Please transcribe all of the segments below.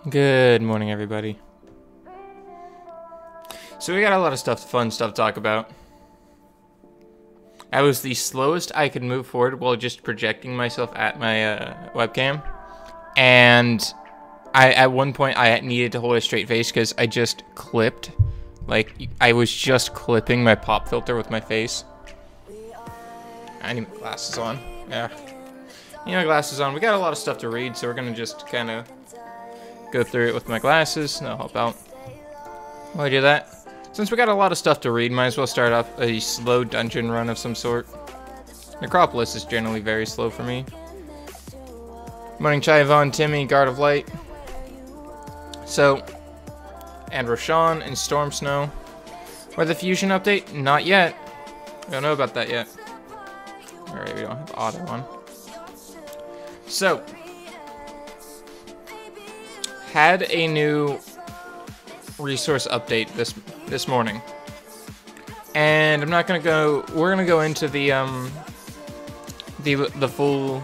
Good morning, everybody. So we got a lot of fun stuff to talk about. I was the slowest I could move forward while just projecting myself at my webcam. And at one point I needed to hold a straight face because I just clipped. Like, I was just clipping my pop filter with my face. I need my glasses on. Yeah. You know, glasses on. We got a lot of stuff to read, so we're gonna just kind of go through it with my glasses, and that'll help out while I do that. Since we got a lot of stuff to read, might as well start off a slow dungeon run of some sort. Necropolis is generally very slow for me. Morning, Chivon, Timmy, Guard of Light. So, and Roshan and Storm Snow. Or the Fusion update? Not yet. We don't know about that yet. Alright, we don't have auto on. So, had a new resource update this morning, and I'm not gonna go. We're gonna go into the full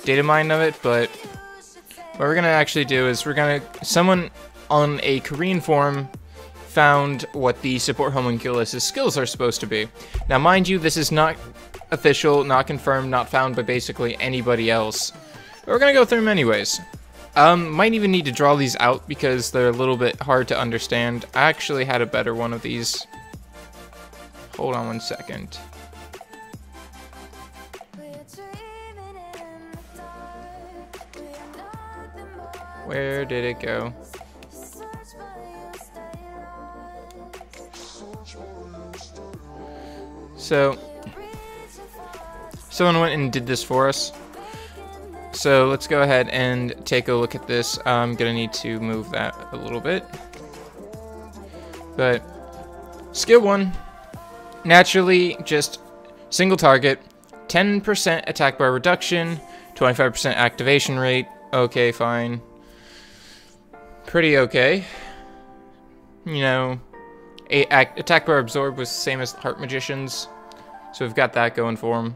data mine of it, but what we're gonna actually do is someone on a Korean forum found what the support Homunculus' skills are supposed to be. Now, mind you, this is not official, not confirmed, not found by basically anybody else. But we're gonna go through them anyways. Might even need to draw these out because they're a little bit hard to understand. I actually had a better one of these. Hold on one second. Where did it go? So, someone went and did this for us. So let's go ahead and take a look at this. I'm gonna need to move that a little bit. But skill 1, naturally just single target, 10% attack bar reduction, 25% activation rate. Okay, fine. Pretty okay. You know, attack bar absorb was the same as Heart Magician's, so we've got that going for him.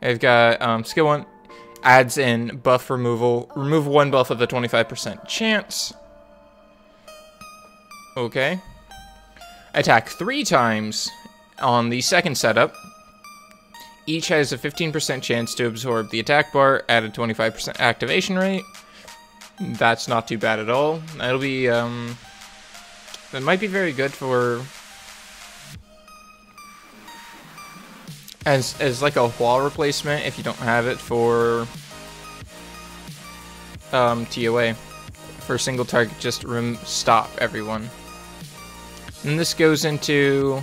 I've got skill 1. Adds in buff removal. Remove one buff of the 25% chance. Okay. Attack 3 times on the second setup. Each has a 15% chance to absorb the attack bar at a 25% activation rate. That's not too bad at all. That'll be, that might be very good for as like a wall replacement if you don't have it for TOA. For single target, just stop everyone. And this goes into,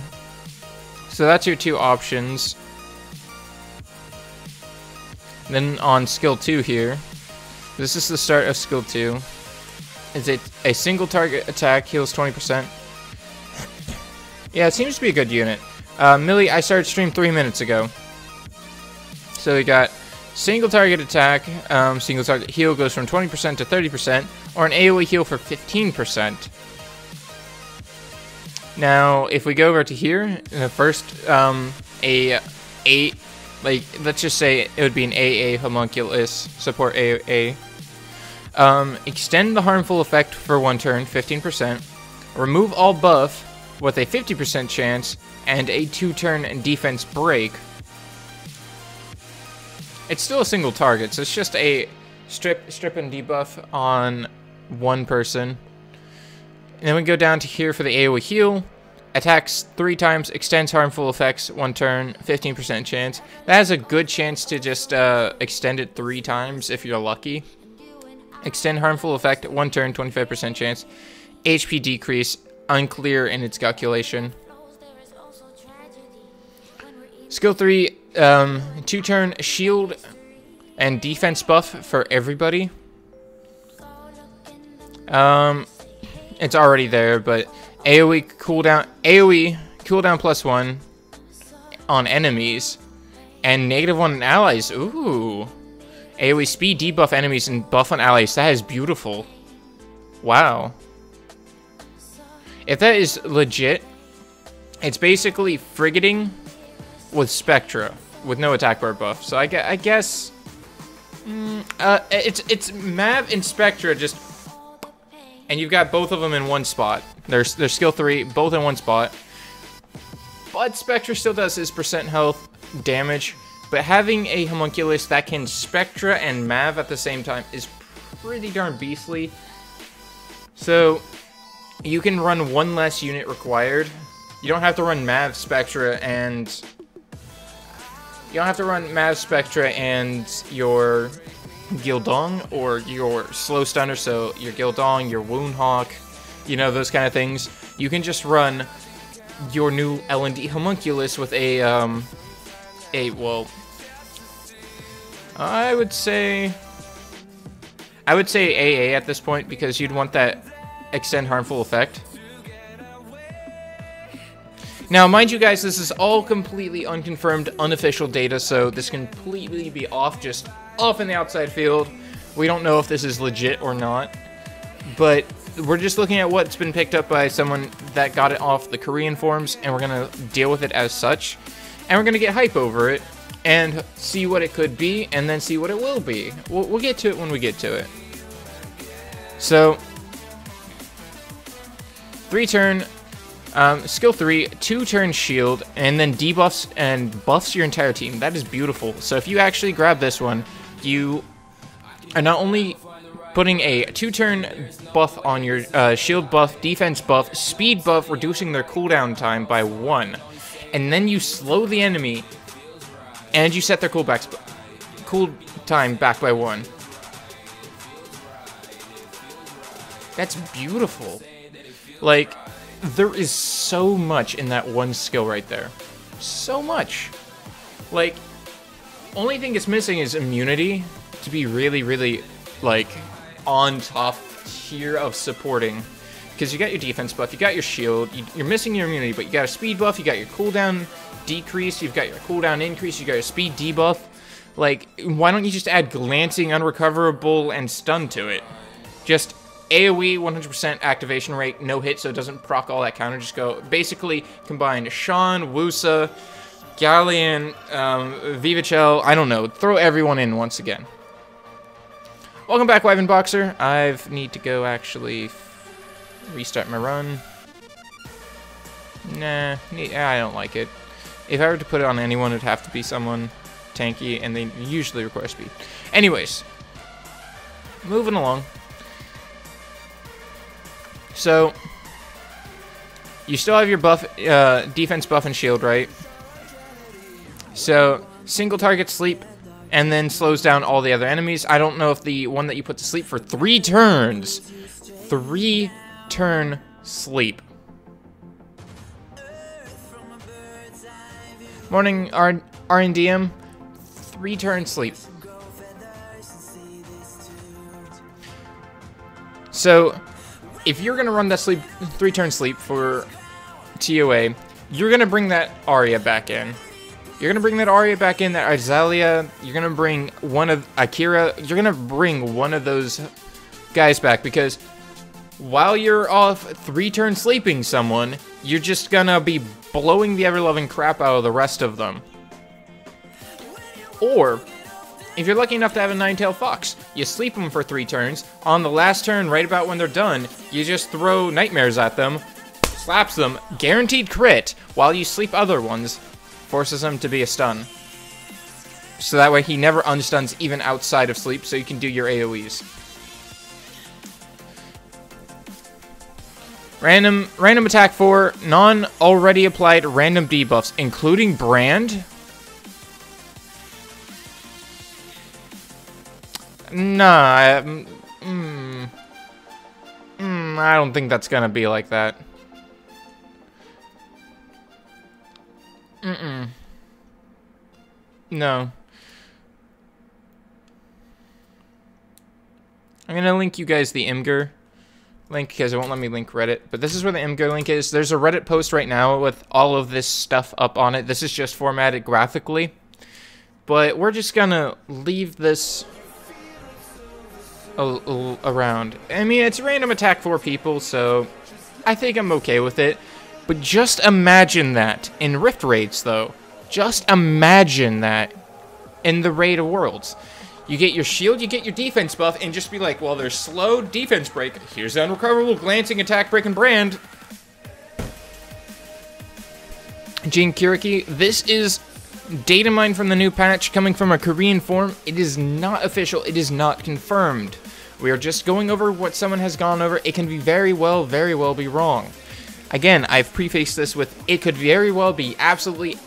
so that's your 2 options. Then on skill 2 here, this is the start of skill 2. Is it a single target attack, heals 20%. Yeah, it seems to be a good unit. Millie, I started stream 3 minutes ago. So we got single target attack, single target heal goes from 20% to 30%, or an AoE heal for 15%. Now, if we go over to here, the first, like, let's just say it would be an AA Homunculus, support AA. Extend the harmful effect for 1 turn, 15%. Remove all buff with a 50% chance, and a 2-turn defense break. It's still a single target, so it's just a strip and debuff on 1 person. And then we go down to here for the AoE heal. Attacks 3 times, extends harmful effects 1 turn, 15% chance. That has a good chance to just extend it 3 times if you're lucky. Extend harmful effect 1 turn, 25% chance. HP decrease, unclear in its calculation. Skill 3, 2-turn shield and defense buff for everybody. It's already there, but AoE cooldown +1 on enemies, and -1 on allies. Ooh. AoE speed debuff enemies and buff on allies. That is beautiful. Wow. If that is legit, it's basically frigating with Spectra, with no attack bar buff. So I guess it's Mav and Spectra just and you've got both of them in one spot. There's skill 3, both in one spot. But Spectra still does his percent health damage, but having a Homunculus that can Spectra and Mav at the same time is pretty darn beastly. So you can run one less unit required. You don't have to run Mav, Spectra, and your Gildong or your Slow Stunner, so your Gildong, your Wound Hawk, you know, those kind of things. You can just run your new L&D Homunculus with well, I would say AA at this point, because you'd want that extend harmful effect. Now, mind you guys, this is all completely unconfirmed, unofficial data, so this can completely be just off in the outside field. We don't know if this is legit or not, but we're just looking at what's been picked up by someone that got it off the Korean forums, and we're going to deal with it as such, and we're going to get hype over it, and see what it could be, and then see what it will be. We'll get to it when we get to it. So, 3-turn, skill 3, 2-turn shield, and then debuffs and buffs your entire team. That is beautiful. So if you actually grab this one, you are not only putting a 2-turn buff on your shield buff, defense buff, speed buff, reducing their cooldown time by 1, and then you slow the enemy, and you set their cool time back by 1. That's beautiful. Like, there is so much in that one skill right there. So much. Like, only thing it's missing is immunity to be really, really, like, on top tier of supporting. Because you got your defense buff, you got your shield, you're missing your immunity, but you got a speed buff, you got your cooldown decrease, you've got your cooldown increase, you got your speed debuff. Like, why don't you just add glancing, unrecoverable, and stun to it? Just AoE, 100% activation rate, no hit, so it doesn't proc all that counter. Just go, basically, combine Sean, Wusa, Galleon, Vivachel, I don't know, throw everyone in once again. Welcome back, Wyvern Boxer. I need to go actually restart my run. Nah, I don't like it. If I were to put it on anyone, it'd have to be someone tanky, and they usually require speed. Anyways, moving along. So, you still have your buff, defense buff and shield, right? So, single target sleep, and then slows down all the other enemies. I don't know if the one that you put to sleep for 3 turns, 3-turn sleep. Morning, RNDM, 3-turn sleep. So, if you're going to run that 3-turn sleep for TOA, you're going to bring that Arya back in. You're going to bring that Arya back in, that Azalea, you're going to bring one of Akira, you're going to bring one of those guys back, because while you're off 3-turn sleeping someone, you're just going to be blowing the ever-loving crap out of the rest of them. Or, if you're lucky enough to have a 9-tailed fox, you sleep them for 3 turns. On the last turn, right about when they're done, you just throw nightmares at them, slaps them, guaranteed crit, while you sleep other ones, forces him to be a stun. So that way he never unstuns even outside of sleep, so you can do your AoEs. Random attack 4, non-already applied random debuffs, including Brand. Nah, I don't think that's gonna be like that. No. I'm gonna link you guys the Imgur link, because it won't let me link Reddit, but this is where the Imgur link is. There's a Reddit post right now with all of this stuff up on it. This is just formatted graphically, but we're just gonna leave this around. I mean, it's random attack 4 people, so I think I'm okay with it. But just imagine that in Rift Raids, though. Just imagine that in the Raid of Worlds. You get your shield, you get your defense buff, and just be like, well, there's slow defense break. Here's the unrecoverable glancing attack break and brand. Jin Kiriki, this is data mined from the new patch coming from a Korean forum. It is not official. It is not confirmed. We are just going over what someone has gone over. It can be very well be wrong. Again, I've prefaced this with it could very well be absolutely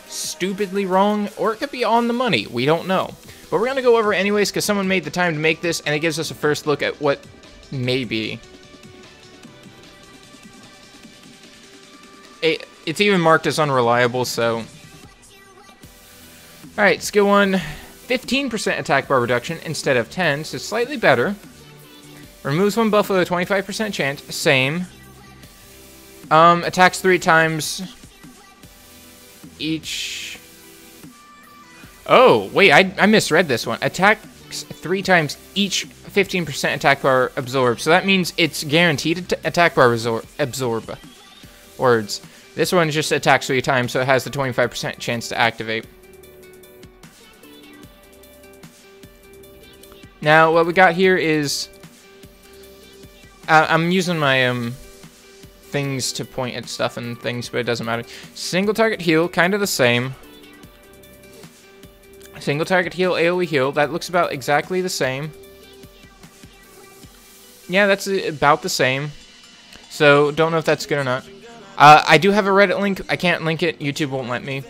stupidly wrong, or it could be on the money. We don't know. But we're going to go over it anyways because someone made the time to make this, and it gives us a first look at what may be. It's even marked as unreliable, so... Alright, skill 1, 15% attack bar reduction instead of 10, so slightly better. Removes one buff with a 25% chance, same. Attacks 3 times each... Oh, wait, I misread this one. Attacks 3 times each 15% attack bar absorb, so that means it's guaranteed attack bar absorb. Words. This one just attacks 3 times, so it has the 25% chance to activate. Now, what we got here is... I'm using my things to point at stuff and things, but it doesn't matter. Single target heal, kind of the same. Single target heal, AoE heal, that looks about exactly the same. Yeah, that's about the same. So, don't know if that's good or not. I do have a Reddit link. I can't link it. YouTube won't let me.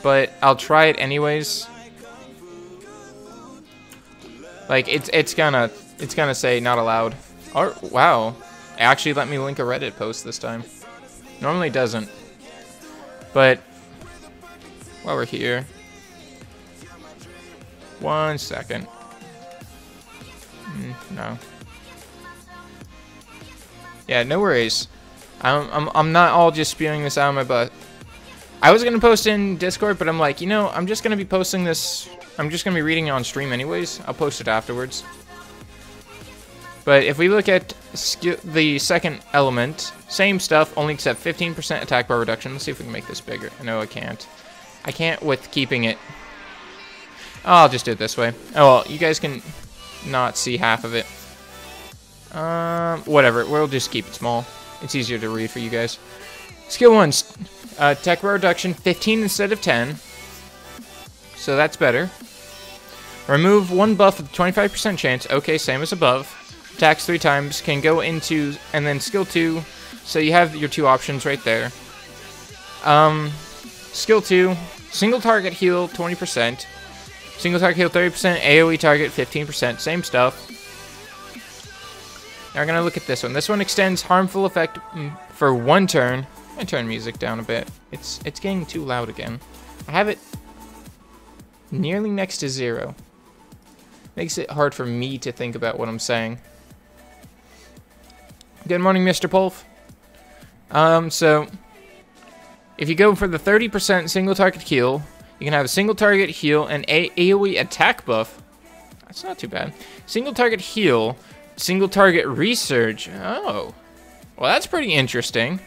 But I'll try it anyways. Like, it's gonna say not allowed. Oh, wow. It actually let me link a Reddit post this time. Normally it doesn't. But, while we're here... 1 second. No. Yeah, no worries. I'm not all just spewing this out of my butt. I was gonna post in Discord, but I'm like, you know, I'm just gonna be posting this. I'm just gonna be reading it on stream anyways. I'll post it afterwards. But if we look at the second element, same stuff, only except 15% attack bar reduction. Let's see if we can make this bigger. No, I can't. I can't with keeping it. Oh, I'll just do it this way. Oh, well, you guys can not see half of it. Whatever. We'll just keep it small. It's easier to read for you guys. Skill 1, attack bar reduction, 15 instead of 10. So that's better. Remove one buff with 25% chance. Okay, same as above. Attacks 3 times. Can go into, and then skill 2. So you have your 2 options right there. Skill 2, single target heal, 20%. Single target heal, 30%. AoE target, 15%. Same stuff. Now we're going to look at this one. This one extends harmful effect for 1 turn. I'm going to turn music down a bit. It's getting too loud again. I have it nearly next to 0. Makes it hard for me to think about what I'm saying. Good morning, Mr. Pulf. So, if you go for the 30% single target heal, you can have a single target heal and AoE attack buff. That's not too bad. Single target heal... Single target resurge. Oh. Well, that's pretty interesting.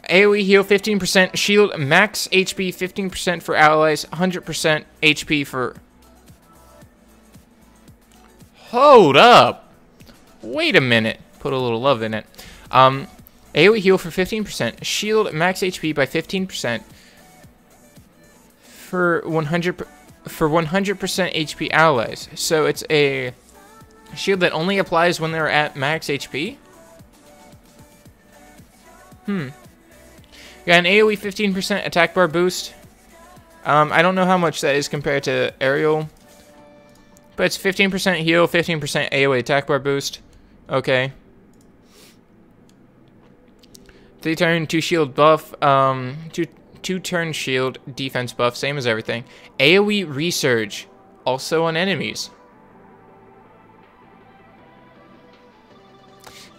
AoE heal 15%. Shield max HP 15% for allies. 100% HP for... Hold up. Wait a minute. Put a little love in it. AoE heal for 15%. Shield max HP by 15%. For 100% HP allies. So it's a... shield that only applies when they're at max HP? Got an AoE 15% attack bar boost. I don't know how much that is compared to aerial. But it's 15% heal, 15% AoE attack bar boost. Okay. 3 turn, 2 shield buff. 2 turn shield defense buff, same as everything. AoE resurge, also on enemies.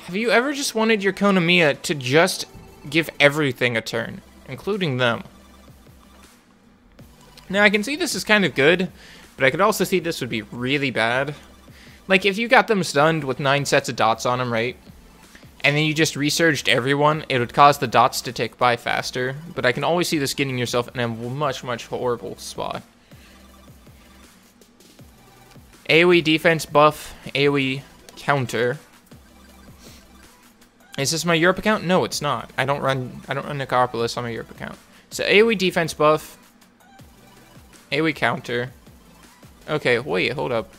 Have you ever just wanted your Konamiya to just give everything a turn, including them? Now, I can see this is kind of good, but I could also see this would be really bad. Like, if you got them stunned with 9 sets of dots on them, right? And then you just resurged everyone, it would cause the dots to tick by faster. But I can always see this getting yourself in a much, much horrible spot. AoE defense buff, AoE counter. Is this my Europe account? No, it's not. I don't run Necropolis on my Europe account. So AoE defense buff, AoE counter. Okay, wait, hold up.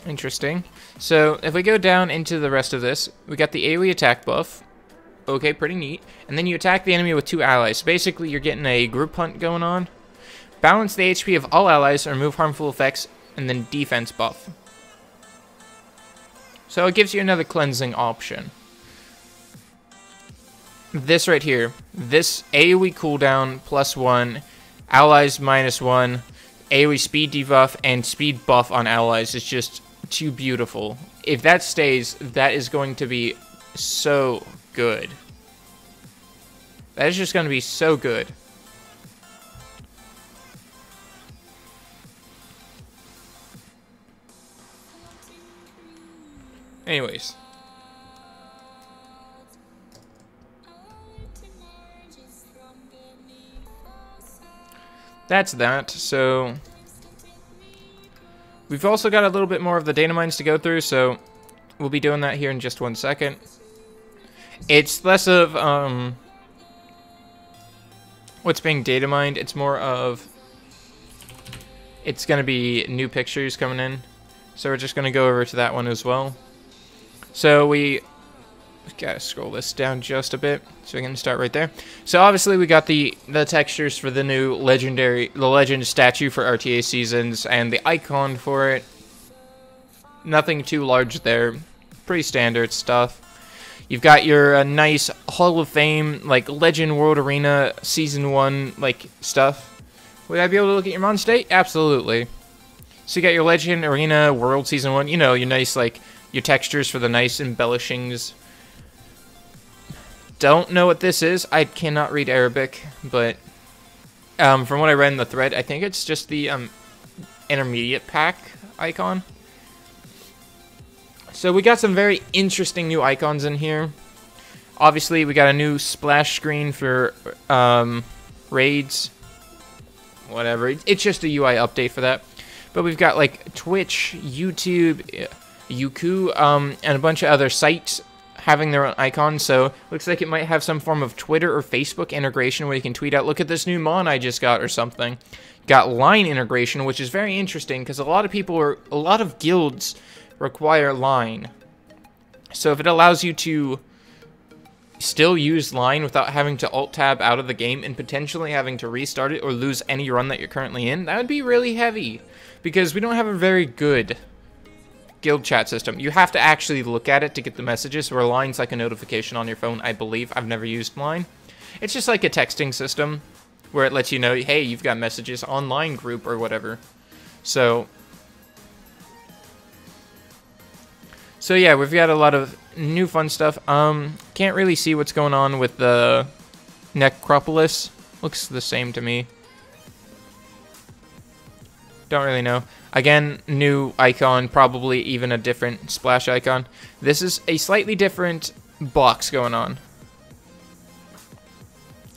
Interesting. So if we go down into the rest of this, we got the AoE attack buff. Okay, pretty neat. And then you attack the enemy with 2 allies. So basically, you're getting a group hunt going on. Balance the HP of all allies, remove harmful effects, and then defense buff. So it gives you another cleansing option. This right here, this AoE cooldown +1, allies -1, AoE speed debuff, and speed buff on allies is just too beautiful. If that stays, that is going to be so good. That is just going to be so good. Anyways. That's that. So we've also got a little bit more of the data mines to go through, so we'll be doing that here in just 1 second. It's less of what's being data mined. It's more of it's going to be new pictures coming in. So we're just going to go over to that one as well. So we gotta scroll this down just a bit so we can start right there. So obviously we got the textures for the new legend statue for RTA seasons and the icon for it. Nothing too large there, pretty standard stuff. You've got your nice Hall of Fame like Legend World Arena Season 1 like stuff. Would I be able to look at your mon state? Absolutely. So you got your Legend Arena World Season 1, you know, your nice like your textures for the nice embellishings. Don't know what this is. I cannot read Arabic, but from what I read in the thread, I think it's just the intermediate pack icon. So we got some very interesting new icons in here. Obviously, we got a new splash screen for raids. Whatever. It's just a UI update for that. But we've got like Twitch, YouTube, Youku, and a bunch of other sites having their own icons, so looks like it might have some form of Twitter or Facebook integration where you can tweet out, look at this new mon I just got, or something. Got line integration, which is very interesting, because a lot of guilds require line. So if it allows you to still use line without having to alt-tab out of the game and potentially having to restart it or lose any run that you're currently in, that would be really heavy, because we don't have a very good guild chat system. You have to actually look at it to get the messages, where line's like a notification on your phone, I believe. I've never used line. It's just like a texting system where it lets you know, hey, you've got messages online group or whatever. So yeah, we've got a lot of new fun stuff. Can't really see what's going on with the Necropolis. Looks the same to me. Don't really know. Again, new icon, probably even a different splash icon. This is a slightly different box going on.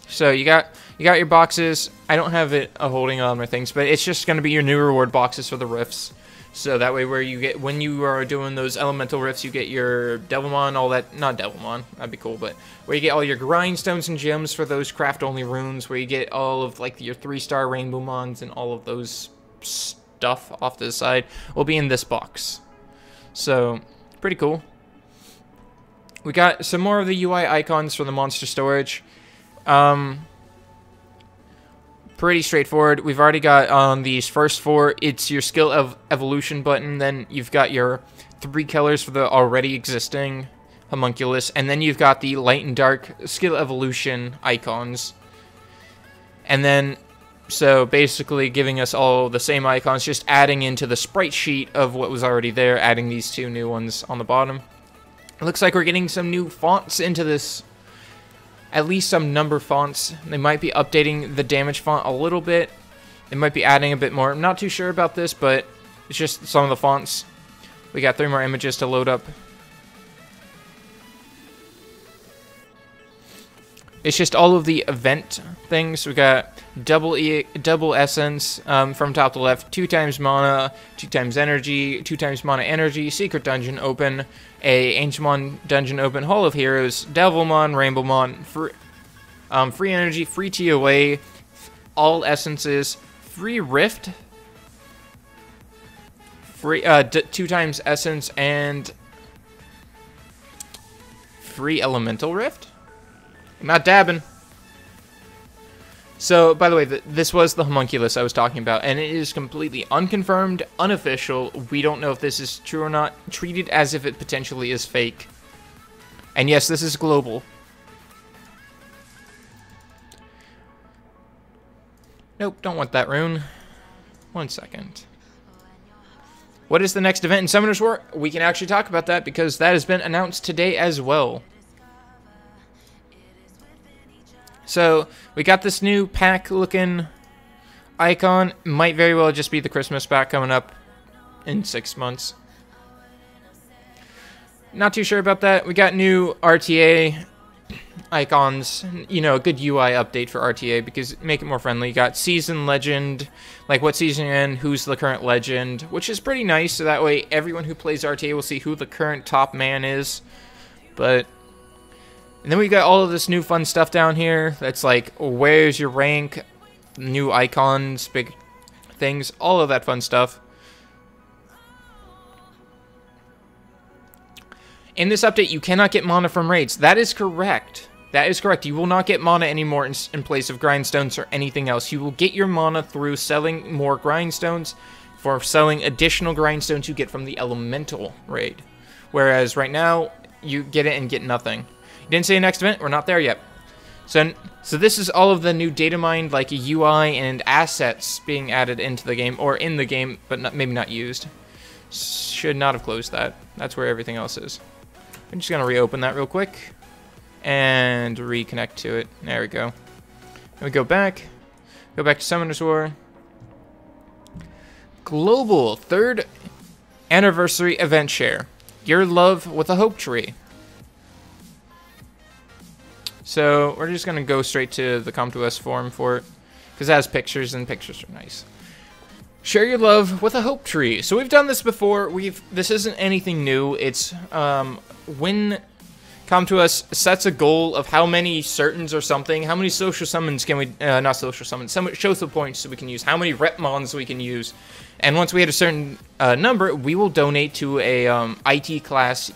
So you got your boxes. I don't have it holding on my things, but it's just going to be your new reward boxes for the rifts. So that way, where you get when you are doing those elemental rifts, you get your Devilmon, all that. Not Devilmon, that'd be cool, but where you get all your grindstones and gems for those craft-only runes, where you get all of like your 3-star rainbow mons and all of those stuff off to the side will be in this box. So pretty cool. We got some more of the UI icons for the monster storage. Pretty straightforward. We've already got on these first 4, it's your skill of evolution button, then you've got your 3 colors for the already existing homunculus, and then you've got the light and dark skill evolution icons. And then so basically giving us all the same icons, just adding into the sprite sheet of what was already there, adding these 2 new ones on the bottom. It looks like we're getting some new fonts into this, at least some number fonts. They might be updating the damage font a little bit. They might be adding a bit more. I'm not too sure about this, but it's just some of the fonts. We got 3 more images to load up. It's just all of the event things. We got double essence from top to left, 2 times mana, 2 times energy, 2 times mana energy, secret dungeon open, a Ancientmon dungeon open, Hall of Heroes, Devilmon, Rainbowmon, free energy, free TOA, all essences, free rift, free 2 times essence, and free elemental rift. I'm not dabbing. So, by the way, this was the homunculus I was talking about, and it is completely unconfirmed, unofficial. We don't know if this is true or not. Treated as if it potentially is fake. And yes, this is global. Nope, don't want that rune. 1 second. What is the next event in Summoner's War? We can actually talk about that because that has been announced today as well. So, we got this new pack-looking icon. Might very well just be the Christmas pack coming up in 6 months. Not too sure about that. We got new RTA icons. You know, a good UI update for RTA because make it more friendly. You got Season Legend, like what season you're in, who's the current legend, which is pretty nice. So that way everyone who plays RTA will see who the current top man is. But... and then we got all of this new fun stuff down here. That's like, where's your rank? New icons, big things, all of that fun stuff. In this update, you cannot get mana from raids. That is correct. That is correct. You will not get mana anymore in place of grindstones or anything else. You will get your mana through selling more grindstones, for selling additional grindstones you get from the elemental raid. Whereas right now, you get it and get nothing. Didn't say next event, we're not there yet. So this is all of the new data mined, like UI and assets being added into the game, or in the game, but maybe not used. Should not have closed that. That's where everything else is. I'm just gonna reopen that real quick and reconnect to it. There we go. And we go back to Summoner's War. Global 3rd anniversary event share. Your love with a hope tree. So, we're just going to go straight to the Come To Us forum for it, because it has pictures, and pictures are nice. Share your love with a hope tree. So, we've done this before. This isn't anything new. It's when Come To Us sets a goal of how many certains or something, how many social summons can we, not social summons, social points we can use, how many repmons we can use. And once we hit a certain number, we will donate to a IT class.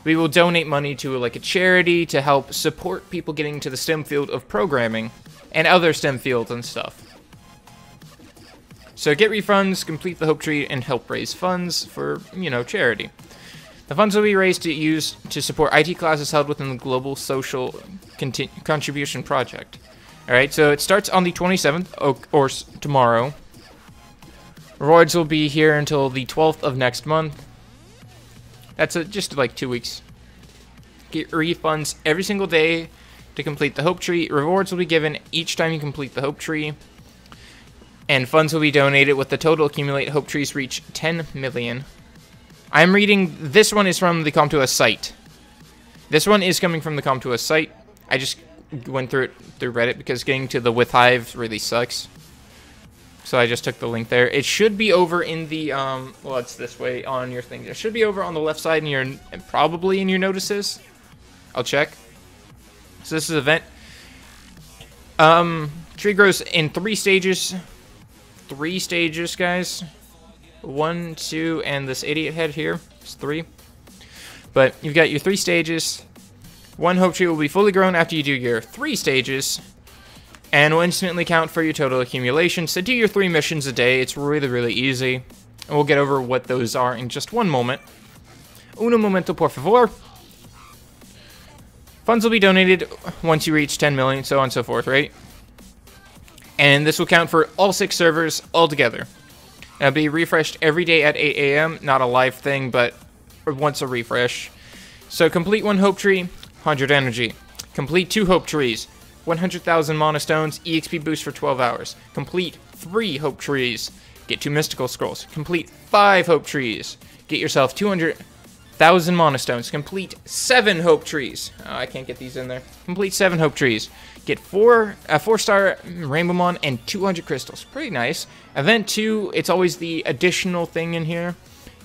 We will donate money to like a charity to help support people getting into the STEM field of programming and other STEM fields and stuff. So get refunds, complete the Hope Tree, and help raise funds for, you know, charity. The funds will be raised to use to support IT classes held within the Global Social Contribution Project. Alright, so it starts on the 27th, or tomorrow. Rewards will be here until the 12th of next month. That's just like 2 weeks. Get refunds every single day to complete the Hope Tree. Rewards will be given each time you complete the Hope Tree. And funds will be donated with the total accumulated Hope Trees reach 10 million. I'm reading, this one is from the Come To Us site. This one is coming from the Come To Us site. I just went through it through Reddit because getting to the with Hive really sucks. So I just took the link there. It should be over in the, well, it's this way on your thing. It should be over on the left side in your, probably in your notices. I'll check. So this is an event. Tree grows in 3 stages. 3 stages, guys. 1, 2, and this idiot head here. It's 3. But you've got your 3 stages. 1 Hope Tree will be fully grown after you do your 3 stages. And will instantly count for your total accumulation. So do your 3 missions a day. It's really, really easy. And we'll get over what those are in just one moment. Uno momento, por favor. Funds will be donated once you reach 10 million, so on and so forth, right? And this will count for all 6 servers altogether. It'll be refreshed every day at 8 AM. Not a live thing, but once a refresh. So complete 1 Hope Tree, 100 energy. Complete 2 Hope Trees. 100,000 mana stones, EXP boost for 12 hours. Complete 3 Hope Trees. Get 2 mystical scrolls. Complete 5 Hope Trees. Get yourself 200 1,000 monostones. Complete 7 hope trees. Oh, I can't get these in there. Complete 7 hope trees. Get 4-star rainbow mon and 200 crystals. Pretty nice. Event 2, it's always the additional thing in here.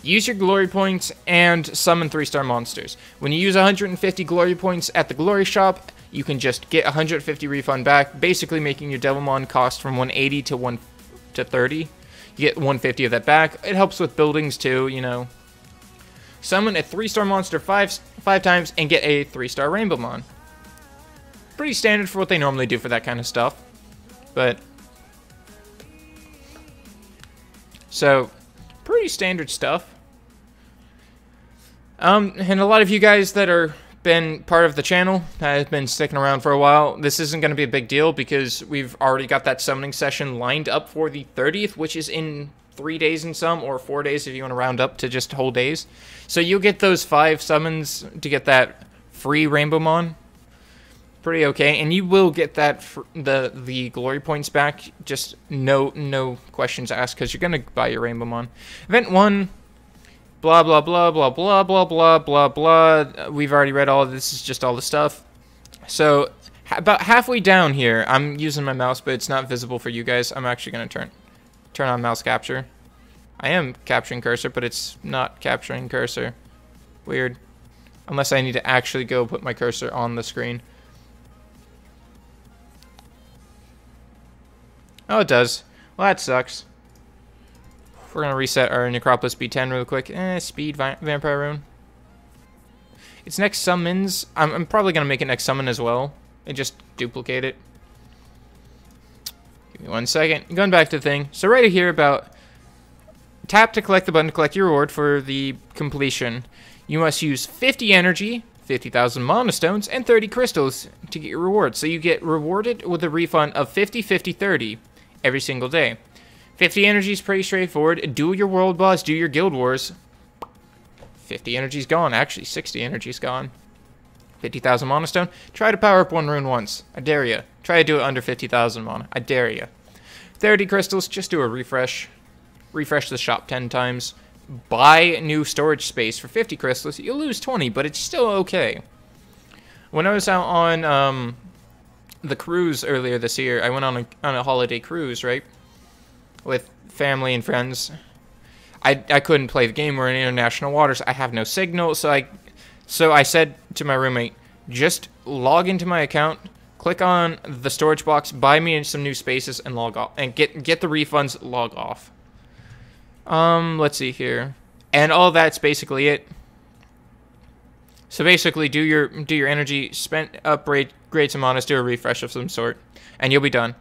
Use your glory points and summon 3-star monsters. When you use 150 glory points at the glory shop, you can just get 150 refund back, basically making your Devilmon cost from 180 to 30. You get 150 of that back. It helps with buildings too, you know. Summon a 3-star monster 5 times and get a 3-star Rainbow Mon. Pretty standard for what they normally do for that kind of stuff. But so pretty standard stuff. And a lot of you guys that are been part of the channel have been sticking around for a while. This isn't going to be a big deal because we've already got that summoning session lined up for the 30th, which is in 3 days and some, or 4 days if you want to round up to just whole days. So you'll get those 5 summons to get that free Rainbow Mon. Pretty okay, and you will get that the glory points back. Just no questions asked because you're gonna buy your Rainbow Mon. Event 1. Blah, blah, blah, blah, blah, blah, blah, blah, blah. We've already read all of this. Is just all the stuff. So, about halfway down here, I'm using my mouse, but it's not visible for you guys. I'm actually going to turn on mouse capture. I am capturing cursor, but it's not capturing cursor. Weird. Unless I need to actually go put my cursor on the screen. Oh, it does. Well, that sucks. We're going to reset our Necropolis B10 real quick. Speed, Vampire Rune. It's next summons. I'm probably going to make it next summon as well. And just duplicate it. Give me 1 second. Going back to the thing. So right here about tap to collect the button to collect your reward for the completion. You must use 50 energy, 50,000 monostones, and 30 crystals to get your reward. So you get rewarded with a refund of 50, 50, 30 every single day. 50 energy is pretty straightforward. Do your world boss, do your guild wars. 50 energy's gone. Actually, 60 energy's gone. 50,000 monostone. Try to power up 1 rune once. I dare ya. Try to do it under 50,000 mono. I dare ya. 30 crystals. Just do a refresh. Refresh the shop 10 times. Buy new storage space for 50 crystals. You'll lose 20, but it's still okay. When I was out on the cruise earlier this year, I went on a holiday cruise, right? With family and friends. I couldn't play the game. We're in international waters. I have no signal, so I said to my roommate, just log into my account, click on the storage box, buy me some new spaces, and log off, and get the refunds. Log off. Let's see here, and all that's basically it. So basically, do your energy, upgrade some monos, do a refresh of some sort, and you'll be done.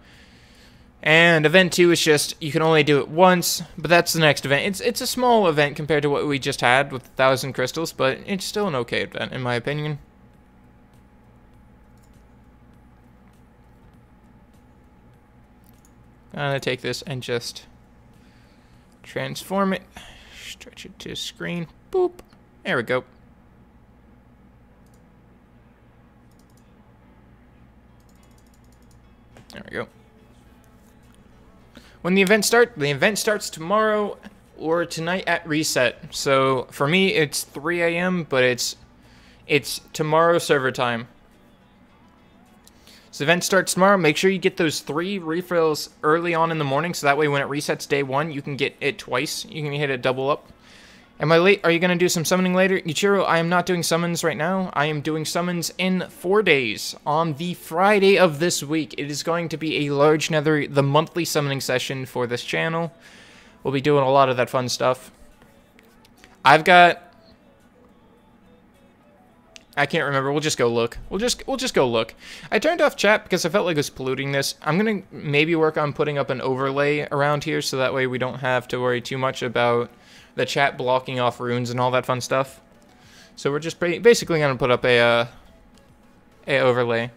And event 2 is just, you can only do it once, but that's the next event. It's a small event compared to what we just had with 1,000 crystals, but it's still an okay event, in my opinion. I'm gonna take this and just transform it, stretch it to screen, boop, there we go. There we go. When the event starts tomorrow or tonight at reset. So for me, it's 3 a.m., but it's tomorrow server time. So the event starts tomorrow. Make sure you get those 3 refills early on in the morning, so that way when it resets day 1, you can get it twice. You can hit it double up. Am I late? Are you going to do some summoning later? Ichiro, I am not doing summons right now. I am doing summons in 4 days. On the Friday of this week, it is going to be a large nether, the monthly summoning session for this channel. We'll be doing a lot of that fun stuff. I've got... I can't remember. We'll just go look. We'll just go look. I turned off chat because I felt like it was polluting this. I'm going to maybe work on putting up an overlay around here so that way we don't have to worry too much about the chat blocking off runes and all that fun stuff. So we're just basically going to put up a overlay.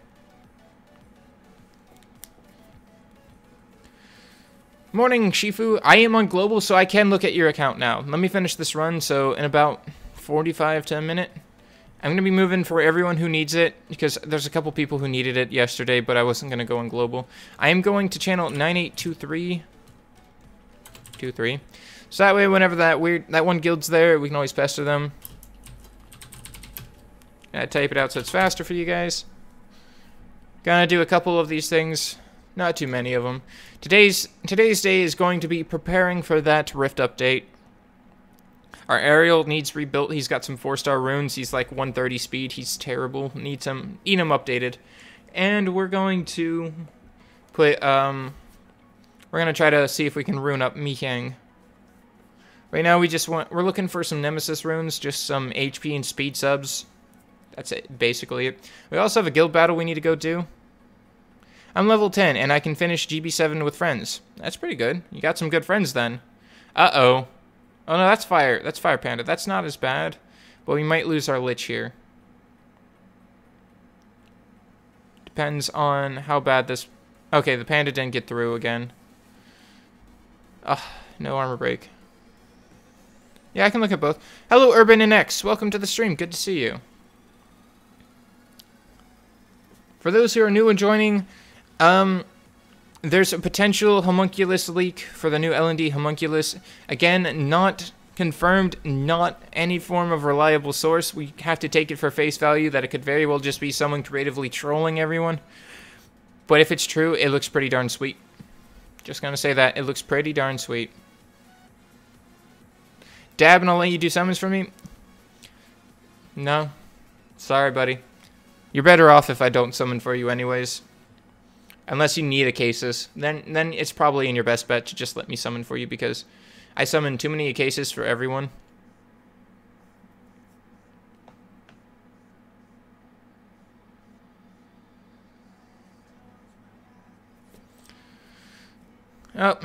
Morning, Shifu. I am on global, so I can look at your account now. Let me finish this run, so in about 45 to a minute, I'm going to be moving for everyone who needs it, because there's a couple people who needed it yesterday, but I wasn't going to go on global. I am going to channel 9823. So that way, whenever that one guild's there, we can always pester them. Gonna type it out so it's faster for you guys. Gonna do a couple of these things. Not too many of them. Today's day is going to be preparing for that Rift update. Our aerial needs rebuilt. He's got some 4-star runes. He's like 130 speed. He's terrible. Needs him updated. And we're going to put we're gonna try to see if we can rune up Mihang. Right now we're looking for some Nemesis runes, just some HP and speed subs. That's it, basically it. We also have a guild battle we need to go do. I'm level 10 and I can finish GB7 with friends. That's pretty good. You got some good friends then. Uh-oh. Oh no, that's Fire Panda. That's not as bad. But we might lose our Lich here. Depends on how bad this... Okay, the Panda didn't get through again. Ugh, no armor break. Yeah, I can look at both. Hello, Urban and X. Welcome to the stream. Good to see you. For those who are new and joining, there's a potential Homunculus leak for the new L&D Homunculus. Again, not confirmed, not any form of reliable source. We have to take it for face value that it could very well just be someone creatively trolling everyone. But if it's true, it looks pretty darn sweet. Just gonna say that. It looks pretty darn sweet. Dab, and I'll let you do summons for me? No. Sorry, buddy. You're better off if I don't summon for you anyways. Unless you need a cases. Then it's probably in your best bet to just let me summon for you, because I summon too many cases for everyone. Oh,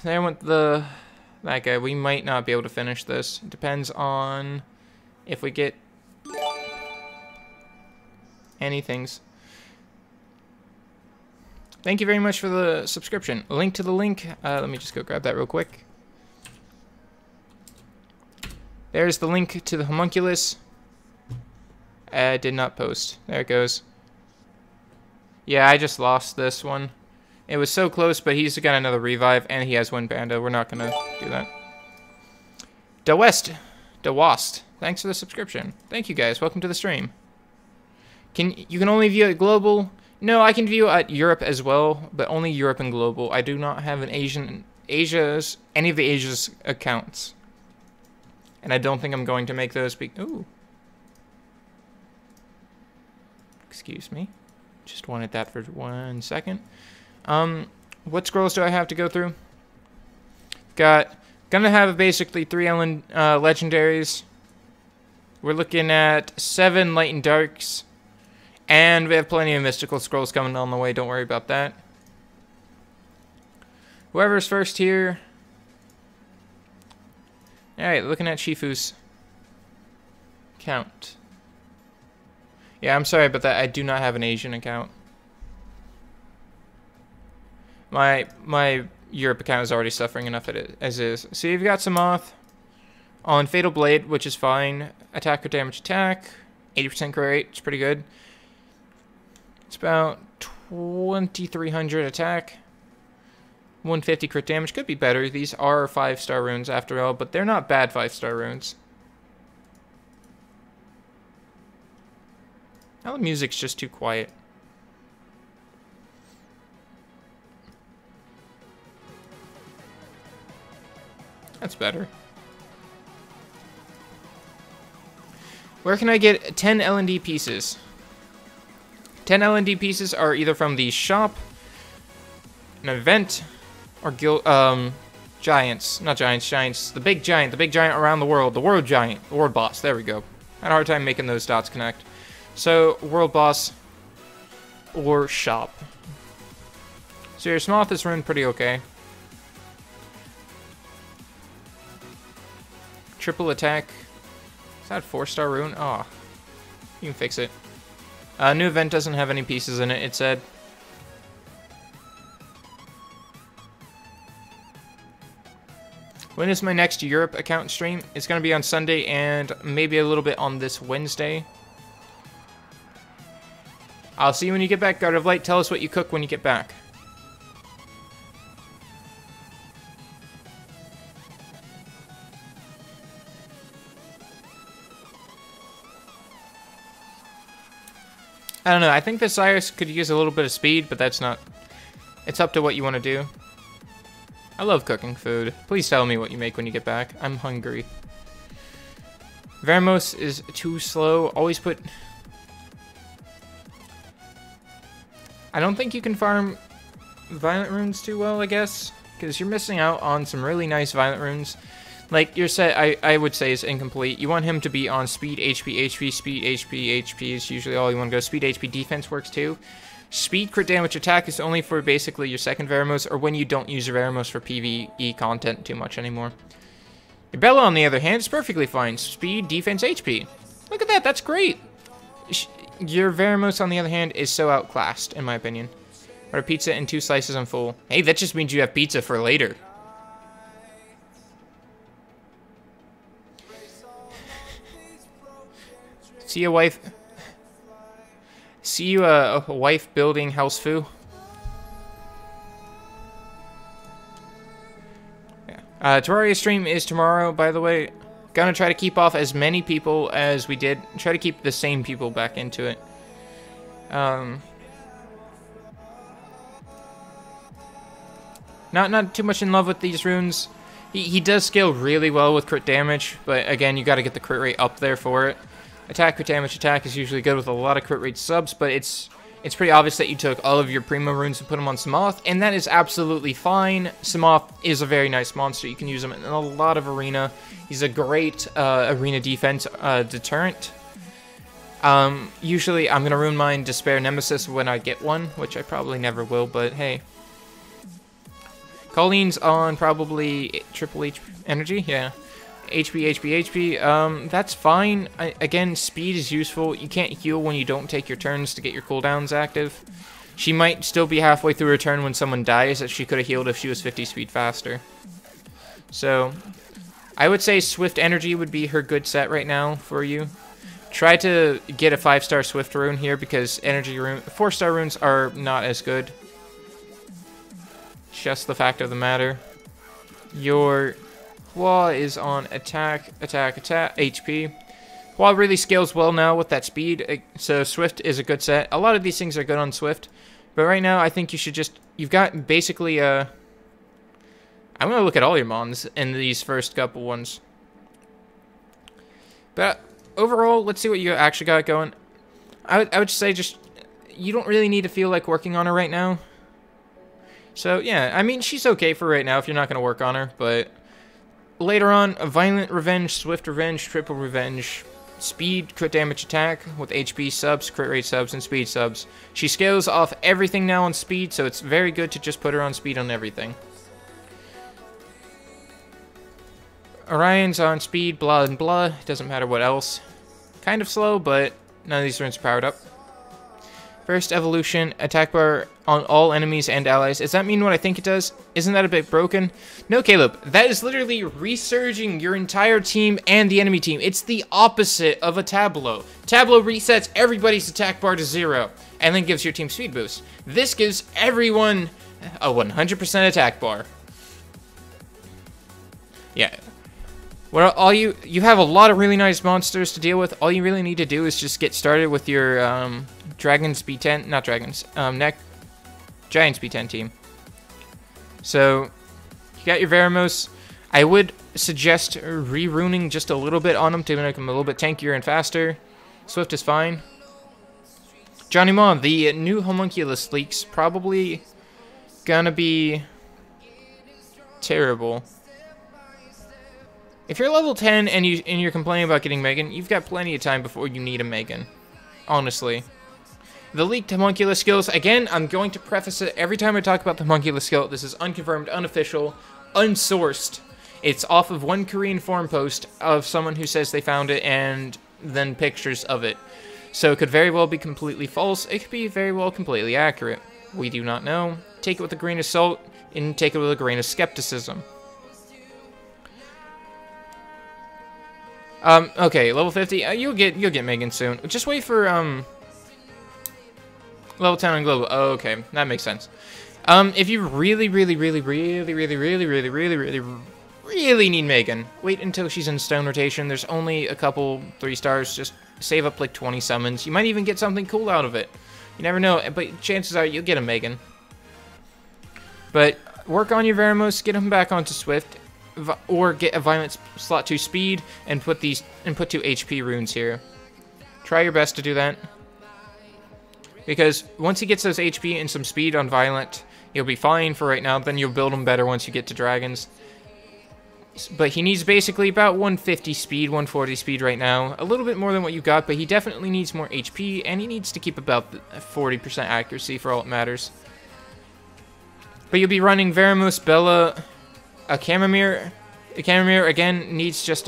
there went that guy. We might not be able to finish this. It depends on if we get anythings. Thank you very much for the subscription. A link to the link. Let me just go grab that real quick. There's the link to the Homunculus. Did not post. There it goes. Yeah, I just lost this one. It was so close, but he's got another revive, and he has one Panda. We're not going to do that. DeWast. Thanks for the subscription. Thank you, guys. Welcome to the stream. You can only view it global? No, I can view at Europe as well, but only Europe and global. I do not have any of the Asia's accounts. And I don't think I'm going to make those ooh. Excuse me. Just wanted that for 1 second. What scrolls do I have to go through? Gonna have basically 3 legendaries. We're looking at 7 light and darks. And we have plenty of mystical scrolls coming on the way. Don't worry about that. Whoever's first here. Alright, looking at Shifu's account. Yeah, I'm sorry about that. I do not have an Asian account. My Europe account is already suffering enough as is. So you've got some Moth on Fatal Blade, which is fine. Attack or damage attack. 80% crit rate. It's pretty good. It's about 2,300 attack. 150 crit damage. Could be better. These are 5-star runes after all, but they're not bad 5-star runes. Now the music's just too quiet. That's better. Where can I get 10 L&D pieces? 10 L&D pieces are either from the shop, an event, or giants. Not giants, giants. The big giant around the world giant, the world boss. There we go. I had a hard time making those dots connect. So, world boss or shop. So your Smoth is run pretty okay. Triple attack. Is that a 4-star rune? Oh, you can fix it. New event doesn't have any pieces in it, it said. When is my next Europe account stream? It's going to be on Sunday and maybe a little bit on this Wednesday. I'll see you when you get back, Guard of Light. Tell us what you cook when you get back. I don't know. I think the Cyrus could use a little bit of speed, but that's not... It's up to what you want to do. I love cooking food. Please tell me what you make when you get back. I'm hungry. Vermos is too slow. Always put... I don't think you can farm violent runes too well, I guess. Because you're missing out on some really nice violent runes. Like, your set, I would say, is incomplete. You want him to be on speed, HP, HP, speed, HP, HP is usually all you want to go. Speed, HP, defense works too. Speed, crit damage, attack is only for basically your second Veramos, or when you don't use your Veramos for PvE content too much anymore. Your Bella, on the other hand, is perfectly fine. Speed, defense, HP. Look at that, that's great. Your Veramos, on the other hand, is so outclassed, in my opinion. Order pizza and 2 slices on full. Hey, that just means you have pizza for later. See a wife... See you a wife building house foo. Yeah. Terraria stream is tomorrow, by the way. Gonna try to keep off as many people as we did. Try to keep the same people back into it. Not too much in love with these runes. He does scale really well with crit damage, but again, you gotta get the crit rate up there for it. Attack, crit damage, attack is usually good with a lot of crit rate subs, but it's pretty obvious that you took all of your Primo runes and put them on Samoth, and that is absolutely fine. Samoth is a very nice monster. You can use him in a lot of arena. He's a great arena defense deterrent. Usually, I'm going to rune mine Despair Nemesis when I get one, which I probably never will, but hey. Colleen's on probably Triple H energy, yeah. HP, HP, HP, that's fine. Again, speed is useful. You can't heal when you don't take your turns to get your cooldowns active. She might still be halfway through her turn when someone dies that she could have healed if she was 50 speed faster. So, I would say Swift Energy would be her good set right now for you. Try to get a 5-star Swift rune here because energy rune, 4-star runes are not as good. Just the fact of the matter. Your Hua is on attack, attack, attack, HP. Hua really scales well now with that speed, so Swift is a good set. A lot of these things are good on Swift, but right now I think you should just... You've got basically I'm going to look at all your mons in these first couple ones. But overall, let's see what you actually got going. I would say just... You don't really need to feel like working on her right now. So, yeah, I mean, she's okay for right now if you're not going to work on her, but... Later on, a Violent Revenge, Swift Revenge, Triple Revenge, Speed, Crit Damage Attack with HP subs, Crit Rate subs, and Speed subs. She scales off everything now on Speed, so it's very good to just put her on Speed on everything. Orion's on Speed, blah and blah, doesn't matter what else. Kind of slow, but none of these runes are powered up. First evolution, attack bar on all enemies and allies. Does that mean what I think it does? Isn't that a bit broken? No, Caleb. That is literally resurging your entire team and the enemy team. It's the opposite of a Tableau. Tableau resets everybody's attack bar to 0 and then gives your team speed boost. This gives everyone a 100% attack bar. Yeah. Well, all you have a lot of really nice monsters to deal with. All you really need to do is just get started with your Dragons B10, not Dragons, Giants B10 team. So, you got your Veramos. I would suggest re-runing just a little bit on them to make them a little bit tankier and faster. Swift is fine. Johnny Mon, the new Homunculus leaks probably gonna be terrible. If you're level 10 and you're complaining about getting Megan, you've got plenty of time before you need a Megan. Honestly. The leaked Homunculus skills, again, I'm going to preface it every time I talk about the Homunculus skill. This is unconfirmed, unofficial, unsourced. It's off of one Korean forum post of someone who says they found it and then pictures of it. So it could very well be completely false. It could be very well completely accurate. We do not know. Take it with a grain of salt and take it with a grain of skepticism. Okay, level 50. You'll get Megan soon. Just wait for level 10 on global. Oh, okay, that makes sense. If you really need Megan, wait until she's in stone rotation. There's only a couple 3 stars. Just save up like 20 summons. You might even get something cool out of it. You never know, but chances are you'll get a Megan. But work on your Veramos, get him back onto Swift, or get a Violent slot 2 speed and put 2 HP runes here. Try your best to do that. Because once he gets those HP and some speed on Violent, he'll be fine for right now. Then you'll build him better once you get to Dragons. But he needs basically about 150 speed, 140 speed right now. A little bit more than what you got, but he definitely needs more HP, and he needs to keep about 40% accuracy for all it matters. But you'll be running Veramos, Bella, a Chamomere. A Chamomere, again, needs just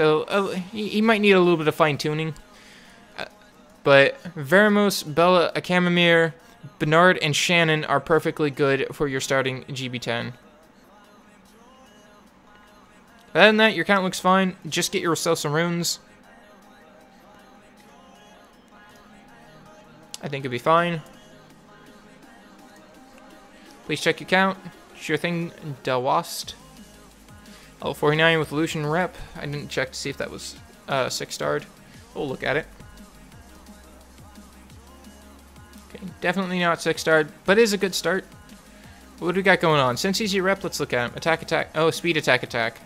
he might need a little bit of fine-tuning. But Veramos, Bella, a Chamomere, Bernard, and Shannon are perfectly good for your starting GB10. Other than that, your count looks fine. Just get yourself some runes. I think it'll be fine. Please check your count. Sure thing, Delwast. Level 49 with Lucian Rep. I didn't check to see if that was 6-starred. We'll look at it. Okay, definitely not 6-starred, but is a good start. What do we got going on? Since he's your rep, let's look at him. Attack, attack. Oh, speed, attack, attack.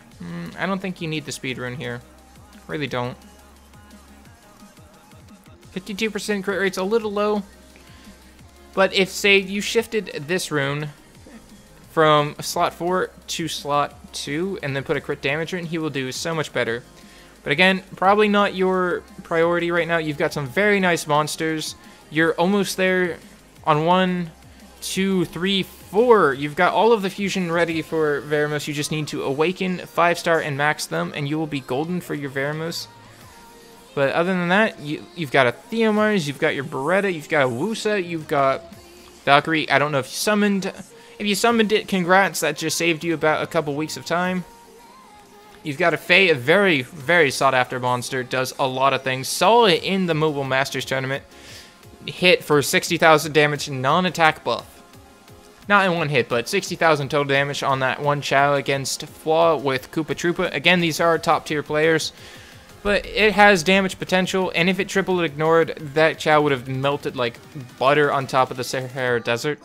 I don't think you need the speed rune here. Really don't. 52% crit rate's a little low. But if, say, you shifted this rune from slot 4 to slot 2 and then put a crit damage rune, he will do so much better. But again, probably not your priority right now. You've got some very nice monsters. You're almost there on 1, 2, 3, 4. You've got all of the fusion ready for Veramos. You just need to awaken, 5-star, and max them, and you will be golden for your Veramos. But other than that, you've got a Theomars, you've got your Beretta, you've got a Wusa, you've got Valkyrie. I don't know if you summoned. If you summoned it, congrats. That just saved you about a couple weeks of time. You've got a Faye, a very, very sought-after monster. Does a lot of things. Saw it in the Mobile Masters tournament. Hit for 60,000 damage, non-attack buff. Not in one hit, but 60,000 total damage on that one Chow against Flaw with Koopa Troopa. Again, these are top-tier players, but it has damage potential, and if it triple ignored, that Chow would have melted like butter on top of the Sahara Desert.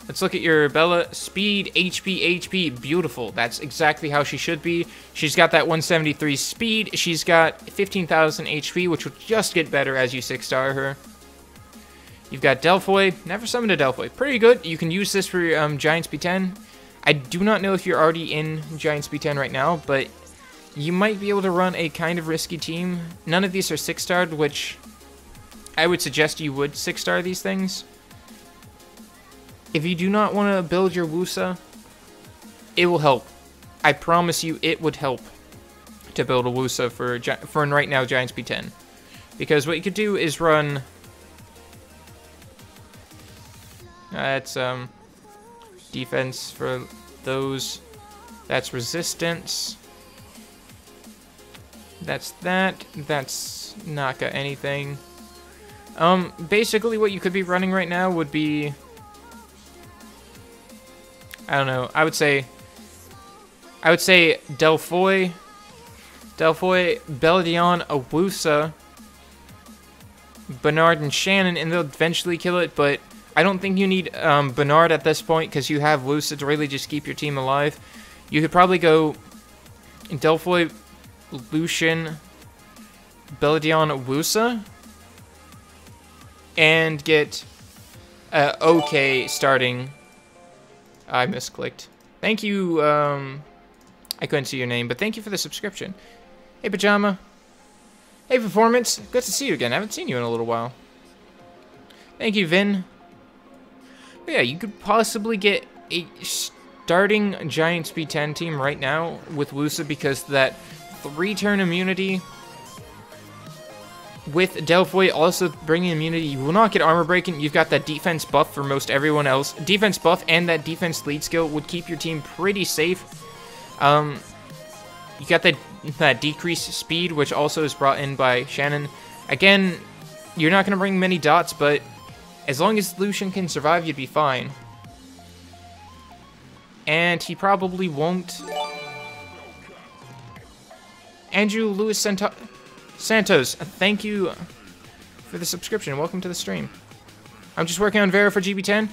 Let's look at your Bella. Speed, HP, HP, beautiful. That's exactly how she should be. She's got that 173 speed. She's got 15,000 HP, which will just get better as you 6-star her. You've got Delphoy. Never summoned a Delphoy. Pretty good. You can use this for Giants B10. I do not know if you're already in Giants B10 right now, but you might be able to run a kind of risky team. None of these are 6-starred, which I would suggest you would 6-star these things. If you do not want to build your Wusa, it will help. I promise you it would help to build a Wusa for right now Giants B10. Because what you could do is run... That's defense for those. That's resistance. That's that. That's not got anything. Basically what you could be running right now would be... I don't know. I would say Delphoy, Beladion, Awusa, Bernard, and Shannon, and they'll eventually kill it, but I don't think you need Bernard at this point because you have Wusa to really just keep your team alive. You could probably go Delphoy, Lucian, Beladion, Wusa, and get OK starting. I misclicked. Thank you. I couldn't see your name, but thank you for the subscription. Hey, Pajama. Hey, Performance. Good to see you again. I haven't seen you in a little while. Thank you, Vin. But yeah, you could possibly get a starting Giants B10 team right now with Wusa because that 3-turn immunity with Delphoy also bringing immunity. You will not get armor breaking. You've got that defense buff for most everyone else. Defense buff and that defense lead skill would keep your team pretty safe. You got that decreased speed, which also is brought in by Shannon. Again, you're not going to bring many dots, but as long as Lucian can survive, you'd be fine. And he probably won't. Andrew Lewis Santos, thank you for the subscription. Welcome to the stream. I'm just working on Vera for GB10.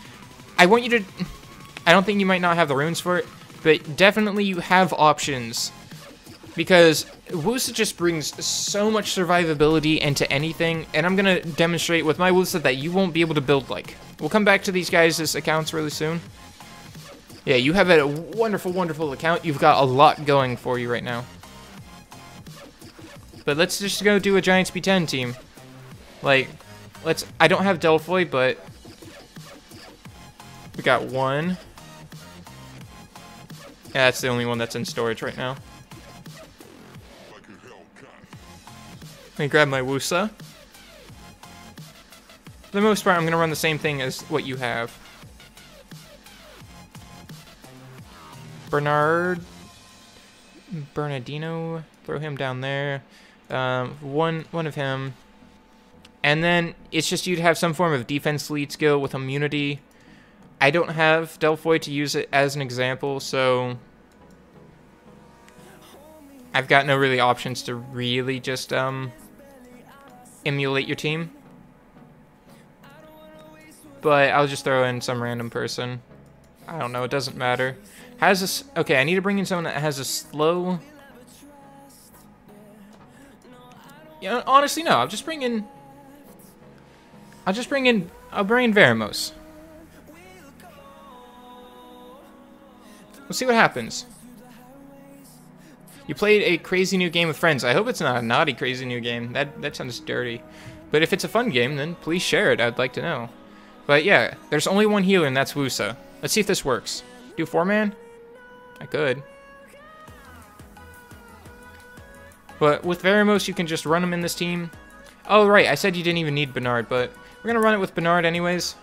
I want you to... I don't think you might not have the runes for it, but definitely you have options. Because Wusa just brings so much survivability into anything, and I'm going to demonstrate with my Wusa that you won't be able to build like. We'll come back to these guys' accounts really soon. Yeah, you have a wonderful, wonderful account. You've got a lot going for you right now. But let's just go do a Giants B10 team. Like, let's... I don't have Delphoid, but... we got one. Yeah, that's the only one that's in storage right now. Let me grab my Wusa. For the most part, I'm going to run the same thing as what you have. Bernardino, throw him down there. One of him. And then it's just you'd have some form of defense lead skill with immunity. I don't have Delphoid to use it as an example, so I've got no really options to really just emulate your team. But I'll just throw in some random person. I don't know, it doesn't matter. Has this... okay, I need to bring in someone that has a slow... yeah, honestly, no. I'll bring in Veramos. We'll see what happens. You played a crazy new game with friends. I hope it's not a naughty crazy new game. That sounds dirty. But if it's a fun game, then please share it. I'd like to know. But yeah, there's only one healer, and that's Wusa. Let's see if this works. Do 4-man? I could. But with Veramos, you can just run him in this team. Oh, right. I said you didn't even need Bernard, but we're going to run it with Bernard anyways.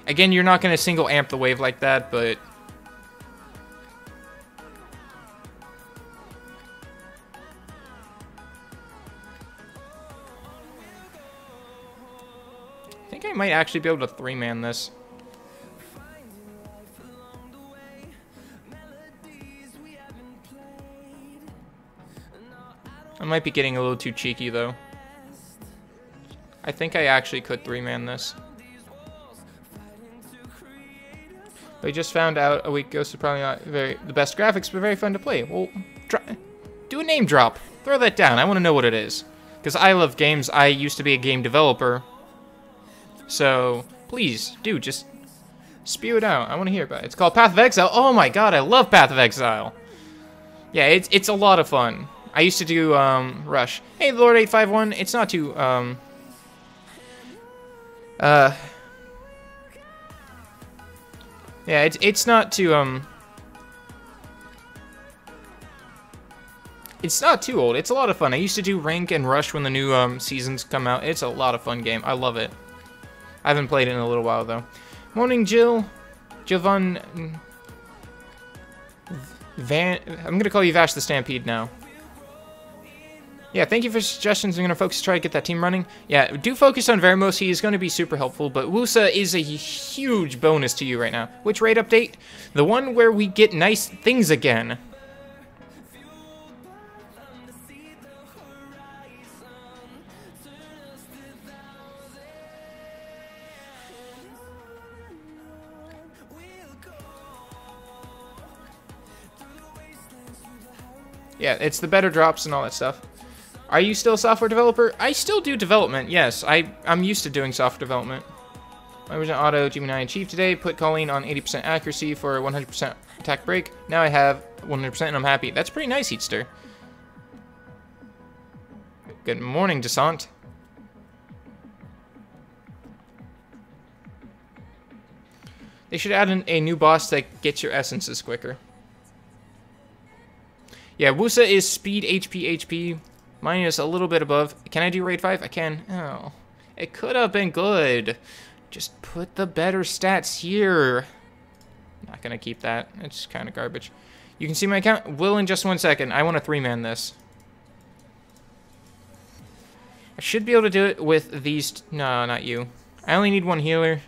Again, you're not going to single amp the wave like that, but... I think I might actually be able to 3-man this. I might be getting a little too cheeky, though. I think I actually could 3-man this. We just found out a week ago, so probably not the best graphics, but very fun to play. Well, do a name drop. Throw that down. I want to know what it is. Because I love games. I used to be a game developer. So, please, do just spew it out. I want to hear about it. It's called Path of Exile. Oh my god, I love Path of Exile. Yeah, it's a lot of fun. I used to do Rush. Hey, Lord 851. It's not too yeah, it's not too it's not too old. It's a lot of fun. I used to do Rank and Rush when the new seasons come out. It's a lot of fun game. I love it. I haven't played it in a little while though. Morning, Jill. Jovan Van. I'm gonna call you Vash the Stampede now. Yeah, thank you for suggestions. I'm going to focus to try to get that team running. Yeah, do focus on Veramos. He is going to be super helpful, but Wusa is a huge bonus to you right now. Which raid update? The one where we get nice things again. Yeah, it's the better drops and all that stuff. Are you still a software developer? I still do development, yes. I'm used to doing software development. My original auto Gemini achieved today. Put Colleen on 80% accuracy for 100% attack break. Now I have 100% and I'm happy. That's pretty nice, Heatster. Good morning, Descent. They should add a new boss that gets your essences quicker. Yeah, Wusa is speed HP. Mine is a little bit above. Can I do raid 5? I can. Oh, it could have been good. Just put the better stats here. Not gonna keep that. It's kind of garbage. You can see my account. Will in just 1 second. I want to 3-man this. I should be able to do it with these. No, not you. I only need one healer.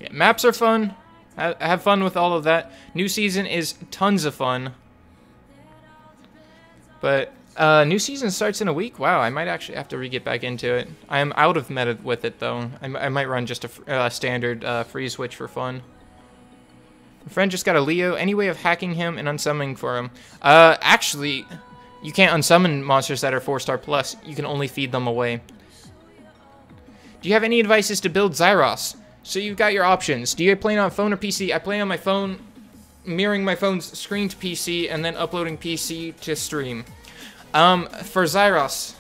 Yeah, maps are fun. Have fun with all of that. New season is tons of fun. But new season starts in a week. Wow, I might actually have to get back into it. I am out of meta with it though. I might run just a standard free switch for fun. My friend just got a Leo. Any way of hacking him and unsummoning for him? Actually, you can't unsummon monsters that are 4-star plus. You can only feed them away. Do you have any advices to build Zyros? So you've got your options. Do you play on phone or PC? I play on my phone, mirroring my phone's screen to PC, and then uploading PC to stream. For Zyros,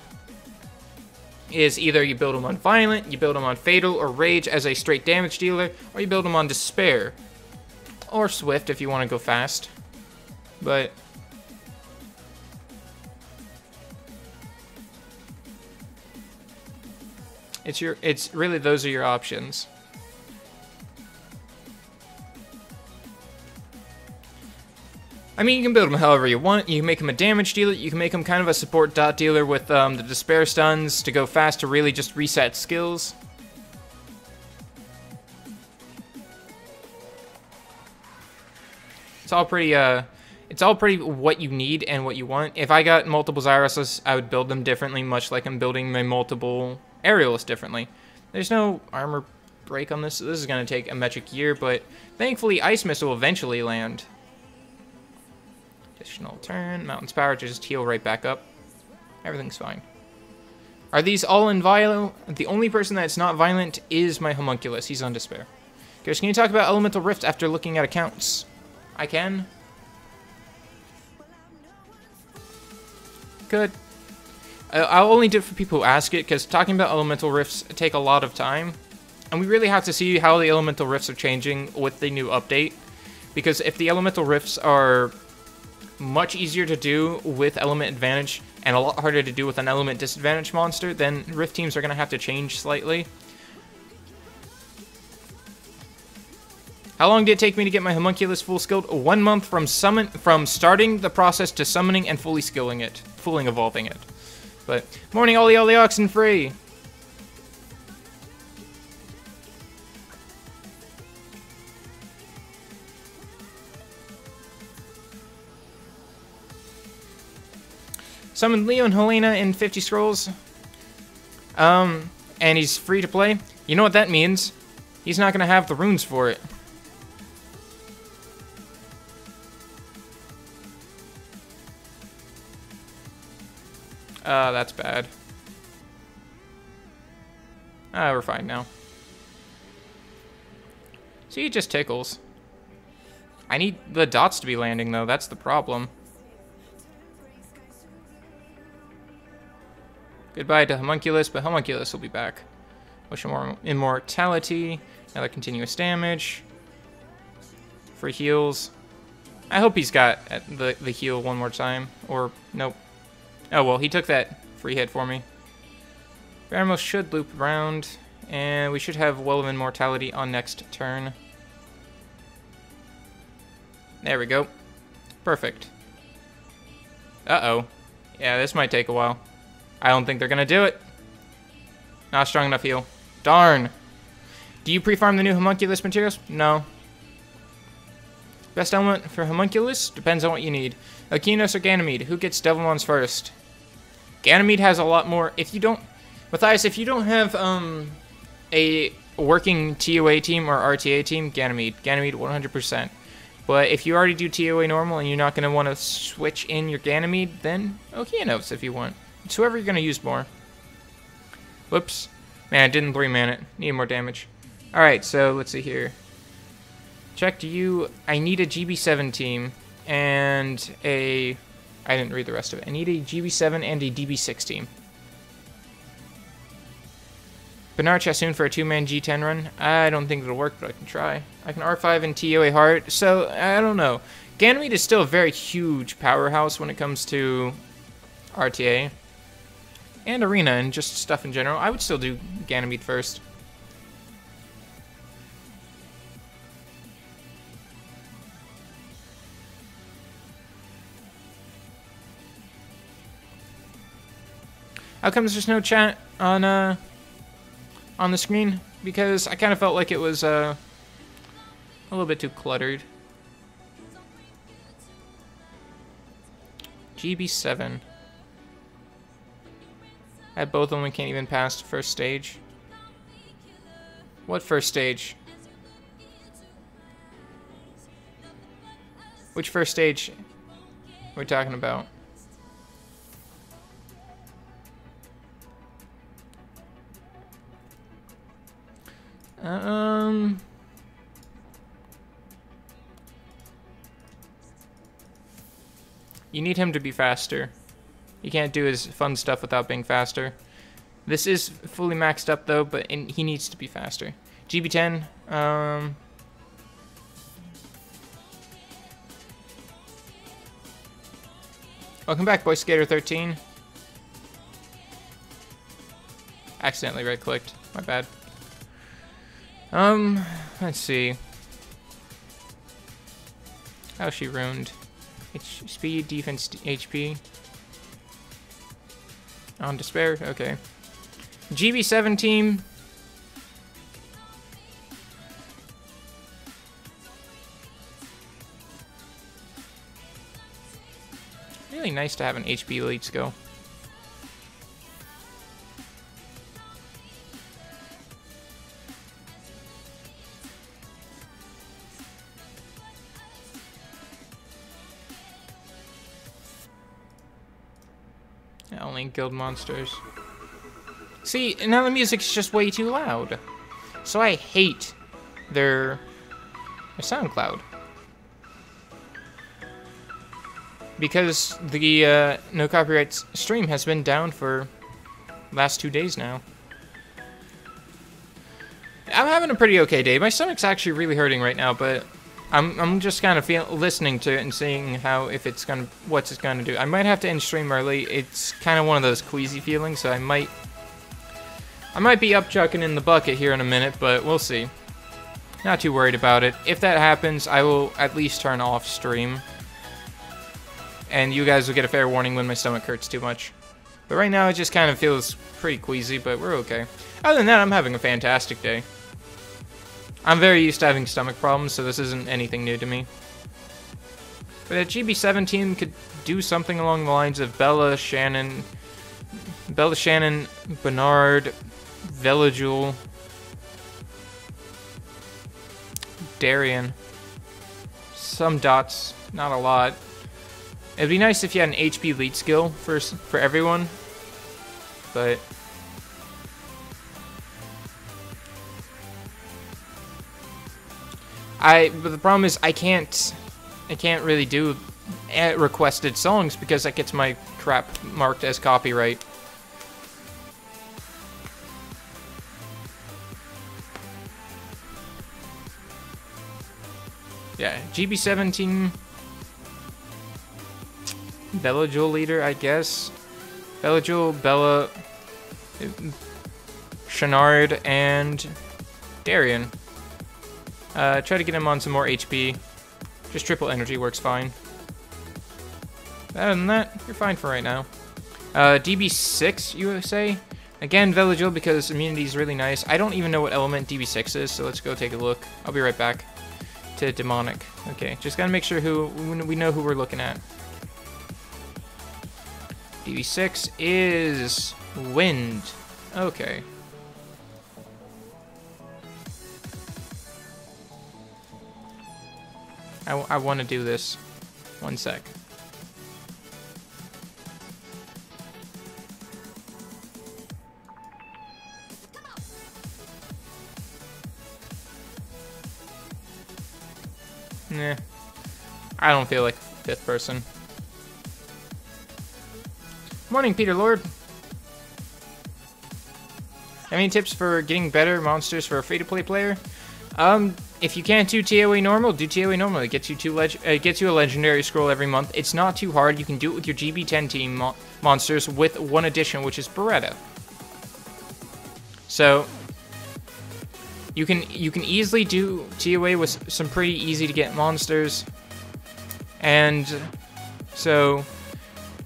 is either you build him on Violent, you build him on Fatal or Rage as a straight damage dealer, or you build him on Despair. Or Swift if you want to go fast. But it's really, those are your options. I mean, you can build him however you want. You can make him a damage dealer. You can make him kind of a support dot dealer with the Despair stuns to go fast to really just reset skills. It's all pretty what you need and what you want. If I got multiple Zyroses, I would build them differently, much like I'm building my multiple Aerialists differently. There's no armor break on this, so this is going to take a metric year, but thankfully Ice Mist will eventually land. Additional turn, Mountain's Power, just heal right back up. Everything's fine. Are these all in Vilo? The only person that's not violent is my Homunculus. He's on Despair. Guys, can you talk about Elemental Rift after looking at accounts? I can. Good. I'll only do it for people who ask it, because talking about Elemental Rifts take a lot of time. And we really have to see how the Elemental Rifts are changing with the new update. Because if the Elemental Rifts are much easier to do with Element Advantage, and a lot harder to do with an Element Disadvantage monster, then Rift teams are going to have to change slightly. How long did it take me to get my Homunculus full skilled? 1 month from starting the process to summoning and fully skilling it. Fully evolving it. But, morning all the oxen free! Summoned Leo and Helena in 50 scrolls. And he's free to play. You know what that means? He's not going to have the runes for it. That's bad. We're fine now. See, it just tickles. I need the dots to be landing, though. That's the problem. Goodbye to Homunculus, but Homunculus will be back. Wish him more immortality. Another continuous damage. Free heals. I hope he's got the heal one more time. Or, nope. Oh, well, he took that free hit for me. Baramos should loop around, and we should have Well of Immortality on next turn. There we go. Perfect. Uh-oh. Yeah, this might take a while. I don't think they're gonna do it. Not strong enough heal. Darn. Do you pre-farm the new Homunculus materials? No. Best element for Homunculus? Depends on what you need. Akinos or Ganymede? Who gets Devilmons first? Ganymede has a lot more. If you don't... Matthias, if you don't have a working TOA team or RTA team, Ganymede. Ganymede 100%. But if you already do TOA normal and you're not going to want to switch in your Ganymede, then Okeanos if you want. It's whoever you're going to use more. Whoops. Man, I didn't 3-man it. Need more damage. Alright, so let's see here. Check to you. I need a GB7 team and a... I didn't read the rest of it. I need a GB7 and a DB6 team. Bernard Chassoon for a 2-man G10 run? I don't think it'll work, but I can try. I can R5 and TOA hard, so I don't know. Ganymede is still a very huge powerhouse when it comes to RTA. And Arena and just stuff in general. I would still do Ganymede first. How come there's no chat on the screen? Because I kind of felt like it was A little bit too cluttered. GB7. I both of them we can't even pass the first stage. What first stage? Which first stage we're talking about? You need him to be faster. You can't do his fun stuff without being faster. This is fully maxed up though, but he needs to be faster. GB10, welcome back, Boy Skater 13. Accidentally right-clicked. My bad. Let's see. How's she ruined? Speed, defense, HP. On despair, okay. GB7 team. Really nice to have an HP lead skill. Only guild monsters. See, now the music's just way too loud. So I hate their SoundCloud. Because the no copyrights stream has been down for last 2 days now. I'm having a pretty okay day. My stomach's actually really hurting right now, but I'm just kind of listening to it and seeing how what it's gonna do. I might have to end stream early. It's kind of one of those queasy feelings, so I might be up chucking in the bucket here in a minute, but we'll see. Not too worried about it. If that happens, I will at least turn off stream, and you guys will get a fair warning when my stomach hurts too much. But right now, it just kind of feels pretty queasy, but we're okay. Other than that, I'm having a fantastic day. I'm very used to having stomach problems, so this isn't anything new to me. But a GB7 team could do something along the lines of Bella, Shannon, Bernard, Velajul, Darian. Some dots, not a lot. It'd be nice if you had an HP lead skill for everyone, but but the problem is I can't really do requested songs because that gets my crap marked as copyright. Yeah, GB17 Belajul leader, I guess. Belajul, Bella, Shanard, and Darian. Try to get him on some more HP. Just triple energy works fine. Other than that, you're fine for right now. DB6, you say? Again, Velajul, because immunity is really nice. I don't even know what element DB6 is, so let's go take a look. I'll be right back. To demonic. Okay, just gotta make sure we know who we're looking at. DB6 is wind. Okay. I want to do this. 1 sec. Nah. I don't feel like fifth person. Morning, Peter Lord. Any tips for getting better monsters for a free-to-play player? If you can't do TOA normal, do TOA normal. It gets you a legendary scroll every month. It's not too hard. You can do it with your GB10 team monsters with one addition, which is Beretta. So you can easily do TOA with some pretty easy to get monsters, and so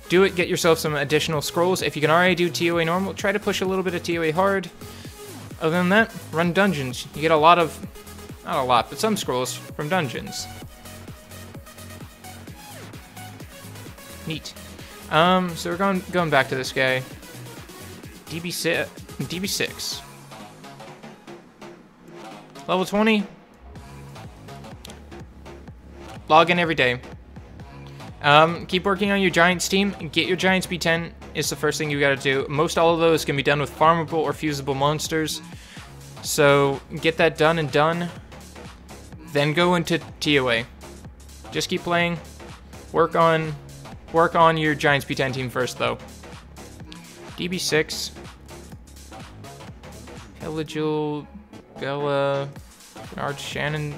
do it. Get yourself some additional scrolls. If you can already do TOA normal, try to push a little bit of TOA hard. Other than that, run dungeons. You get a lot of Not a lot, but some scrolls from dungeons. Neat. So we're going back to this guy. DB6. Level 20. Log in every day. Keep working on your Giants team. Get your Giants B10 is the first thing you gotta do. Most all of those can be done with farmable or fusible monsters. So get that done and done. Then go into TOA. Just keep playing. Work on your Giants B10 team first though. DB6. Pelagial, Bella, Bernard, Shannon,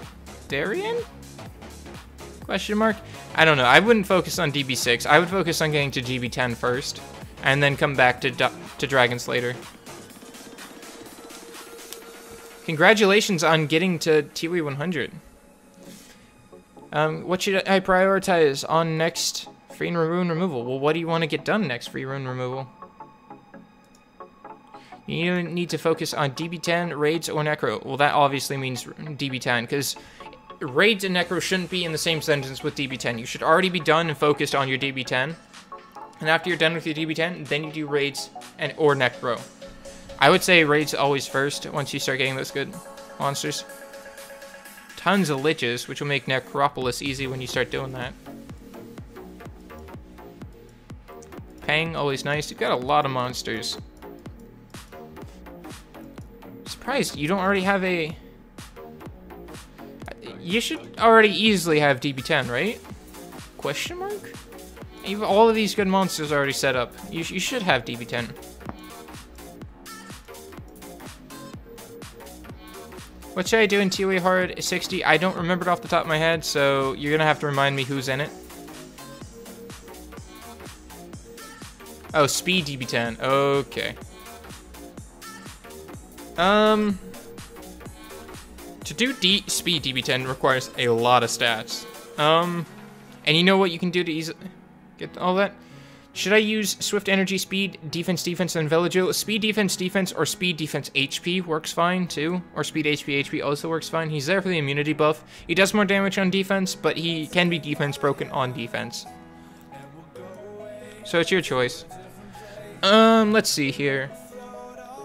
Darian? Question mark? I don't know. I wouldn't focus on DB6. I would focus on getting to GB10 first, and then come back to Dragons later. Congratulations on getting to TOE 100. What should I prioritize on next free rune removal? Well, what do you want to get done next free rune removal? You need to focus on DB10, Raids, or Necro. Well, that obviously means DB10, because Raids and Necro shouldn't be in the same sentence with DB10. You should already be done and focused on your DB10. And after you're done with your DB10, then you do Raids or Necro. I would say Raids always first, once you start getting those good monsters. Tons of Liches, which will make Necropolis easy when you start doing that. Pang, always nice. You've got a lot of monsters. Surprised you don't already have a... You should already easily have DB10, right? Question mark? You've all of these good monsters already set up. You should have DB10. What should I do in TOA Hard 60? I don't remember it off the top of my head, so you're gonna have to remind me who's in it. Oh, Speed DB10. Okay. To do Speed DB10 requires a lot of stats. And you know what you can do to easily get all that? Should I use Swift Energy, Speed, Defense, and Villagio? Speed, Defense, or Speed, Defense, HP works fine, too. Or Speed, HP also works fine. He's there for the immunity buff. He does more damage on defense, but he can be defense broken on defense. So it's your choice. Let's see here.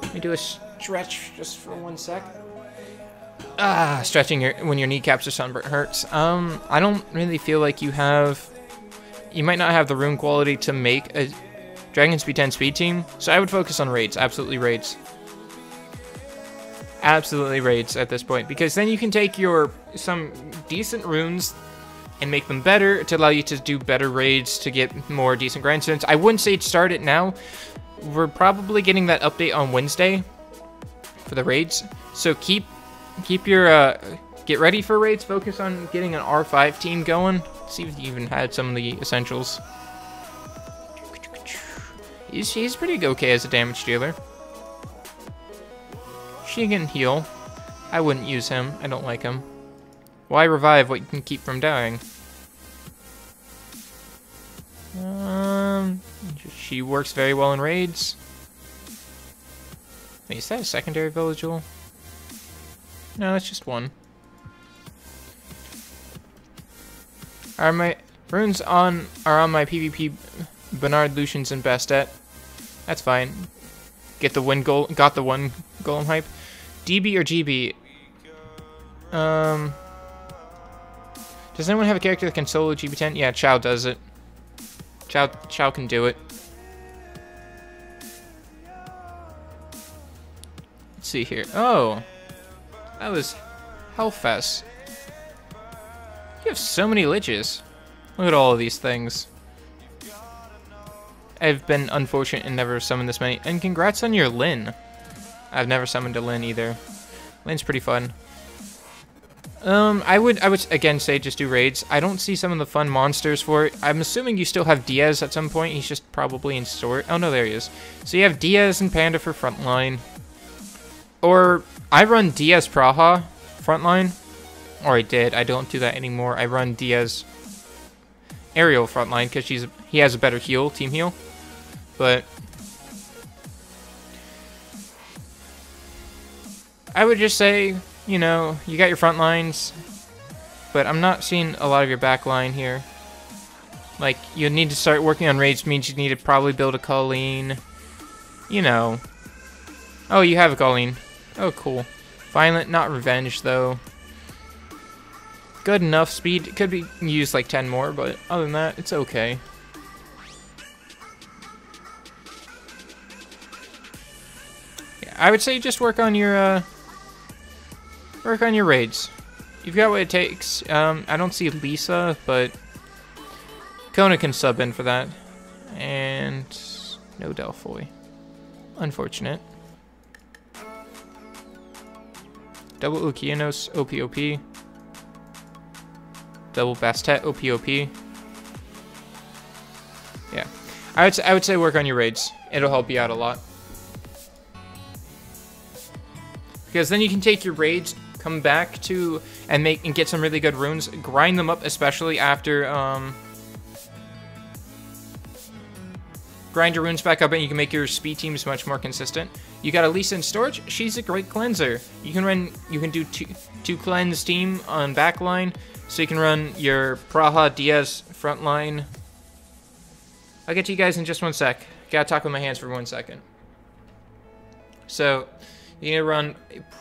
Let me do a stretch just for 1 sec. Stretching when your kneecaps or sunburn hurts. I don't really feel like you have... You might not have the rune quality to make a Dragon's B10 speed team, so I would focus on Raids. Absolutely Raids. Absolutely Raids at this point, because then you can take some decent runes and make them better to allow you to do better Raids to get more decent grind stones. I wouldn't say start it now. We're probably getting that update on Wednesday for the Raids, so keep your get ready for Raids. Focus on getting an R5 team going. See if you even had some of the essentials. He's pretty okay as a damage dealer. She can heal. I wouldn't use him. I don't like him. Why revive what you can keep from dying? She works very well in Raids. Wait, is that a secondary village jewel? No, it's just one. Are my runes are on my PvP Bernard, Lucians, and Bastet? That's fine. Got the one golem hype. DB or GB? Does anyone have a character that can solo GB10? Yeah, Chow does it. Chow can do it. Let's see here. Oh, that was Hellfest. You have so many liches. Look at all of these things. I've been unfortunate and never summoned this many. And congrats on your Lyn. I've never summoned a Lyn either. Lyn's pretty fun. I would again say just do Raids. I don't see some of the fun monsters for it. I'm assuming you still have Diaz at some point. He's just probably in store. Oh no, there he is. So you have Diaz and Panda for frontline. Or I run Diaz Praha frontline. Or I did. I don't do that anymore. I run Diaz Ariel frontline because he has a better heal, team heal. But I would just say you know, you got your front lines, but I'm not seeing a lot of your back line here. Like, you need to start working on raids, means you need to probably build a Colleen. You know. Oh, you have a Colleen. Oh, cool. Violent, not revenge, though. Good enough speed. It could be used like 10 more, but other than that, it's okay. Yeah, I would say just work on your raids. You've got what it takes. I don't see Lisa, but Kona can sub in for that. And no Delphoy. Unfortunate. Double Ukianos, OPOP. Double Bastet, OPOP. Yeah. I would say work on your raids. It'll help you out a lot. Because then you can take your raids, come back to, and get some really good runes. Grind them up, especially after, grind your runes back up and you can make your speed teams much more consistent. You got Elisa in storage. She's a great cleanser. You can do two cleanse team on backline. So you can run your Praha Diaz front line. I'll get to you guys in just one sec. Gotta talk with my hands for 1 second. So you need to run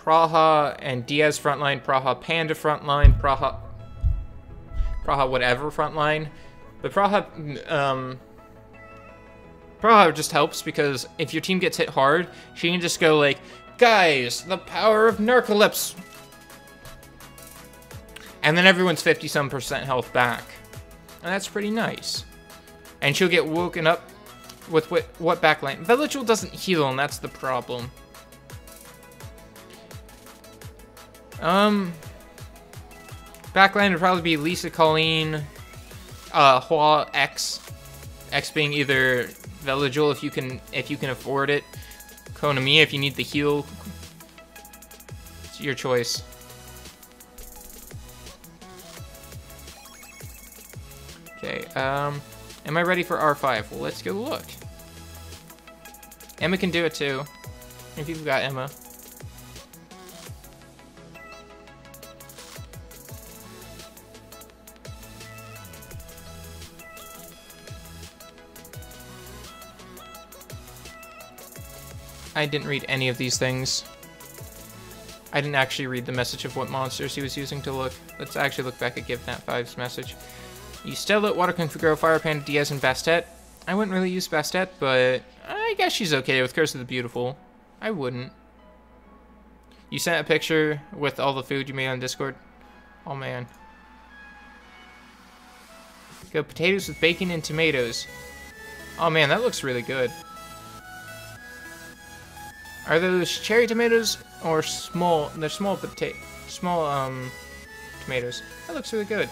Praha and Diaz front line, Praha Panda front line, Praha whatever front line. But Praha just helps because if your team gets hit hard, she can just go like, guys, the power of Narcolepsy. And then everyone's 50-some% health back. And that's pretty nice. And she'll get woken up with what backline? Villagel doesn't heal, and that's the problem. Backline would probably be Lisa, Colleen, Hua, X. X being either Villagel if you can afford it. Konami if you need the heal. It's your choice. Okay, am I ready for R5? Well, let's go look. Emma can do it too. If you've got Emma. I didn't read any of these things. I didn't actually read the message of what monsters he was using to look. Let's actually look back at GiveNat5's message. You Stella, Water Kung Fu Girl, Fire Panda, Diaz, and Bastet. I wouldn't really use Bastet, but I guess she's okay with Curse of the Beautiful. I wouldn't. You sent a picture with all the food you made on Discord? Oh, man. Go potatoes with bacon and tomatoes. Oh, man, that looks really good. Are those cherry tomatoes or small? They're small tomatoes. That looks really good.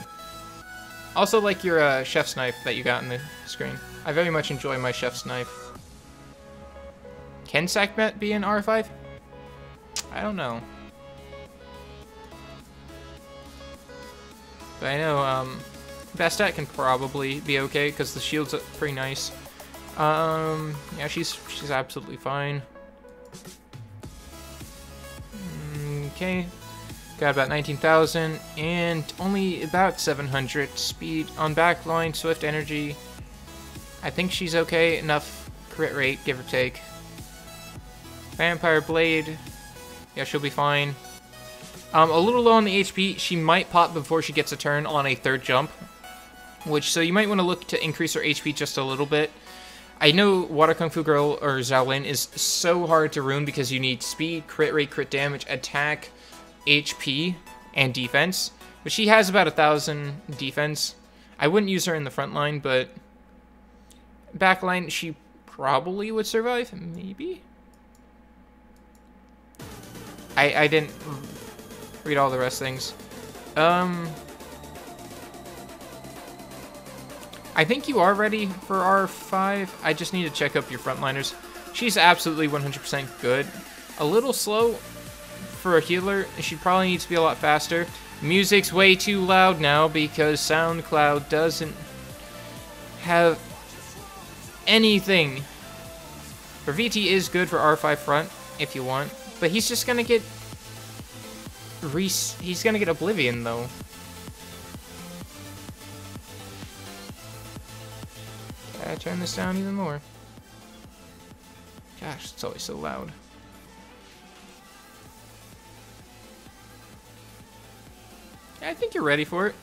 Also like your chef's knife that you got in the screen. I very much enjoy my chef's knife. Can Sackmet be in R5? I don't know. But I know Bastet can probably be okay because the shield's pretty nice. Yeah, she's absolutely fine. Okay. Got about 19,000 and only about 700 speed on backline, swift energy. I think she's okay. Enough crit rate, give or take. Vampire Blade. Yeah, she'll be fine. A little low on the HP. She might pop before she gets a turn on a third jump. So you might want to look to increase her HP just a little bit. I know Water Kung Fu Girl or Xiaolin is so hard to rune because you need speed, crit rate, crit damage, attack, HP, and defense. But she has about 1,000 defense. I wouldn't use her in the front line, but backline, she probably would survive. Maybe? I didn't read all the rest things. I think you are ready for R5. I just need to check up your frontliners. She's absolutely 100% good. A little slow for a healer. She probably needs to be a lot faster. Music's way too loud now because SoundCloud doesn't have anything. Her VT is good for R5 front if you want, but he's just gonna get Reese, he's gonna get Oblivion, though. Gotta turn this down even more. Gosh, it's always so loud. I think you're ready for it.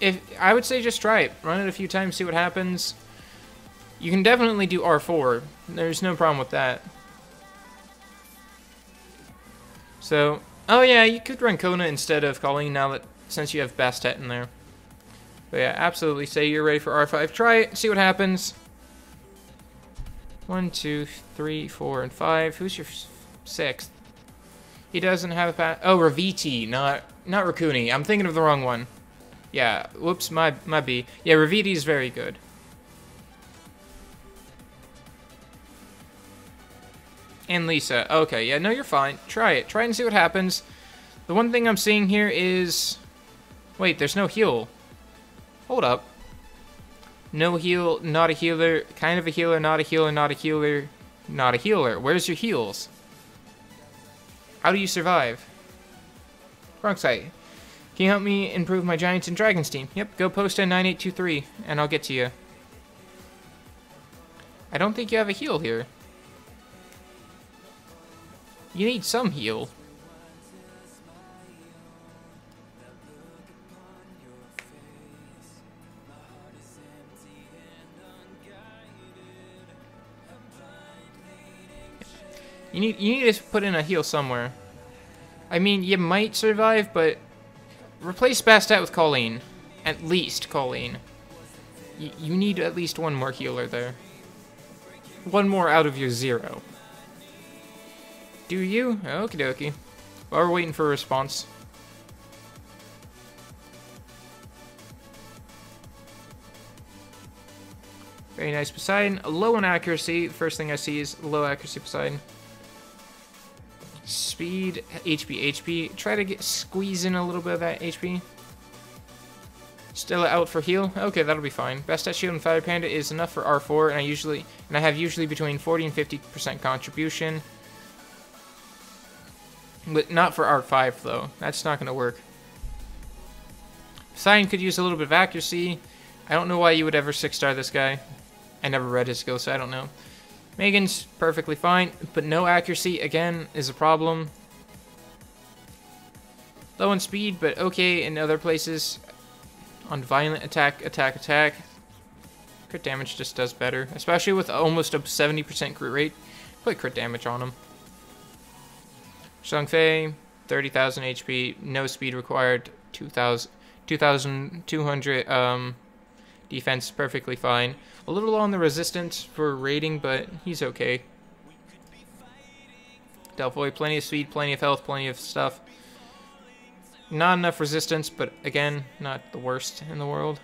If I would say just try it. Run it a few times, see what happens. You can definitely do R4. There's no problem with that. So, oh yeah, you could run Kona instead of Colleen now that since you have Bastet in there. But yeah, absolutely say you're ready for R5. Try it, see what happens. 1, 2, 3, 4, and 5. Who's your 6th? He doesn't have a pass. Oh, Raviti, not Rakuni. I'm thinking of the wrong one. Yeah, whoops, my B. Yeah, Raviti is very good. And Lisa. Okay, yeah, no, you're fine. Try it. Try and see what happens. The one thing I'm seeing here is... Wait, there's no heal. Hold up. No heal, not a healer, kind of a healer, not a healer, not a healer, not a healer. Where's your heals? How do you survive? Wrong site. Can you help me improve my Giants and Dragons team? Yep, go post in 9823, and I'll get to you. I don't think you have a heal here. You need some heal. You need to put in a heal somewhere. I mean, you might survive, but replace Bastet with Colleen. At least Colleen. You need at least one more healer there. One more out of your 0. Do you? Okie dokie. While we're waiting for a response. Very nice Poseidon. Low on accuracy. First thing I see is low accuracy Poseidon. Speed, HP. Try to squeeze in a little bit of that HP. Still out for heal. Okay, that'll be fine. Best at Shield and Fire Panda is enough for R4, and I have usually between 40 and 50% contribution. But not for R5 though. That's not gonna work. Poseidon could use a little bit of accuracy. I don't know why you would ever 6-star this guy. I never read his skill, so I don't know. Megan's perfectly fine, but no accuracy, again, is a problem. Low on speed, but okay in other places. On violent attack. Crit damage just does better, especially with almost a 70% crit rate. Put crit damage on him. Shangfei, 30,000 HP, no speed required, 2,200 defense, perfectly fine. A little low on the resistance for rating, but he's okay. Delphoid, plenty of speed, plenty of health, plenty of stuff. Not enough resistance, but again, not the worst in the world.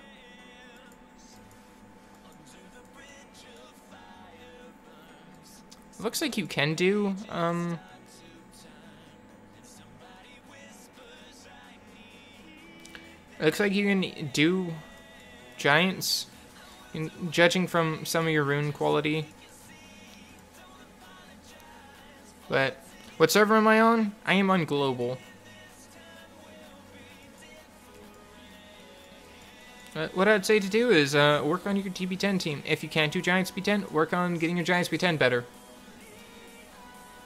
Looks like you can do, looks like you can do Giants, judging from some of your rune quality. But what server am I on? I am on global. What I'd say to do is work on your TB10 team. If you can't do Giants B10, work on getting your Giants B10 better.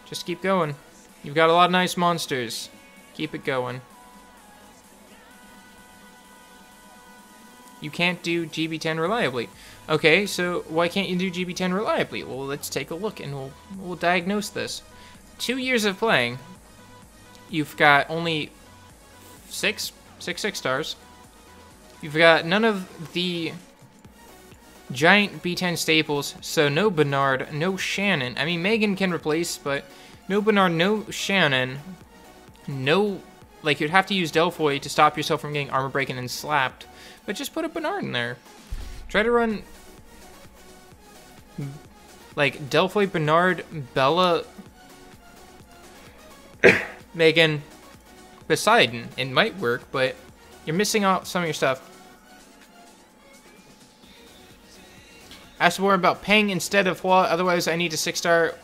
Just keep going. You've got a lot of nice monsters. Keep it going. You can't do GB10 reliably. Okay, so why can't you do GB10 reliably? Well, let's take a look and we'll diagnose this. 2 years of playing, you've got only six stars. You've got none of the giant B10 staples, so no Bernard, no Shannon. I mean, Megan can replace, but no Bernard, no Shannon, no... Like, you'd have to use Delphoid to stop yourself from getting armor breaking and slapped. But just put a Bernard in there. Try to run... Like, Delphoid, Bernard, Bella... Megan, Poseidon. It might work, but you're missing out some of your stuff. I have to worry about Peng instead of Hua, otherwise I need a 6-star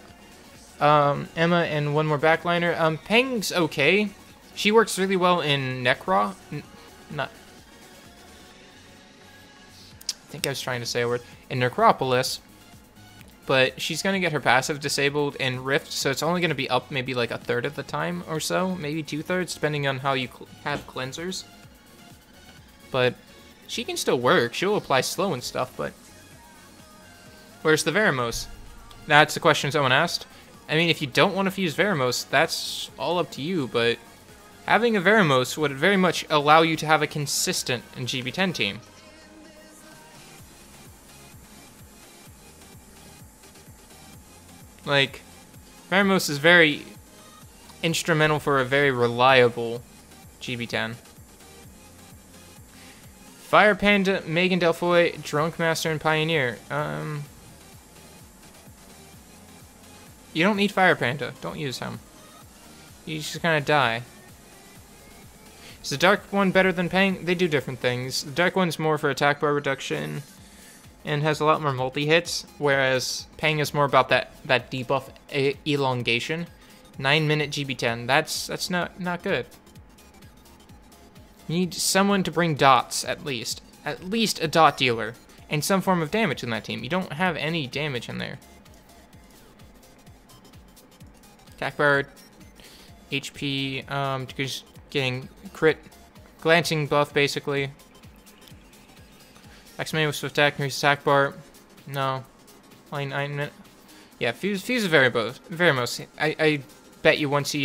Emma and one more backliner. Peng's okay. She works really well in Necro. Not. I think I was trying to say a word. In Necropolis. But she's going to get her passive disabled in Rift, so it's only going to be up maybe like a third of the time or so. Maybe 2/3, depending on how you have cleansers. But she can still work. She'll apply slow and stuff, but... Where's the Veramos? That's the question someone asked. I mean, if you don't want to fuse Veramos, that's all up to you, but... Having a Veramos would very much allow you to have a consistent GB10 team. Like, Veramos is very instrumental for a very reliable GB10. Fire Panda, Megan Delfoy, Drunk Master, and Pioneer. You don't need Fire Panda. Don't use him. He's just gonna die. Is the Dark one better than Pang? They do different things. The Dark one's more for attack bar reduction and has a lot more multi-hits, whereas Pang is more about that debuff elongation. 9-minute GB10. That's not good. You need someone to bring dots, at least. At least a dot dealer. And some form of damage in that team. You don't have any damage in there. Attack bar, HP, just getting crit, glancing buff, basically. X-Men with swift attack, increase attack bar. No. Only 9 minutes. Yeah, fuse is very most. I bet you once he,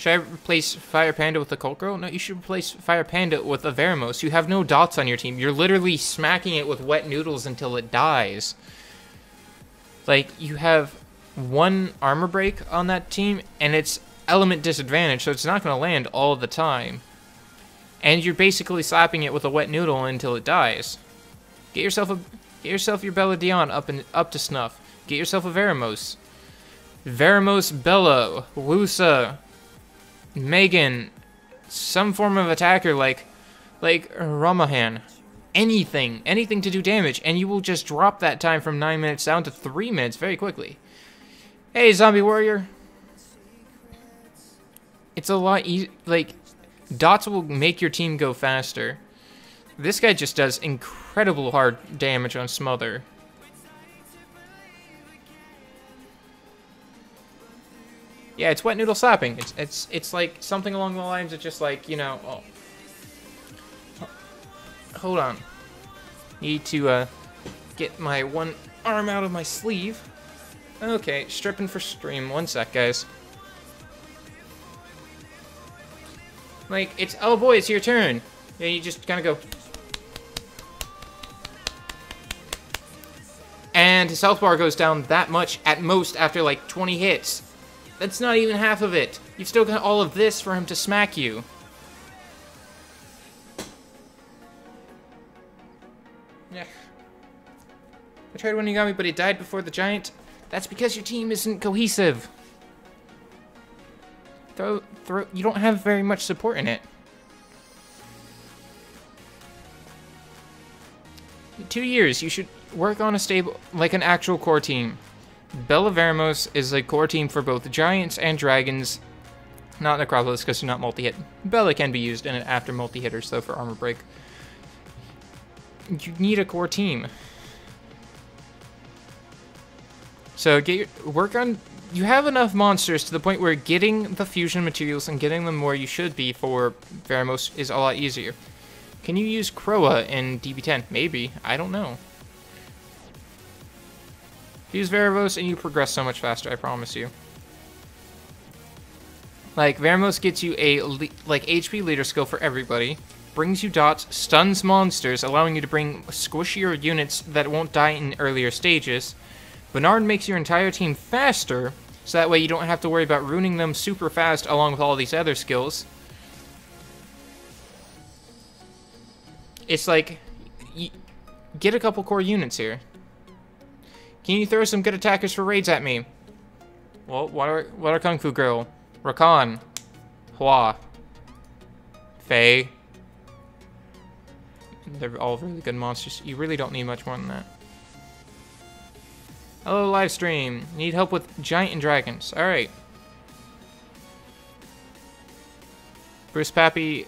Should I replace Fire Panda with a Cult Girl? No, you should replace Fire Panda with a Veramos. You have no dots on your team. You're literally smacking it with wet noodles until it dies. Like, you have one armor break on that team, and it's element disadvantage, so it's not going to land all the time. And you're basically slapping it with a wet noodle until it dies. Get yourself your Bella Dion up to snuff. Get yourself a Veramos. Veramos Bella, Wusa, Megan, some form of attacker like Ramahan. Anything to do damage, and you will just drop that time from 9 minutes down to 3 minutes very quickly. Hey, Zombie Warrior. It's a lot easier. Like, dots will make your team go faster. This guy just does incredible hard damage on Smother. Yeah, it's wet noodle slapping. It's like something along the lines of just like, you know, oh. Hold on. Need to get my one arm out of my sleeve. Okay, stripping for stream. 1 sec, guys. Like, it's, oh boy, it's your turn. Yeah, you just kind of go. And his health bar goes down that much at most after like 20 hits. That's not even half of it. You've still got all of this for him to smack you. Yeah. I tried when you got me, but he died before the giant. That's because your team isn't cohesive. You don't have very much support in it. In 2 years, you should work on a stable, like an actual core team. Bella Veramos is a core team for both giants and dragons. Not Necropolis, because they're not multi-hit. Bella can be used in it after multi-hitters, though, for armor break. You need a core team. So work on. You have enough monsters to the point where getting the fusion materials and getting them where you should be for Veramos is a lot easier. Can you use Croa in DB10? Maybe. I don't know. Use Veramos and you progress so much faster, I promise you. Like, Veramos gets you a HP leader skill for everybody, brings you dots, stuns monsters, allowing you to bring squishier units that won't die in earlier stages. Bernard makes your entire team faster, so that way you don't have to worry about ruining them super fast along with all these other skills. It's like, get a couple core units here. Can you throw some good attackers for raids at me? Well, what are Kung Fu Girl? Rakan. Hua. Faye. They're all really good monsters. You really don't need much more than that. Hello, live stream. Need help with giant and dragons. Alright. Bruce Pappy,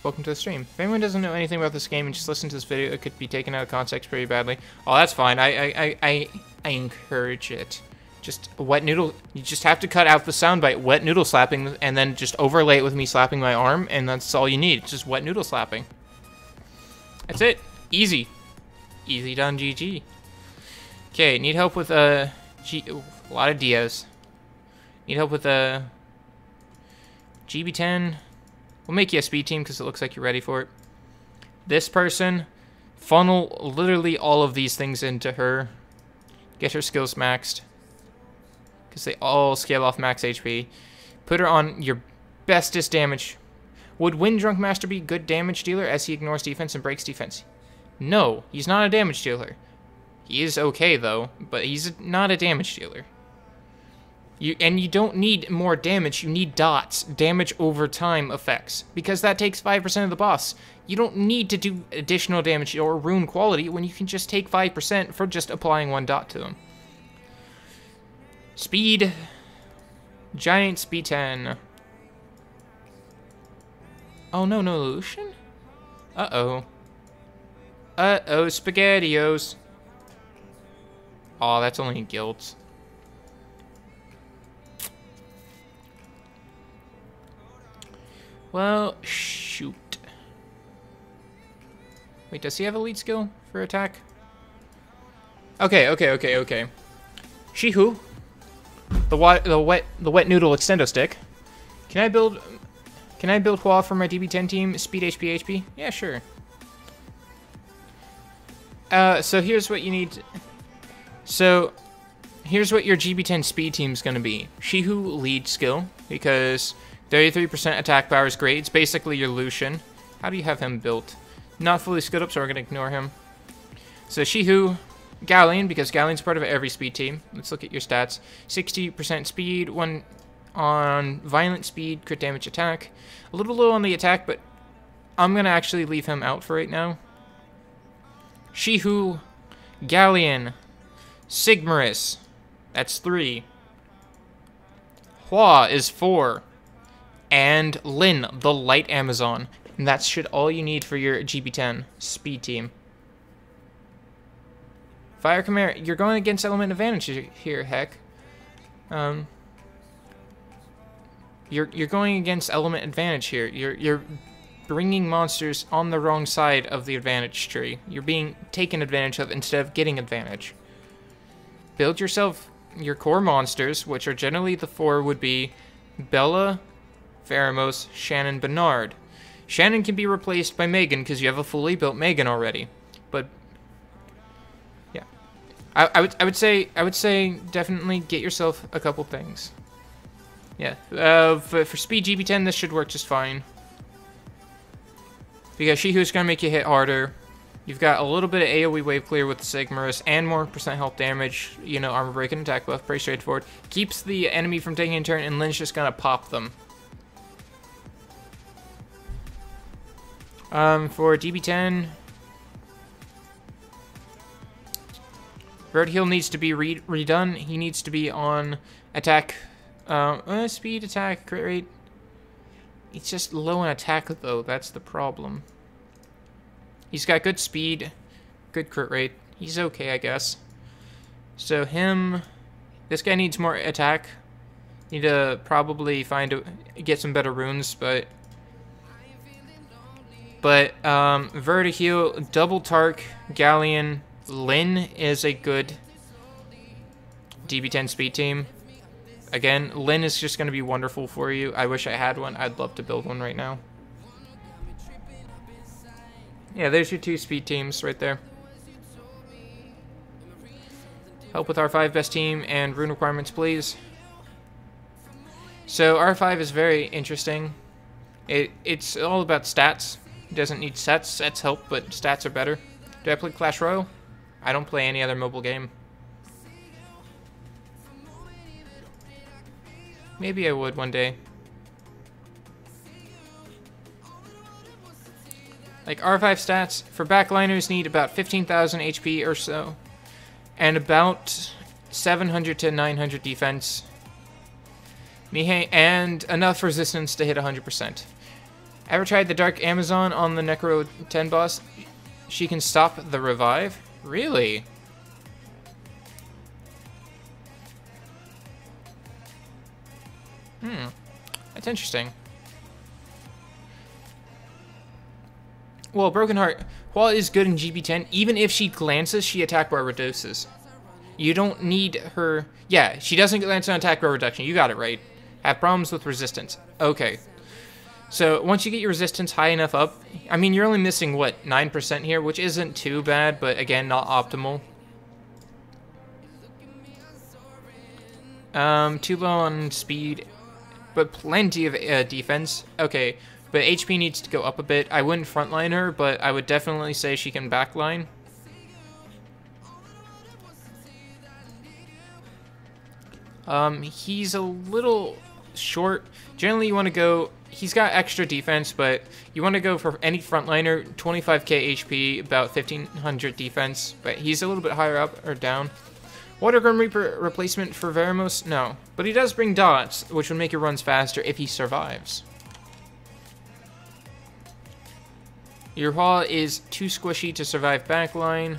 welcome to the stream. If anyone doesn't know anything about this game and just listen to this video, it could be taken out of context pretty badly. Oh, that's fine. I encourage it. Just wet noodle. You just have to cut out the soundbite, wet noodle slapping, and then just overlay it with me slapping my arm, and that's all you need. It's just wet noodle slapping. That's it. Easy. Easy done, GG. Okay, need help with a lot of Diaz. Need help with a GB10. We'll make you a speed team because it looks like you're ready for it. This person, funnel literally all of these things into her. Get her skills maxed. Because they all scale off max HP. Put her on your bestest damage. Would Wind Drunk Master be good damage dealer as he ignores defense and breaks defense? No, he's not a damage dealer. He is okay though, but he's not a damage dealer. You don't need more damage, you need dots, damage over time effects, because that takes 5% of the boss. You don't need to do additional damage or rune quality when you can just take 5% for just applying one dot to him. Speed. Giant speed 10. Oh no, no Lucian? Uh-oh. Uh-oh, SpaghettiOs. Aw, that's only guilds. Well, shoot. Wait, does he have elite skill for attack? Okay. Shihu. The wet noodle extendo stick. Can I build Hua for my DB10 team? Speed HP. Yeah, sure. So here's what you need. So here's what your GB10 speed team's gonna be. Shihu lead skill, because 33% attack power is great. It's basically your Lucian. How do you have him built? Not fully skilled up, so we're gonna ignore him. So Shihu, Galleon, because Galleon's part of every speed team. Let's look at your stats. 60% speed, 1 on violent speed, crit damage attack. A little low on the attack, but I'm gonna actually leave him out for right now. Shihu, Galleon, Sigmarus, that's 3. Hua is 4. And Lin, the Light Amazon. And that should all you need for your GB10 speed team. Fire Chimera, you're going against element advantage here, heck. You're going against element advantage here. You're bringing monsters on the wrong side of the advantage tree. You're being taken advantage of instead of getting advantage. Build yourself your core monsters, which are generally the 4 would be Bella, Pharamos, Shannon, Bernard. Shannon can be replaced by Megan because you have a fully built Megan already. But yeah, I would say definitely get yourself a couple things. Yeah, for speed GB10 this should work just fine. Because Shihu's gonna make you hit harder. You've got a little bit of AoE wave clear with the Sigmarus and more % health damage. You know, armor break and attack buff, pretty straightforward. Keeps the enemy from taking a turn, and Lin's just gonna pop them. For DB10, Vertiheal needs to be redone. He needs to be on attack, speed, attack, crit rate. It's just low on attack though, that's the problem. He's got good speed, good crit rate. He's okay, I guess. So this guy needs more attack. Need to probably get some better runes, but Vertiheal, Double Tark, Galleon, Lin is a good DB10 speed team. Again, Lin is just going to be wonderful for you. I wish I had one. I'd love to build one right now. Yeah, there's your 2 speed teams right there. Help with R5 best team and rune requirements, please. So R5 is very interesting. It's all about stats. It doesn't need sets. Sets help, but stats are better. Do I play Clash Royale? I don't play any other mobile game. Maybe I would one day. Like R5 stats for backliners need about 15,000 HP or so. and about 700 to 900 defense. Mihei, and enough resistance to hit 100%. Ever tried the Dark Amazon on the Necro 10 boss? She can stop the revive? Really? That's interesting. Well, Broken Heart, while it is good in GB10, even if she glances, she attack bar reduces. You don't need her... Yeah, she doesn't glance on attack bar reduction. You got it right. Have problems with resistance. Okay. So, once you get your resistance high enough up... I mean, you're only missing, what, 9% here, which isn't too bad, but again, not optimal. Too low on speed, but plenty of defense. Okay, but HP needs to go up a bit. I wouldn't frontline her, but I would definitely say she can backline. He's a little short. Generally, you want to go... He's got extra defense, but you want to go for any frontliner, 25k HP, about 1500 defense, but he's a little bit higher up or down. Water Grim Reaper replacement for Veramos? No. But he does bring dots, which would make your runs faster if he survives. Your Haw is too squishy to survive backline.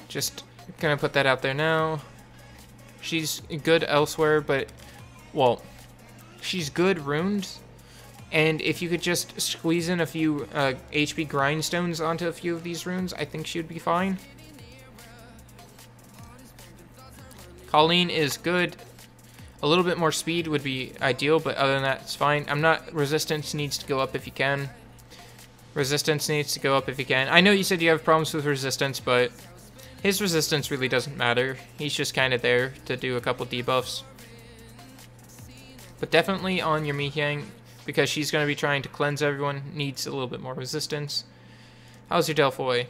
Just gonna put that out there now. She's good elsewhere, but... Well, she's good ruined. And if you could just squeeze in a few HP grindstones onto a few of these runes, I think she would be fine. Colleen is good. A little bit more speed would be ideal, but other than that, it's fine. Resistance needs to go up if you can. Resistance needs to go up if you can. I know you said you have problems with resistance, but his resistance really doesn't matter. He's just kind of there to do a couple debuffs. But definitely on your Mihyang, because she's going to be trying to cleanse everyone, needs a little bit more resistance. How's your Delphoy?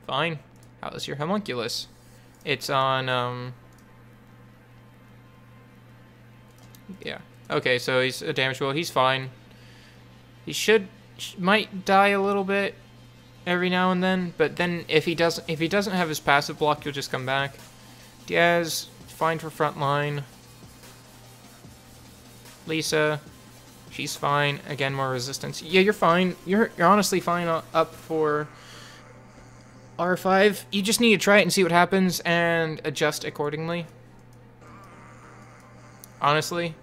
Fine. How's your Homunculus? It's on, yeah. Okay, so he's a damage roll. He's fine. He might die a little bit every now and then, but then if he doesn't have his passive block, you'll just come back. Diaz, fine for frontline. Lisa, she's fine. Again, more resistance. Yeah, you're fine. You're honestly fine up for R5. You just need to try it and see what happens and adjust accordingly. Honestly,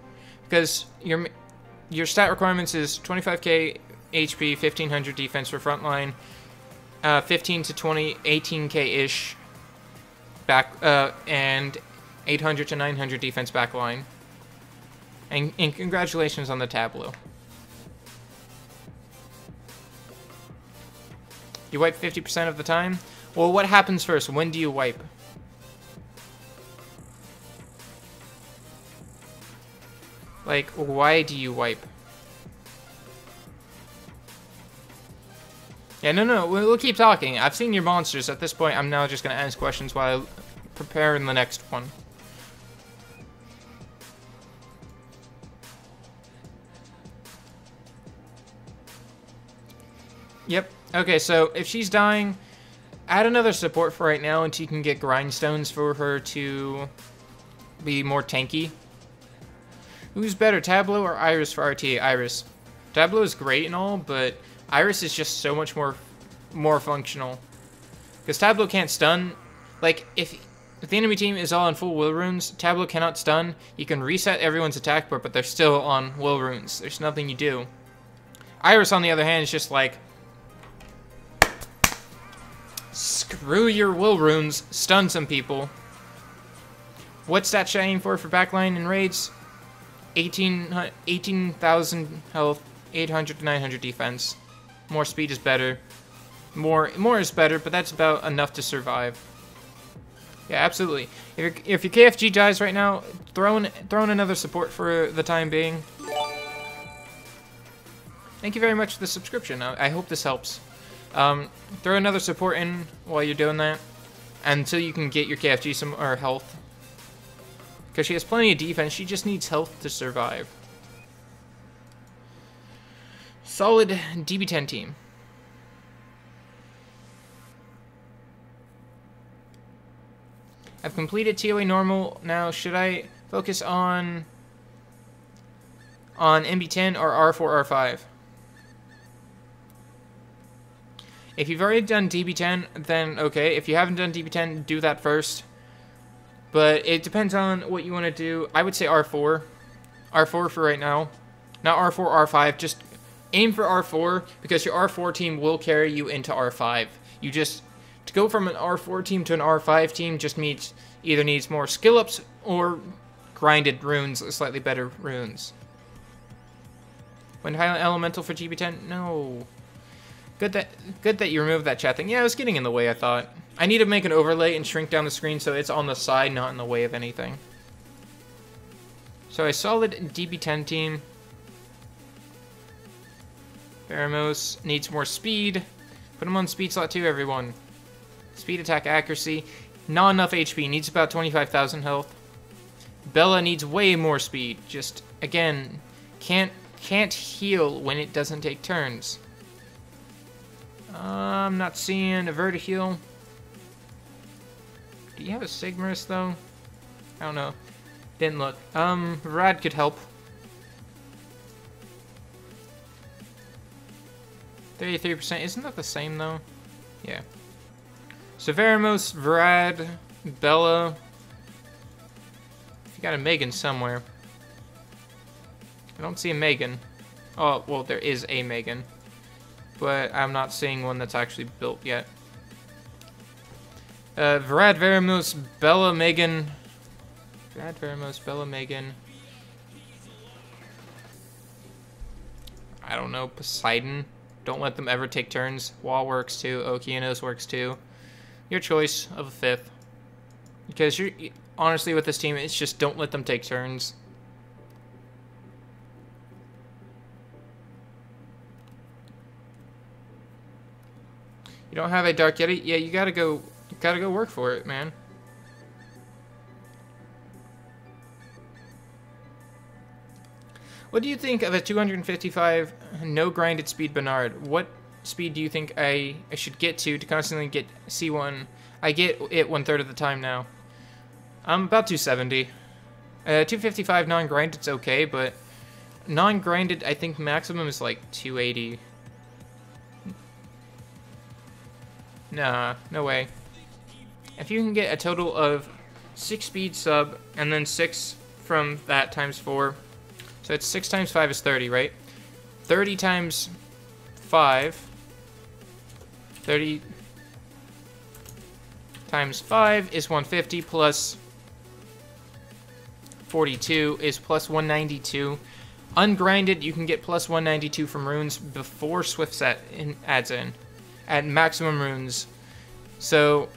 because your stat requirements is 25k HP, 1500 defense for frontline, 15 to 20, 18k-ish back, and 800 to 900 defense backline. And congratulations on the tableau. You wipe 50% of the time? Well, what happens first? When do you wipe? Like, why do you wipe? Yeah, no, we'll keep talking. I've seen your monsters. At this point, I'm now just going to ask questions while I prepare in the next one. Yep. Okay, so if she's dying, add another support for right now until you can get grindstones for her to be more tanky. Who's better, Tableau or Iris for RTA? Iris. Tableau is great and all, but Iris is just so much more functional. Because Tableau can't stun. Like, if the enemy team is all on full will runes, Tableau cannot stun. You can reset everyone's attack bar, but they're still on will runes. There's nothing you do. Iris, on the other hand, is just like, screw your will runes, stun some people. What stat should I aim for backline and raids? 18,000 health, 800 to 900 defense. More speed is better. More is better, but that's about enough to survive. Yeah, absolutely. If your KFG dies right now, throw in another support for the time being. Thank you very much for the subscription. I hope this helps. Throw another support in while you're doing that, until you can get your KFG some more health. Because she has plenty of defense, she just needs health to survive. Solid DB10 team. I've completed TOA normal. Now, should I focus on MB10 or R4, R5? If you've already done DB10, then okay. If you haven't done DB10, do that first. But it depends on what you want to do. I would say R4. R4 for right now. Not R4, R5. Just aim for R4, because your R4 team will carry you into R5. You just... To go from an R4 team to an R5 team just either needs more skill ups or grinded runes, slightly better runes. When highlight elemental for GB10? No. Good that you removed that chat thing. Yeah, it was getting in the way, I thought. I need to make an overlay and shrink down the screen so it's on the side, not in the way of anything. So a solid DB10 team. Baramos needs more speed. Put him on speed slot 2, everyone. Speed, attack, accuracy. Not enough HP. Needs about 25,000 health. Bella needs way more speed. Just, again, can't heal when it doesn't take turns. I'm not seeing a Verti-heal. Do you have a Sigmarus, though? I don't know. Didn't look. Rad could help. 33%. Isn't that the same, though? Yeah. So Veramos, Vrad, Bella. If you got a Megan somewhere. I don't see a Megan. Oh, well, there is a Megan. But I'm not seeing one that's actually built yet. Vrad, Veramos, Bella, Megan. Vrad, Veramos, Bella, Megan. I don't know, Poseidon. Don't let them ever take turns. Wall works too. Okeanos works too. Your choice of a fifth. Because you're honestly with this team, it's just don't let them take turns. You don't have a Dark Yeti? Yeah, you gotta go work for it, man. What do you think of a 255 no grinded speed Bernard? What speed do you think I should get to constantly get C1? I get it 1/3 of the time now. I'm about 270. 255 non-grinded, it's okay, but non-grinded, I think maximum is like 280. Nah, no way. If you can get a total of 6 speed sub, and then 6 from that times 4, so it's 6 times 5 is 30, right? 30 times 5, 30 times 5 is 150, plus 42 is plus 192. Ungrinded, you can get plus 192 from runes before Swift Set adds in. At maximum runes. So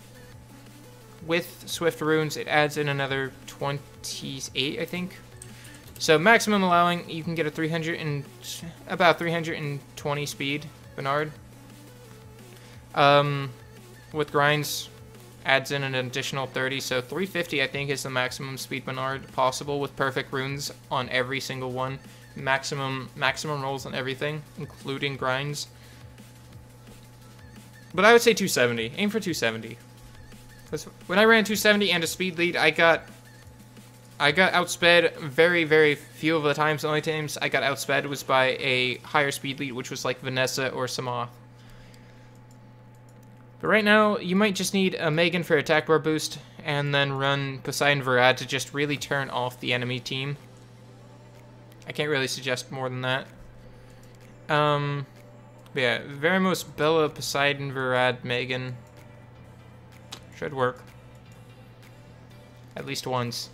with Swift runes, it adds in another 28, I think. So maximum allowing, you can get a about 320 speed Bernard. With grinds, adds in an additional 30, so 350 I think is the maximum speed Bernard possible with perfect runes on every single one. Maximum rolls on everything, including grinds. But I would say 270. Aim for 270. Because when I ran 270 and a speed lead, I got outsped very, very few of the times. The only times I got outsped was by a higher speed lead, which was like Vanessa or Samoth. But right now, you might just need a Megan for attack bar boost, and then run Poseidon Varad to just really turn off the enemy team. I can't really suggest more than that. But yeah, Veramos, Bella, Poseidon, Varad, Megan. Should work. At least once.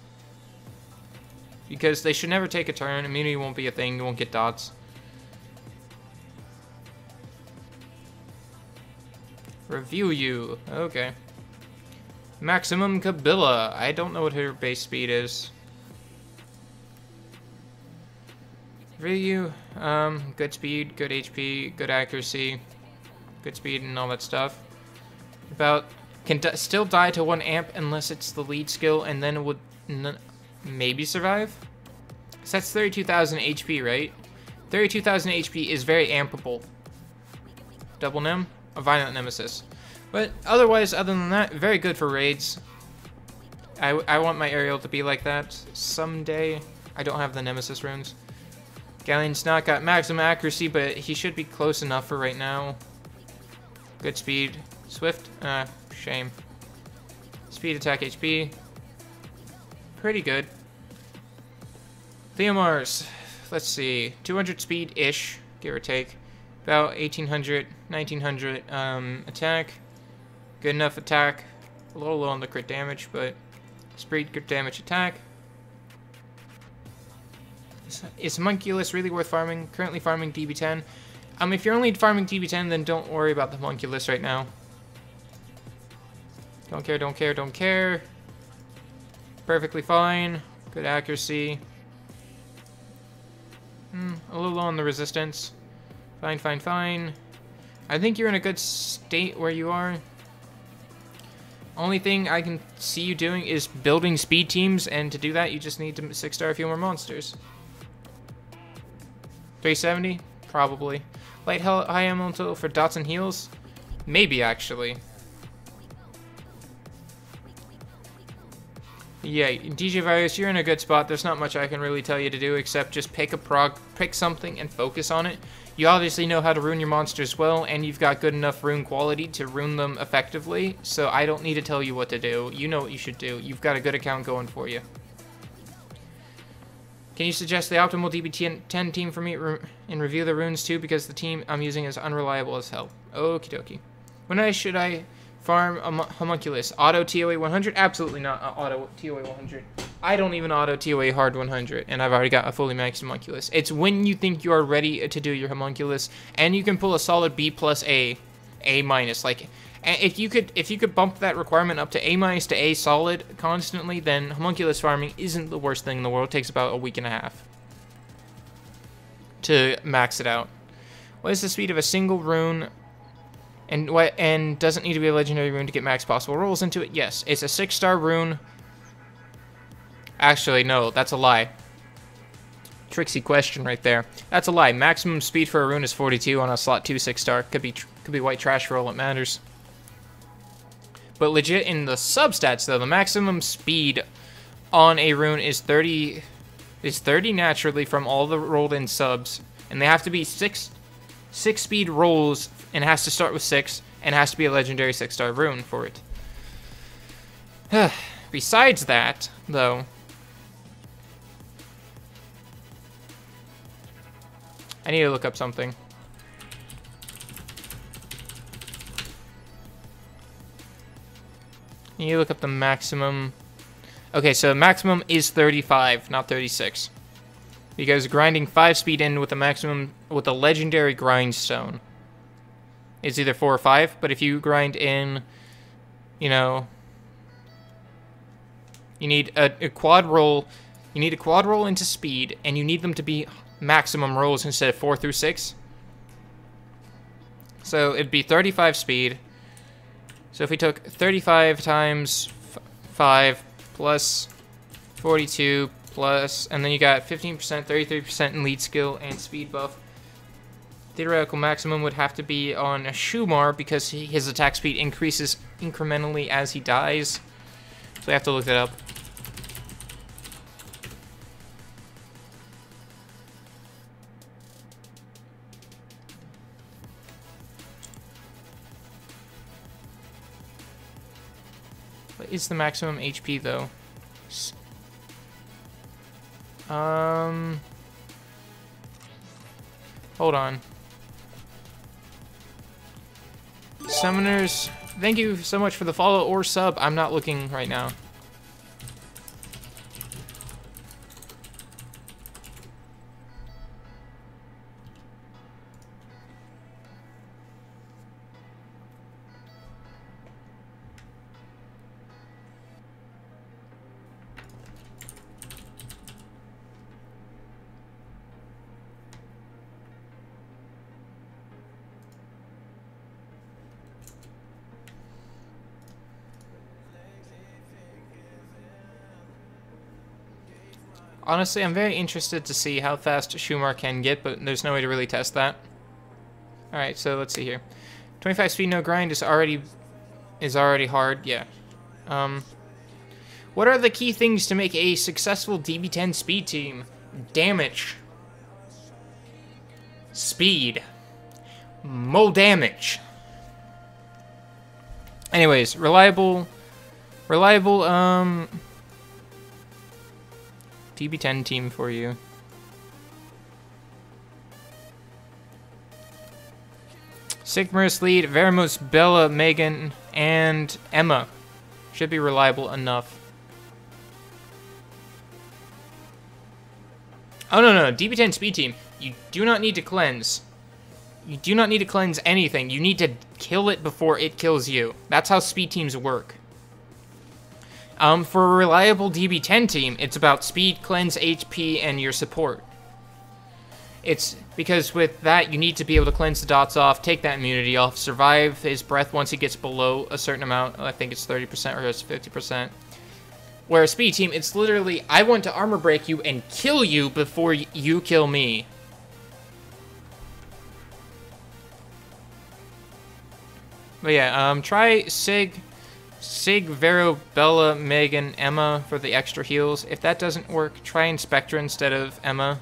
Because they should never take a turn. Immunity won't be a thing. You won't get dots. Review you. Okay. Maximum Kabila. I don't know what her base speed is. Review. Good speed, good HP, good accuracy, good speed and all that stuff. Can still die to 1 amp unless it's the lead skill, and then it would maybe survive. So that's 32,000 HP, right? 32,000 HP is very ampable. Double Nem, a Violent Nemesis. But otherwise, other than that, very good for raids. I want my aerial to be like that someday. I don't have the Nemesis runes. Galleon's not got maximum accuracy, but he should be close enough for right now. Good speed. Swift? Shame. Speed, attack, HP. Pretty good. Theomars. Let's see. 200 speed-ish, give or take. About 1800, 1900 attack. Good enough attack. A little low on the crit damage, but speed, good damage, attack. Is Homunculus really worth farming? Currently farming DB10. If you're only farming DB10, then don't worry about the Homunculus right now. Don't care, don't care, don't care. Perfectly fine. Good accuracy. A little low on the resistance. Fine, fine, fine. I think you're in a good state where you are. Only thing I can see you doing is building speed teams, and to do that, you just need to 6-star a few more monsters. 370? Probably. Light high elemental for dots and heals? Maybe, actually. Yeah, DJ Virus, you're in a good spot. There's not much I can really tell you to do except just pick something and focus on it. You obviously know how to rune your monsters well, and you've got good enough rune quality to rune them effectively, so I don't need to tell you what to do. You know what you should do. You've got a good account going for you. Can you suggest the optimal DB10 team for me and review the runes too, because the team I'm using is unreliable as hell. Okie dokie. When should I farm a Homunculus? Auto TOA 100? Absolutely not auto TOA 100. I don't even auto TOA hard 100, and I've already got a fully maxed Homunculus. It's when you think you are ready to do your Homunculus, and you can pull a solid B plus A minus. Like, if you could bump that requirement up to A minus to A solid constantly, then Homunculus farming isn't the worst thing in the world. It takes about a week and a half to max it out. What is the speed of a single rune? And doesn't need to be a legendary rune to get max possible rolls into it? Yes, it's a 6-star rune. Actually, no, that's a lie. Tricksy question right there. That's a lie. Maximum speed for a rune is 42 on a slot 2 6-star. Could be white trash for all it matters. But legit in the substats though, the maximum speed on a rune is 30 naturally from all the rolled in subs, and they have to be 6 speed rolls, and it has to start with 6, and it has to be a legendary 6-star rune for it. Besides that, though, I need to look up something. I need to look up the maximum. Okay, so maximum is 35, not 36. Because grinding 5 speed in with a maximum, with a legendary grindstone, is either 4 or 5, but if you grind in, you know, you need a quad roll, you need a quad roll into speed, and you need them to be maximum rolls instead of 4 through 6. So it'd be 35 speed. So if we took 35 times 5 plus 42 plus, and then you got 15%, 33% in lead skill and speed buff. Theoretical maximum would have to be on a Shumar because his attack speed increases incrementally as he dies. So we have to look that up. What is the maximum HP though? Hold on. Summoners, thank you so much for the follow or sub. I'm not looking right now. Honestly, I'm very interested to see how fast Shumar can get, but there's no way to really test that. Alright, so let's see here. 25 speed no grind is already hard, yeah. What are the key things to make a successful DB10 speed team? Damage. Speed. More damage. Anyways, reliable, DB10 team for you. Sigmarus lead, Veramos, Bella, Megan, and Emma. Should be reliable enough. Oh, no, DB10 speed team. You do not need to cleanse. You do not need to cleanse anything. You need to kill it before it kills you. That's how speed teams work. For a reliable DB10 team, it's about speed, cleanse, HP, and your support. It's because with that, you need to be able to cleanse the dots off, take that immunity off, survive his breath once he gets below a certain amount. I think it's 30% or it's 50%. Where a speed team, it's literally, I want to armor break you and kill you before you kill me. But yeah, try Sig, Vero, Bella, Megan, Emma for the extra heals. If that doesn't work, try Inspector instead of Emma.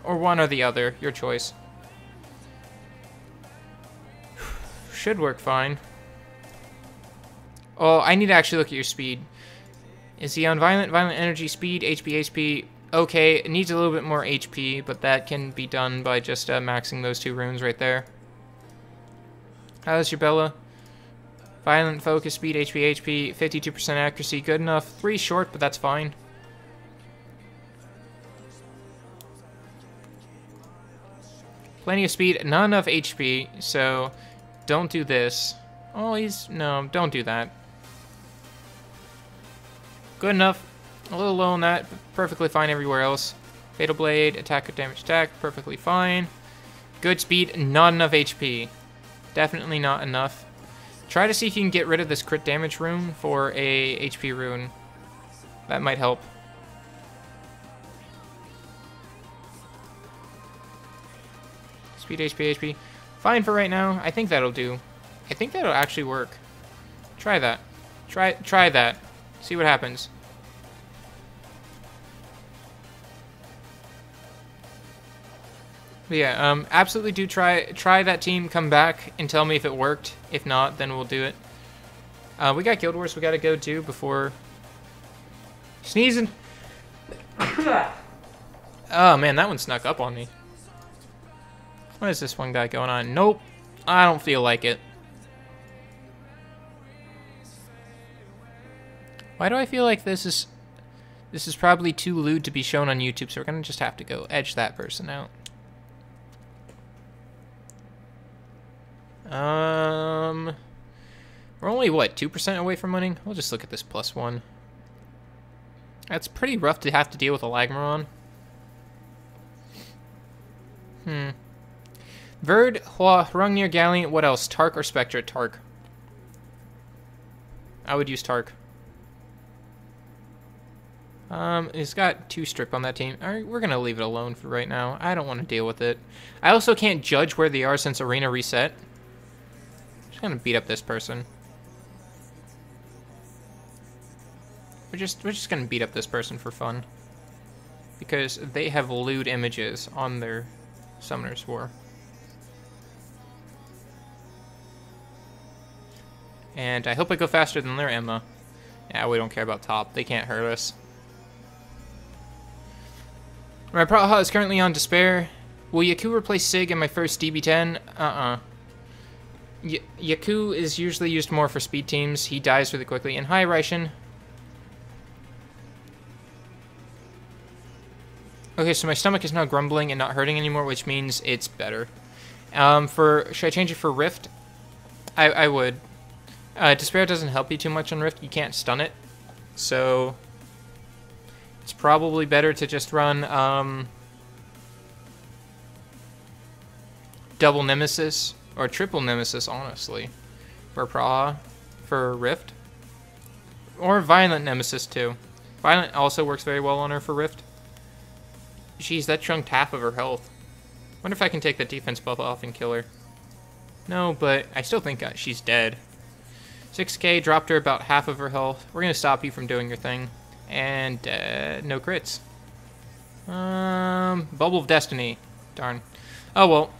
Or one or the other, your choice. Should work fine. Oh, I need to actually look at your speed. Is he on violent, energy, speed, HP? Okay, it needs a little bit more HP, but that can be done by just maxing those two runes right there. How's your Bella? Violent, focus, speed, HP, 52% accuracy, good enough. 3 short, but that's fine. Plenty of speed, not enough HP, so don't do this. Oh, no, don't do that. Good enough. A little low on that, but perfectly fine everywhere else. Fatal Blade, attack or damage attack, perfectly fine. Good speed, not enough HP. Definitely not enough. Try to see if you can get rid of this crit damage rune for a HP rune. That might help. Speed, HP. Fine for right now. I think that'll do. I think that'll actually work. Try that. Try that. See what happens. But yeah, absolutely do try that team, come back, and tell me if it worked. If not, then we'll do it. We got Guild Wars we gotta go to before... Sneezing! Oh man, that one snuck up on me. What is this one guy going on? Nope, I don't feel like it. Why do I feel like this is probably too lewd to be shown on YouTube, so we're gonna just have to go edge that person out. We're only, what, 2% away from winning? We'll just look at this +1. That's pretty rough to have to deal with a Lagmaron. Verd, Hua, Hrungnir, Galleon, what else? Tark or Spectre? Tark. I would use Tark. He's got 2 strip on that team. Alright, we're gonna leave it alone for right now. I don't want to deal with it. I also can't judge where they are since Arena reset. Just gonna beat up this person. We're just gonna beat up this person for fun. Because they have lewd images on their Summoner's War. And I hope I go faster than their Emma. Yeah, we don't care about top. They can't hurt us. My Praha is currently on Despair. Will Yaku replace Sig in my first DB10? Yaku is usually used more for speed teams. He dies really quickly. And hi, Raishin. Okay, so my stomach is now grumbling and not hurting anymore, which means it's better. Should I change it for Rift? I would. Despair doesn't help you too much on Rift. You can't stun it. So it's probably better to just run double Nemesis or triple Nemesis, honestly, for Praha, for Rift. Or Violent Nemesis too. Violent also works very well on her for Rift. Jeez, that chunked half of her health. Wonder if I can take that defense buff off and kill her. No, but I still think she's dead. 6k dropped her about half of her health. We're gonna stop you from doing your thing. And no crits. Bubble of Destiny. Darn. Oh well.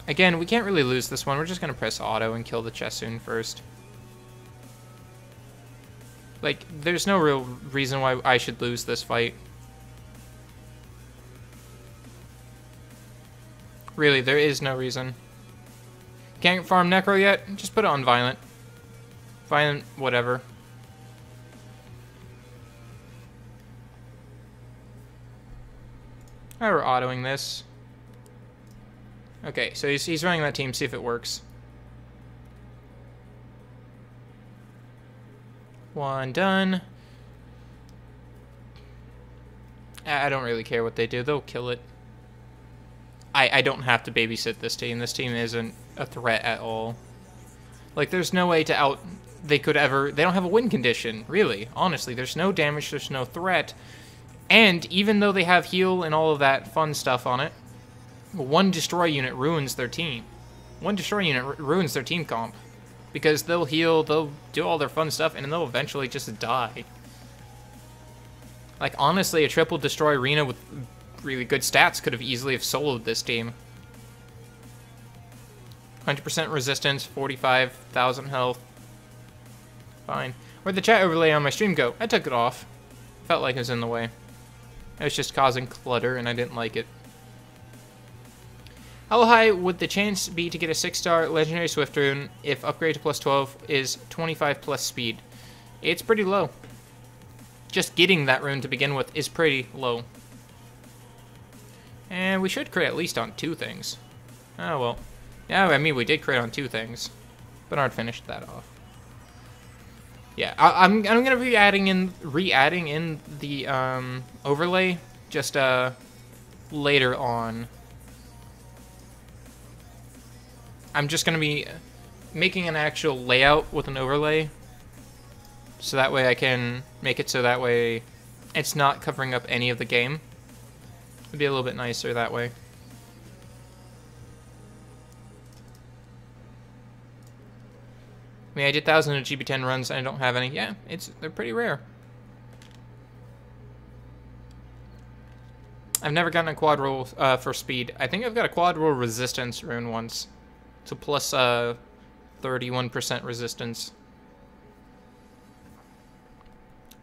Again, we can't really lose this one. We're just gonna press auto and kill the Chessoon first. Like, there's no real reason why I should lose this fight. Really, there is no reason. Can't farm Necro yet? Just put it on Violent. Violent, whatever. Alright, we're autoing this. Okay, so he's running that team, see if it works. One done. I don't really care what they do, they'll kill it. I don't have to babysit this team. This team isn't a threat at all. Like, there's no way to they don't have a win condition, really. Honestly, there's no damage, there's no threat. And even though they have heal and all of that fun stuff on it, one destroy unit ruins their team. One destroy unit ruins their team comp. Because they'll heal, they'll do all their fun stuff, and then they'll eventually just die. Like, honestly, a triple destroy arena with really good stats could have easily soloed this team. 100% resistance, 45,000 health. Fine. Where'd the chat overlay on my stream go? I took it off. Felt like it was in the way. It was just causing clutter, and I didn't like it. How high would the chance be to get a 6-star Legendary Swift rune if upgrade to plus 12 is 25 plus speed? It's pretty low. Just getting that rune to begin with is pretty low. And we should crit at least on 2 things. Oh, well. Yeah, I mean, we did crit on 2 things. But I'd finished that off. Yeah, I'm gonna be re-adding in the overlay just later on. I'm just gonna be making an actual layout with an overlay, so that way I can make it so that way it's not covering up any of the game. It'd be a little bit nicer that way. I mean, I did 1,000 of GB10 runs and I don't have any. Yeah, they're pretty rare. I've never gotten a quad roll for speed. I think I've got a quad roll resistance rune once. So plus 31% resistance.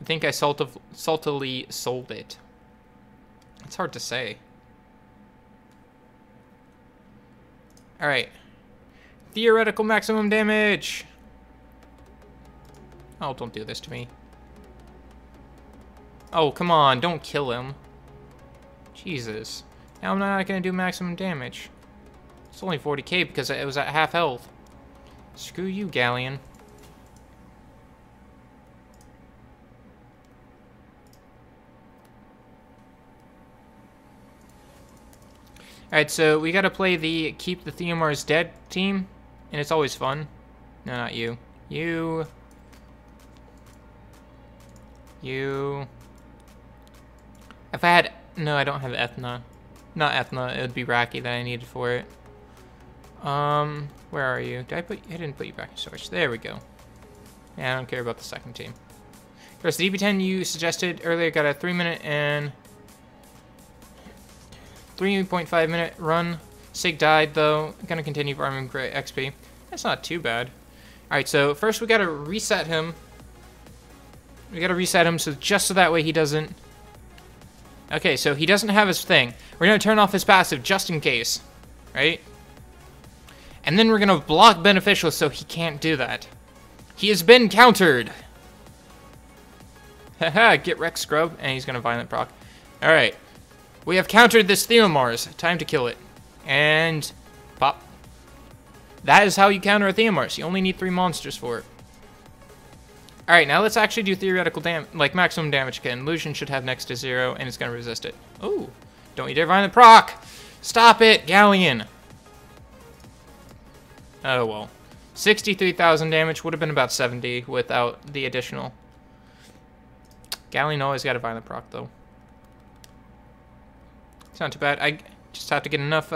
I think I saltily sold it. It's hard to say. Alright. Theoretical maximum damage! Oh, don't do this to me. Oh, come on, don't kill him. Jesus. Now I'm not gonna do maximum damage. It's only 40k because it was at half health. Screw you, Galleon. Alright, so we gotta play the Keep the Theomars Dead team, and it's always fun. No, not you. You. If I had... No, I don't have Ethna. Not Ethna, it would be Raki that I needed for it. Where are you? I didn't put you back in storage. There we go. Yeah, I don't care about the second team. Of course, the DB10 you suggested earlier got a 3-minute and 3.5 minute run. Sig died though. Gonna continue farming great XP. That's not too bad. Alright, so first we gotta reset him. We gotta reset him so that way he doesn't... Okay, so he doesn't have his thing. We're gonna turn off his passive just in case. Right? And then we're gonna block beneficial so he can't do that. He has been countered! Haha, get wrecked, scrub. And he's gonna violent proc. Alright. We have countered this Theomars. Time to kill it. And... pop. That is how you counter a Theomars. You only need 3 monsters for it. Alright, now let's actually do theoretical maximum damage again. Lucian should have next to 0, and it's gonna resist it. Ooh. Don't you dare violent proc! Stop it, Galleon! Oh well. 63,000 damage would have been about 70 without the additional. Galleon always got a violent proc though. It's not too bad. I just have to get enough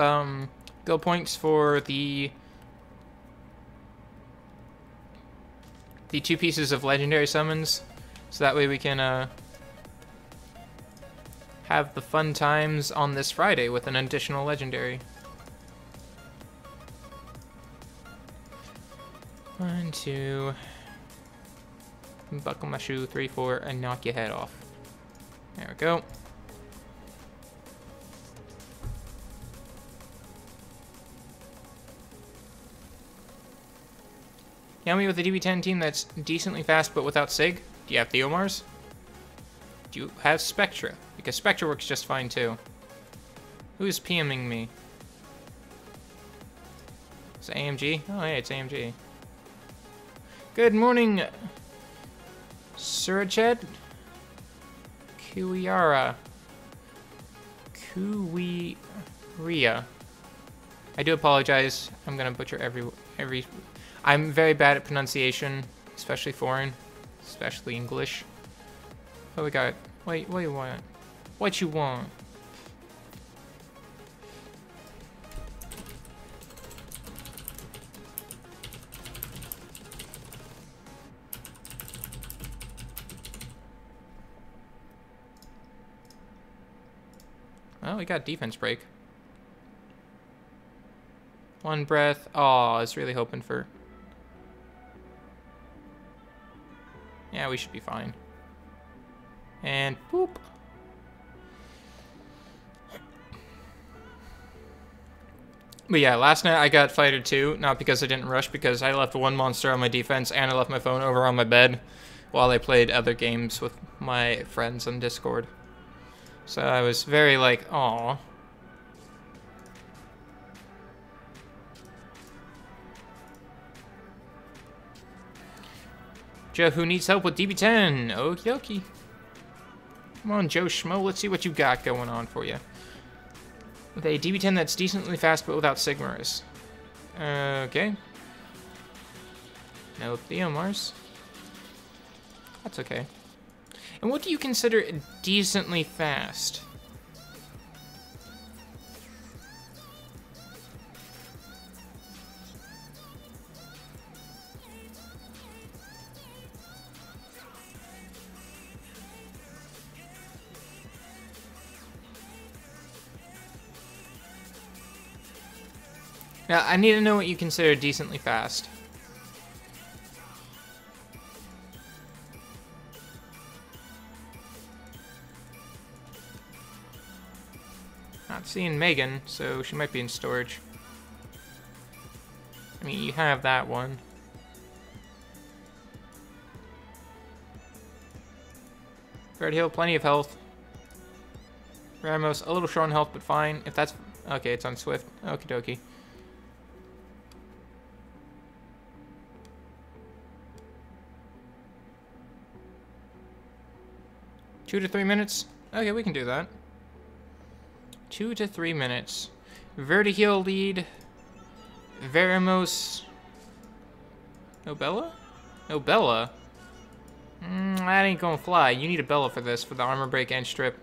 guild points for the 2 pieces of legendary summons, so that way we can have the fun times on this Friday with an additional legendary. 1, 2. Buckle my shoe. 3, 4, and knock your head off. There we go. Yummy with a DB10 team that's decently fast but without Sig. Do you have Theomars? Do you have Spectra? Because Spectra works just fine too. Who's PMing me? Is it AMG? Oh, hey, it's AMG. Good morning, Surached. Kuiara. Kuiria. I do apologize. I'm gonna butcher every. I'm very bad at pronunciation, especially foreign, especially English. What we got? Wait, what do you want? What you want? Well, we got defense break. One breath. Oh, I was really hoping for... Yeah, we should be fine. And boop. But yeah, last night I got Fighter 2, not because I didn't rush, because I left one monster on my defense and I left my phone over on my bed while I played other games with my friends on Discord. So I was very like, aw. Joe, who needs help with DB10? Okie dokie. Come on, Joe Schmo, let's see what you got going on for you. With a DB10 that's decently fast but without Sigmarus. Okay. No Theomars. That's okay. And what do you consider decently fast? Now, I need to know what you consider decently fast. Not seeing Megan, so she might be in storage. I mean, you have that one. Red Hill, plenty of health. Ramos, a little short on health, but fine. If that's... Okay, it's on Swift. Okie dokie. Two to 3 minutes? Okay, we can do that. 2 to 3 minutes. Vertiheal lead. Veramos. Nobella? Nobella? That ain't gonna fly. You need a Bella for this, for the armor break and strip.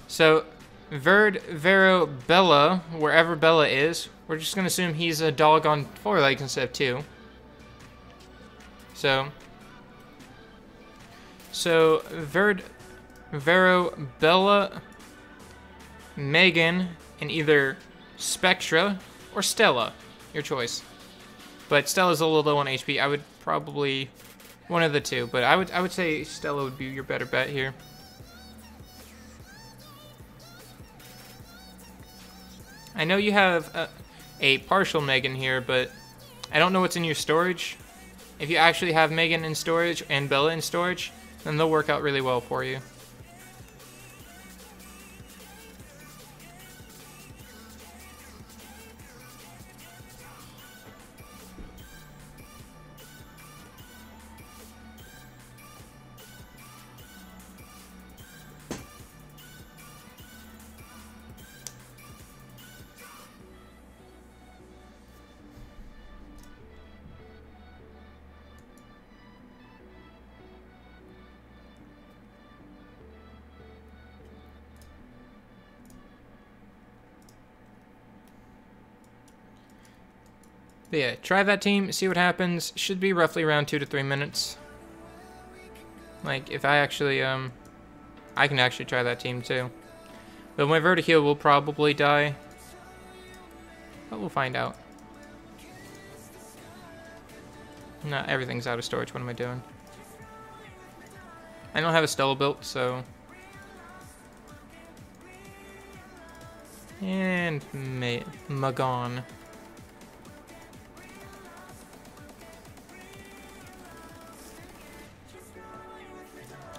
So, Vero, Bella, wherever Bella is, we're just gonna assume he's a dog on 4 legs instead of 2. So, Vero, Bella, Megan, and either Spectra or Stella. Your choice. But Stella's a little low on HP. I would probably... one of the two, but I would say Stella would be your better bet here. I know you have a partial Megan here, but I don't know what's in your storage. If you actually have Megan in storage and Bella in storage, then they'll work out really well for you. But yeah, try that team, see what happens. Should be roughly around 2 to 3 minutes. Like, if I actually, I can actually try that team too. But my Vertiheal will probably die. But we'll find out. No, everything's out of storage. What am I doing? I don't have a Stella built, so... And Magon.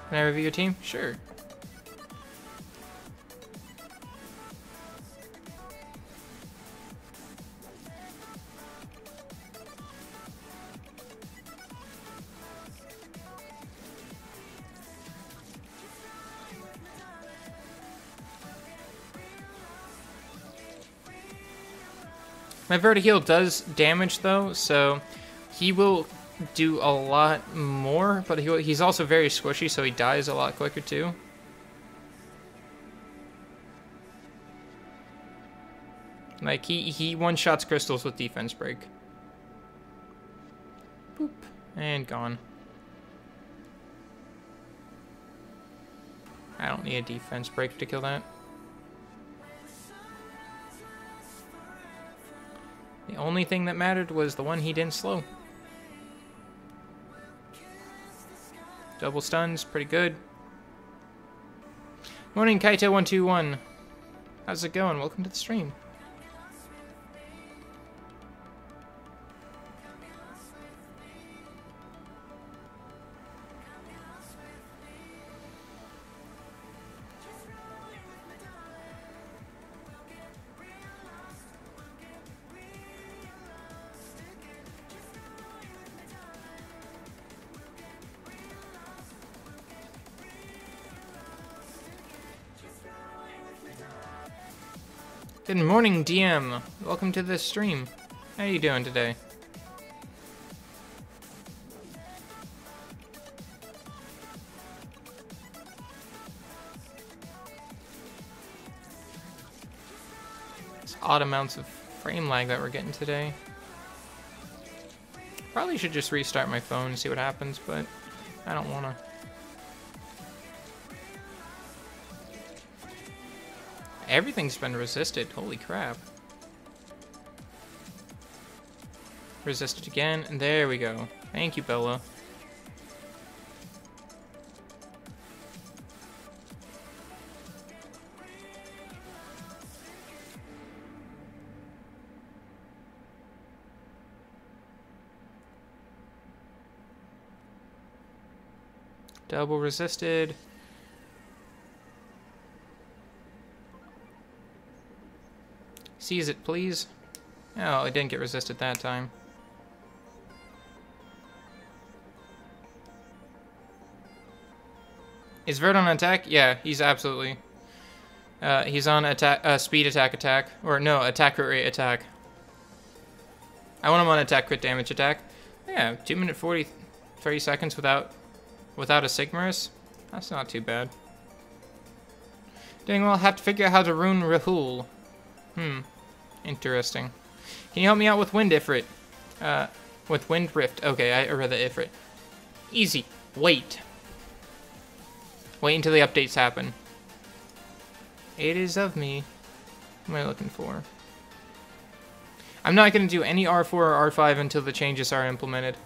Can I review your team? Sure. My Vertiheal does damage though, so he will do a lot more, but he's also very squishy, so he dies a lot quicker too. Like, he one-shots crystals with defense break. Boop. And gone. I don't need a defense break to kill that. The only thing that mattered was the one he didn't slow. Double stuns, pretty good. Morning, Kaito121. How's it going? Welcome to the stream. Good morning, DM. Welcome to the stream. How are you doing today? It's odd amounts of frame lag that we're getting today. Probably should just restart my phone and see what happens, but I don't want to. Everything's been resisted. Holy crap. Resisted again, and there we go. Thank you, Bella. Double resisted. Seize it, please. Oh, it didn't get resisted that time. Is Vert on attack? Yeah, he's absolutely. He's on attack, speed attack, or no, attack crit rate attack. I want him on attack crit damage attack. Yeah, 2 minute 30 seconds without a Sigmarus. That's not too bad. Doing well. Have to figure out how to rune Rahul. Interesting. Can you help me out with Wind Ifrit? With Wind Rift. Okay, I read the Ifrit. Easy. Wait. Wait until the updates happen. It is of me. What am I looking for? I'm not going to do any R4 or R5 until the changes are implemented.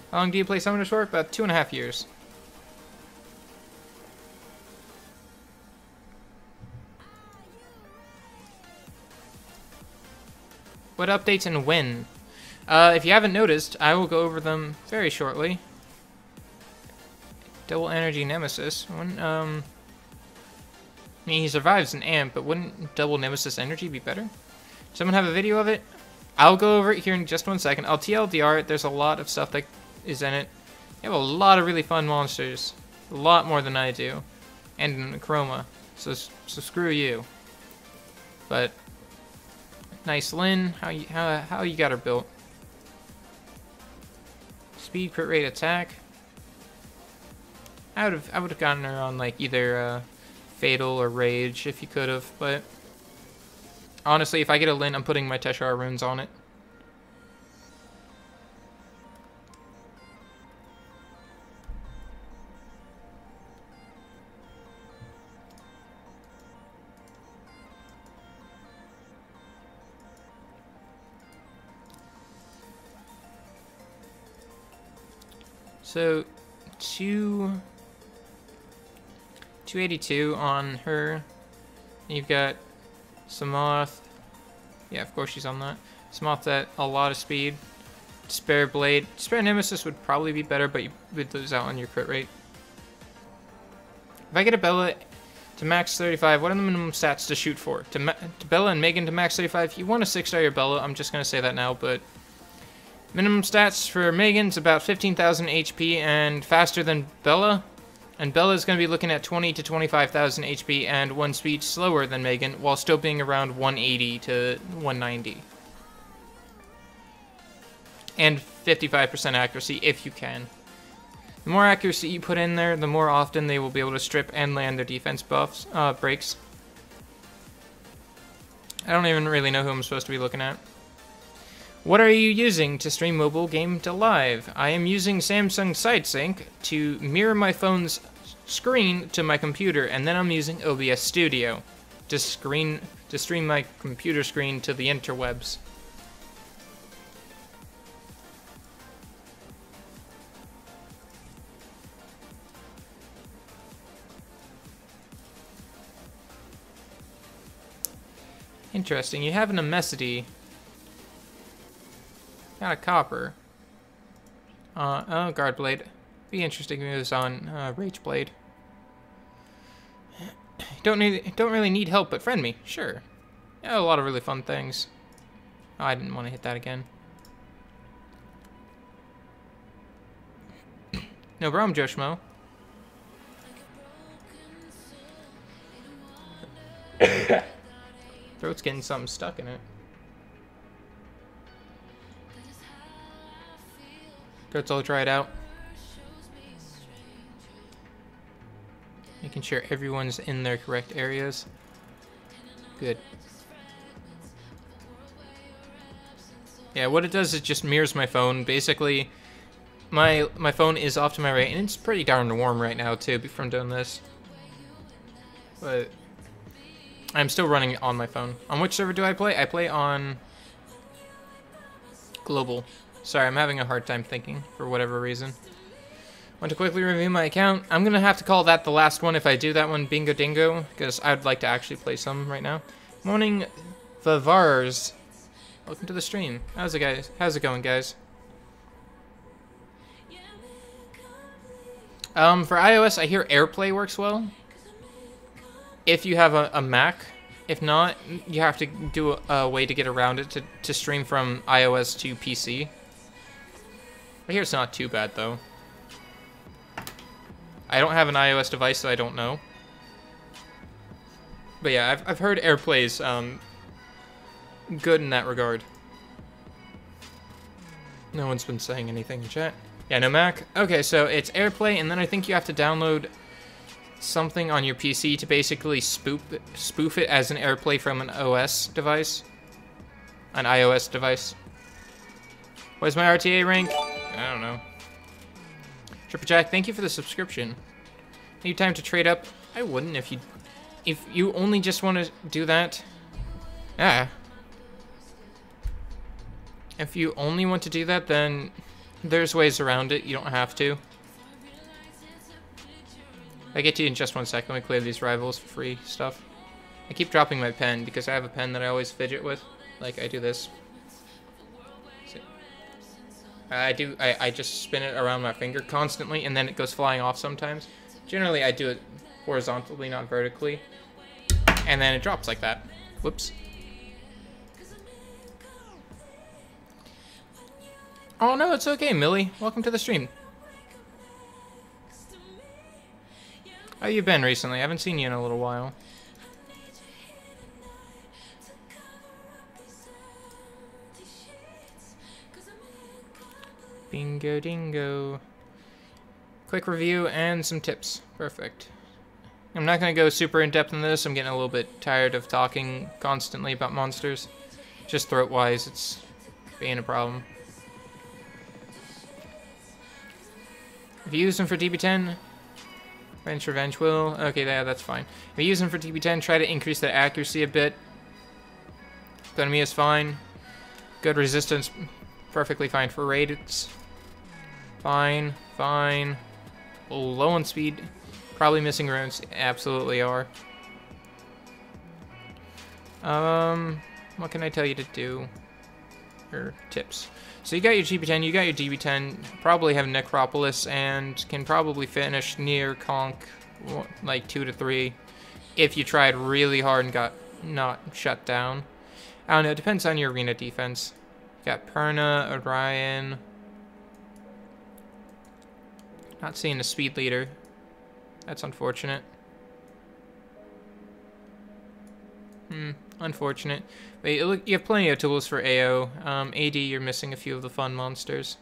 How long do you play Summoner's for? About 2.5 years. What updates and when? If you haven't noticed, I will go over them very shortly. Double Energy Nemesis. I mean, he survives an amp, but wouldn't double Nemesis energy be better? Someone have a video of it? I'll go over it here in just 1 second. I'll TLDR it. There's a lot of stuff that is in it. You have a lot of really fun monsters. A lot more than I do. And in Chroma. So screw you. But nice Lyn. How you got her built? Speed, crit rate, attack. I would have gotten her on like either Fatal or Rage if you could have, but honestly, if I get a Lyn, I'm putting my Teshar runes on it. So, 282 on her. You've got Samoth. Yeah, of course she's on that. Samoth at a lot of speed. Despair Blade. Despair Nemesis would probably be better, but you would lose out on your crit rate. If I get a Bella to max 35, what are the minimum stats to shoot for? To Bella and Megan to max 35, you want a 6-star your Bella. I'm just going to say that now, but minimum stats for Megan's about 15,000 HP and faster than Bella. And Bella is going to be looking at 20 to 25,000 HP and 1 speed slower than Megan, while still being around 180 to 190. And 55% accuracy if you can. The more accuracy you put in there, the more often they will be able to strip and land their defense buffs, breaks. I don't even really know who I'm supposed to be looking at. What are you using to stream mobile game to live? I am using Samsung SideSync to mirror my phone's screen to my computer, and then I'm using OBS Studio to stream my computer screen to the interwebs. Interesting. You have an Amesity. Got a copper. Oh, Guard Blade. Be interesting if it was on Rage Blade. Don't really need help, but friend me. Sure. Yeah, a lot of really fun things. Oh, I didn't want to hit that again. No problem, Joshmo. Throat's getting something stuck in it. Throat's all dried out. Making sure everyone's in their correct areas. Good. Yeah, what it does is just mirrors my phone. Basically, my phone is off to my right, and it's pretty darn warm right now too from doing this. But I'm still running on my phone. On which server do I play? I play on Global. Sorry, I'm having a hard time thinking for whatever reason. Want to quickly review my account. I'm going to have to call that the last one if I do that one Bingo Dingo, because I'd like to actually play some right now. Morning, Vavars. Welcome to the stream. How's it, guys? How's it going, guys? For iOS, I hear AirPlay works well. If you have a Mac. If not, you have to do a way to get around it to stream from iOS to PC. I hear it's not too bad, though. I don't have an iOS device, so I don't know. But yeah, I've heard AirPlay's good in that regard. No one's been saying anything in chat. Yeah, no Mac. Okay, so it's AirPlay, and then I think you have to download something on your PC to basically spoof it as an AirPlay from an OS device. An iOS device. What is my RTA rank? I don't know. Triple Jack, thank you for the subscription. Need time to trade up? I wouldn't if you only just want to do that. Yeah. If you only want to do that, then there's ways around it. You don't have to. I'll get to you in just 1 second. Let me clear these rivals for free stuff. I keep dropping my pen because I have a pen that I always fidget with. Like, I do this. I just spin it around my finger constantly, and then it goes flying off sometimes. Generally, I do it horizontally, not vertically. And then it drops like that. Whoops. Oh no, it's okay, Millie. Welcome to the stream. How you been recently? I haven't seen you in a little while. Bingo dingo. Quick review and some tips. Perfect. I'm not going to go super in-depth in this. I'm getting a little bit tired of talking constantly about monsters. Just throat-wise, it's being a problem. If you use them for DB10, Revenge Revenge will. Okay, yeah, that's fine. If you use them for DB10, try to increase the accuracy a bit. Economy is fine. Good resistance, perfectly fine for raids. Fine, fine. Low on speed. Probably missing runes. Absolutely are. What can I tell you to do? Or tips. So you got your GP10, you got your DB10, probably have Necropolis, and can probably finish near Conk, like 2 to 3, if you tried really hard and got not shut down. I don't know, it depends on your arena defense. You got Perna, Orion. Not seeing a speed leader. That's unfortunate. Unfortunate. But you have plenty of tools for AO. AD, you're missing a few of the fun monsters.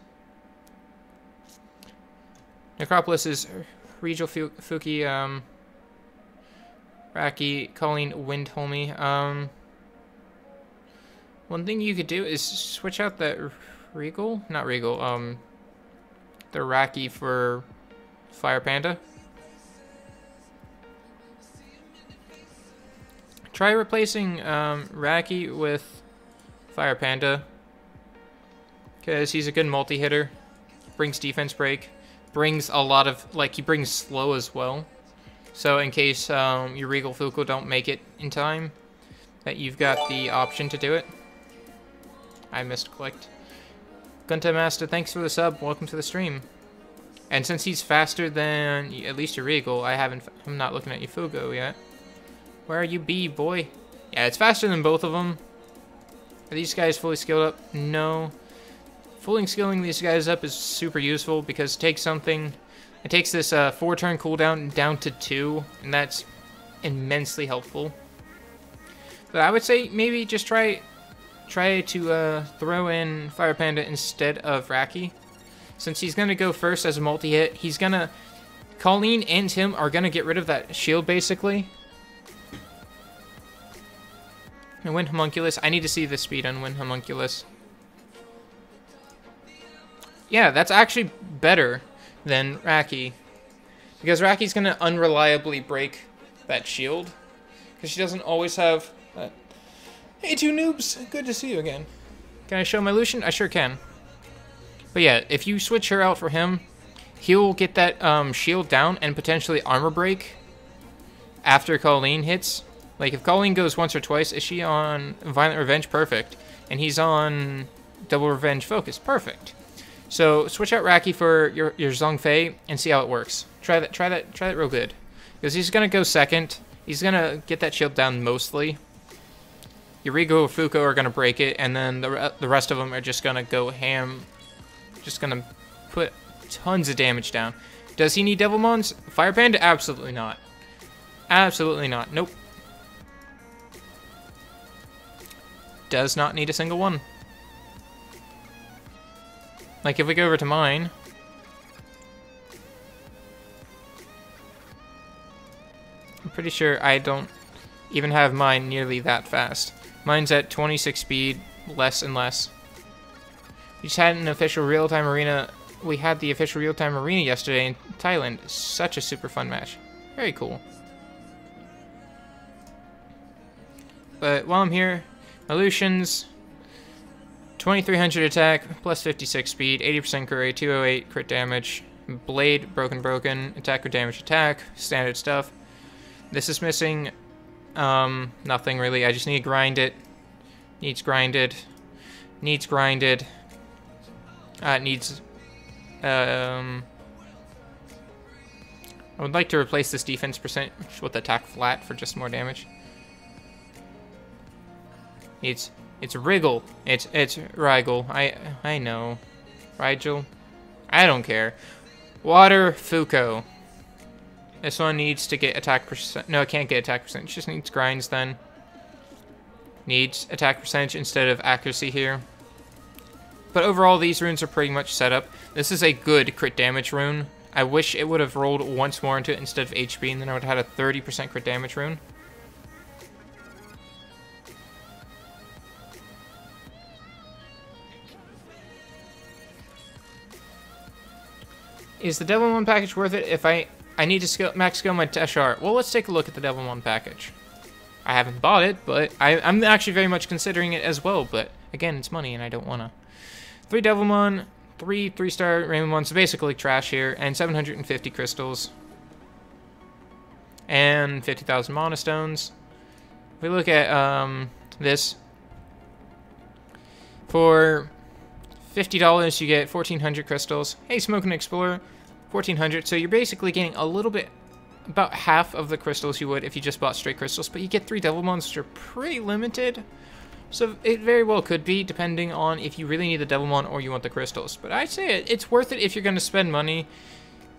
Necropolis is Regil Fuki, Raki, Colleen, Windholme. One thing you could do is switch out that Regal? Not Regal, the Raki for Fire Panda. Try replacing Raki with Fire Panda, because he's a good multi-hitter, brings defense break, brings a lot of, like, he brings slow as well. So in case your Regal Fuku don't make it in time, that you've got the option to do it. I misclicked. Gunta Master, thanks for the sub. Welcome to the stream. And since he's faster than at least your Regal, I'm not looking at your Fugo yet. Where are you, B boy? Yeah, it's faster than both of them. Are these guys fully skilled up? No. Fully skilling these guys up is super useful because it takes something. It takes this 4-turn cooldown down to 2, and that's immensely helpful. But I would say maybe just try to throw in Fire Panda instead of Raki. Since he's gonna go first as a multi-hit, he's gonna... Colleen and him are gonna get rid of that shield basically. And Wind Homunculus, I need to see the speed on Wind Homunculus. Yeah, that's actually better than Raki. Because Raki's gonna unreliably break that shield. Because she doesn't always have that. Hey, 2 noobs! Good to see you again. Can I show my Lucian? I sure can. But yeah, if you switch her out for him, he'll get that shield down and potentially armor break after Colleen hits. Like, if Colleen goes once or twice, is she on Violent Revenge? Perfect. And he's on Double Revenge Focus. Perfect. So, switch out Raki for your Zhongfei and see how it works. Try that real good. Because he's going to go second. He's going to get that shield down mostly. Your Rigo or Fuko are going to break it, and then the rest of them are just going to go ham. Just going to put tons of damage down. Does he need Devilmons? Fire Panda? Absolutely not. Absolutely not. Nope. Does not need a single one. Like, if we go over to mine... I'm pretty sure I don't even have mine nearly that fast. Mine's at 26 speed, less and less. We just had an official real-time arena. We had the official real-time arena yesterday in Thailand. Such a super fun match. Very cool. But while I'm here... Lucian's 2300 attack, plus 56 speed, 80% curry, 208 crit damage, blade, broken, attack or damage attack, standard stuff. This is missing nothing really. I just need to grind it. Needs grinded. Needs grinded. Needs I would like to replace this defense percentage with attack flat for just more damage. It's Wriggle. It's Rigel. I know. Rigel. I don't care. Water Fuko. This one needs to get attack percent. No, it can't get attack percentage. It just needs grinds then. Needs attack percentage instead of accuracy here. But overall, these runes are pretty much set up. This is a good crit damage rune. I wish it would have rolled once more into it instead of HP, and then I would have had a 30% crit damage rune. Is the Devilmon package worth it if I need to max skill my Teshar? Well, let's take a look at the Devilmon package. I haven't bought it, but I'm actually very much considering it as well. But again, it's money and I don't want to. 3 Devilmon, three 3-star Rainbow ones, so basically trash here, and 750 crystals. And 50,000 mana stones. If we look at this, for $50 you get 1,400 crystals. Hey, Smoking Explorer, 1,400. So you're basically getting a little bit, about half of the crystals you would if you just bought straight crystals, but you get 3 Devilmons, which are pretty limited. So it very well could be, depending on if you really need the Devilmon or you want the crystals. But I'd say it's worth it if you're going to spend money.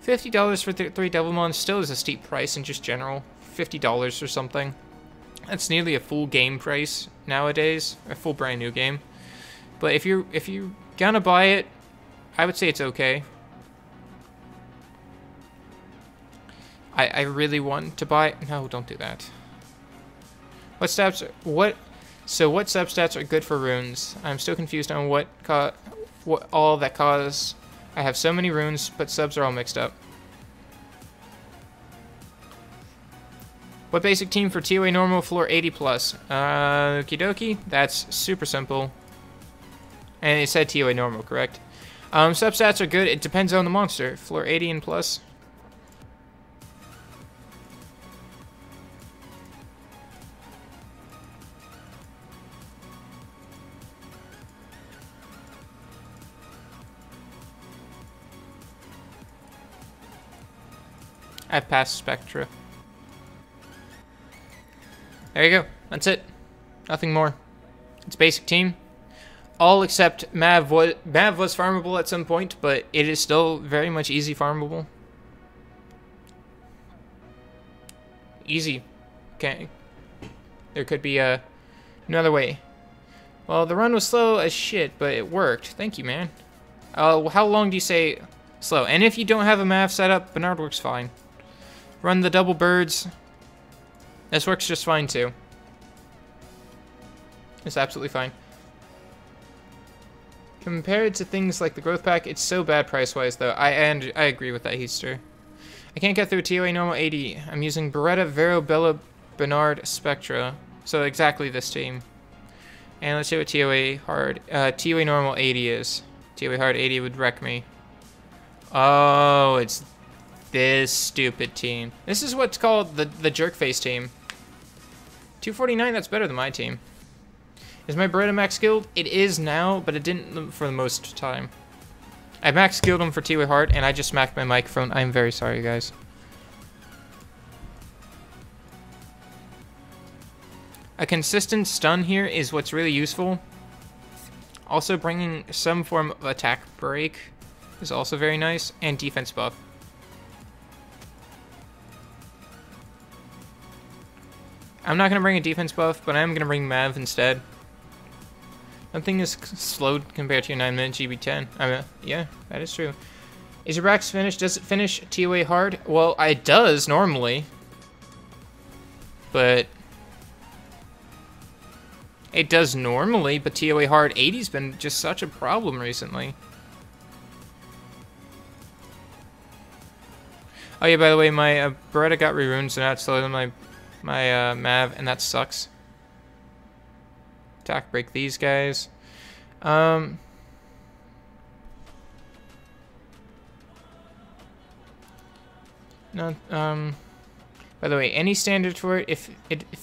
$50 for 3 Devilmons still is a steep price in just general. $50 or something. That's nearly a full game price nowadays. A full brand new game. But if you're gonna buy it, I would say it's okay. I really want to buy it. No, don't do that. What substats are good for runes? I'm still confused on what all that cause. I have so many runes, but subs are all mixed up. What basic team for TOA normal floor 80 plus? Okie dokie. That's super simple. And it said TOA normal, correct? Substats are good. It depends on the monster. Floor 80 and plus. I've passed Spectra. There you go. That's it. Nothing more. It's basic team. All except Mav was farmable at some point, but it is still very much easy farmable. Easy. Okay. There could be another way. Well, the run was slow as shit, but it worked. Thank you, man. How long do you say slow? And if you don't have a Mav set up, Bernard works fine. Run the double birds. This works just fine too. It's absolutely fine. Compared to things like the growth pack, it's so bad price-wise though. I agree with that, Heaster. I can't get through TOA normal 80. I'm using Beretta, Vero, Bella, Bernard, Spectra. So exactly this team. And let's see what TOA hard, TOA normal 80 is. TOA hard 80 would wreck me. Oh, it's this stupid team. This is what's called the jerk face team. 249, that's better than my team. Is my Beretta max skilled? It is now, but it didn't for the most time. I max skilled him for TOA hard, and I just smacked my microphone. I'm very sorry, guys. A consistent stun here is what's really useful. Also, bringing some form of attack break is also very nice, and defense buff. I'm not going to bring a defense buff, but I am going to bring Mav instead. Nothing is slowed compared to your 9-minute GB10. I mean, yeah, that is true. Is your Brax finished? Does it finish TOA hard? Well, it does normally. But it does normally, but TOA hard 80's been just such a problem recently. Oh yeah, by the way, my Beretta got re-ruined, so now it's slower than my Mav, and that sucks. Attack break these guys. No, by the way, any standard for it, if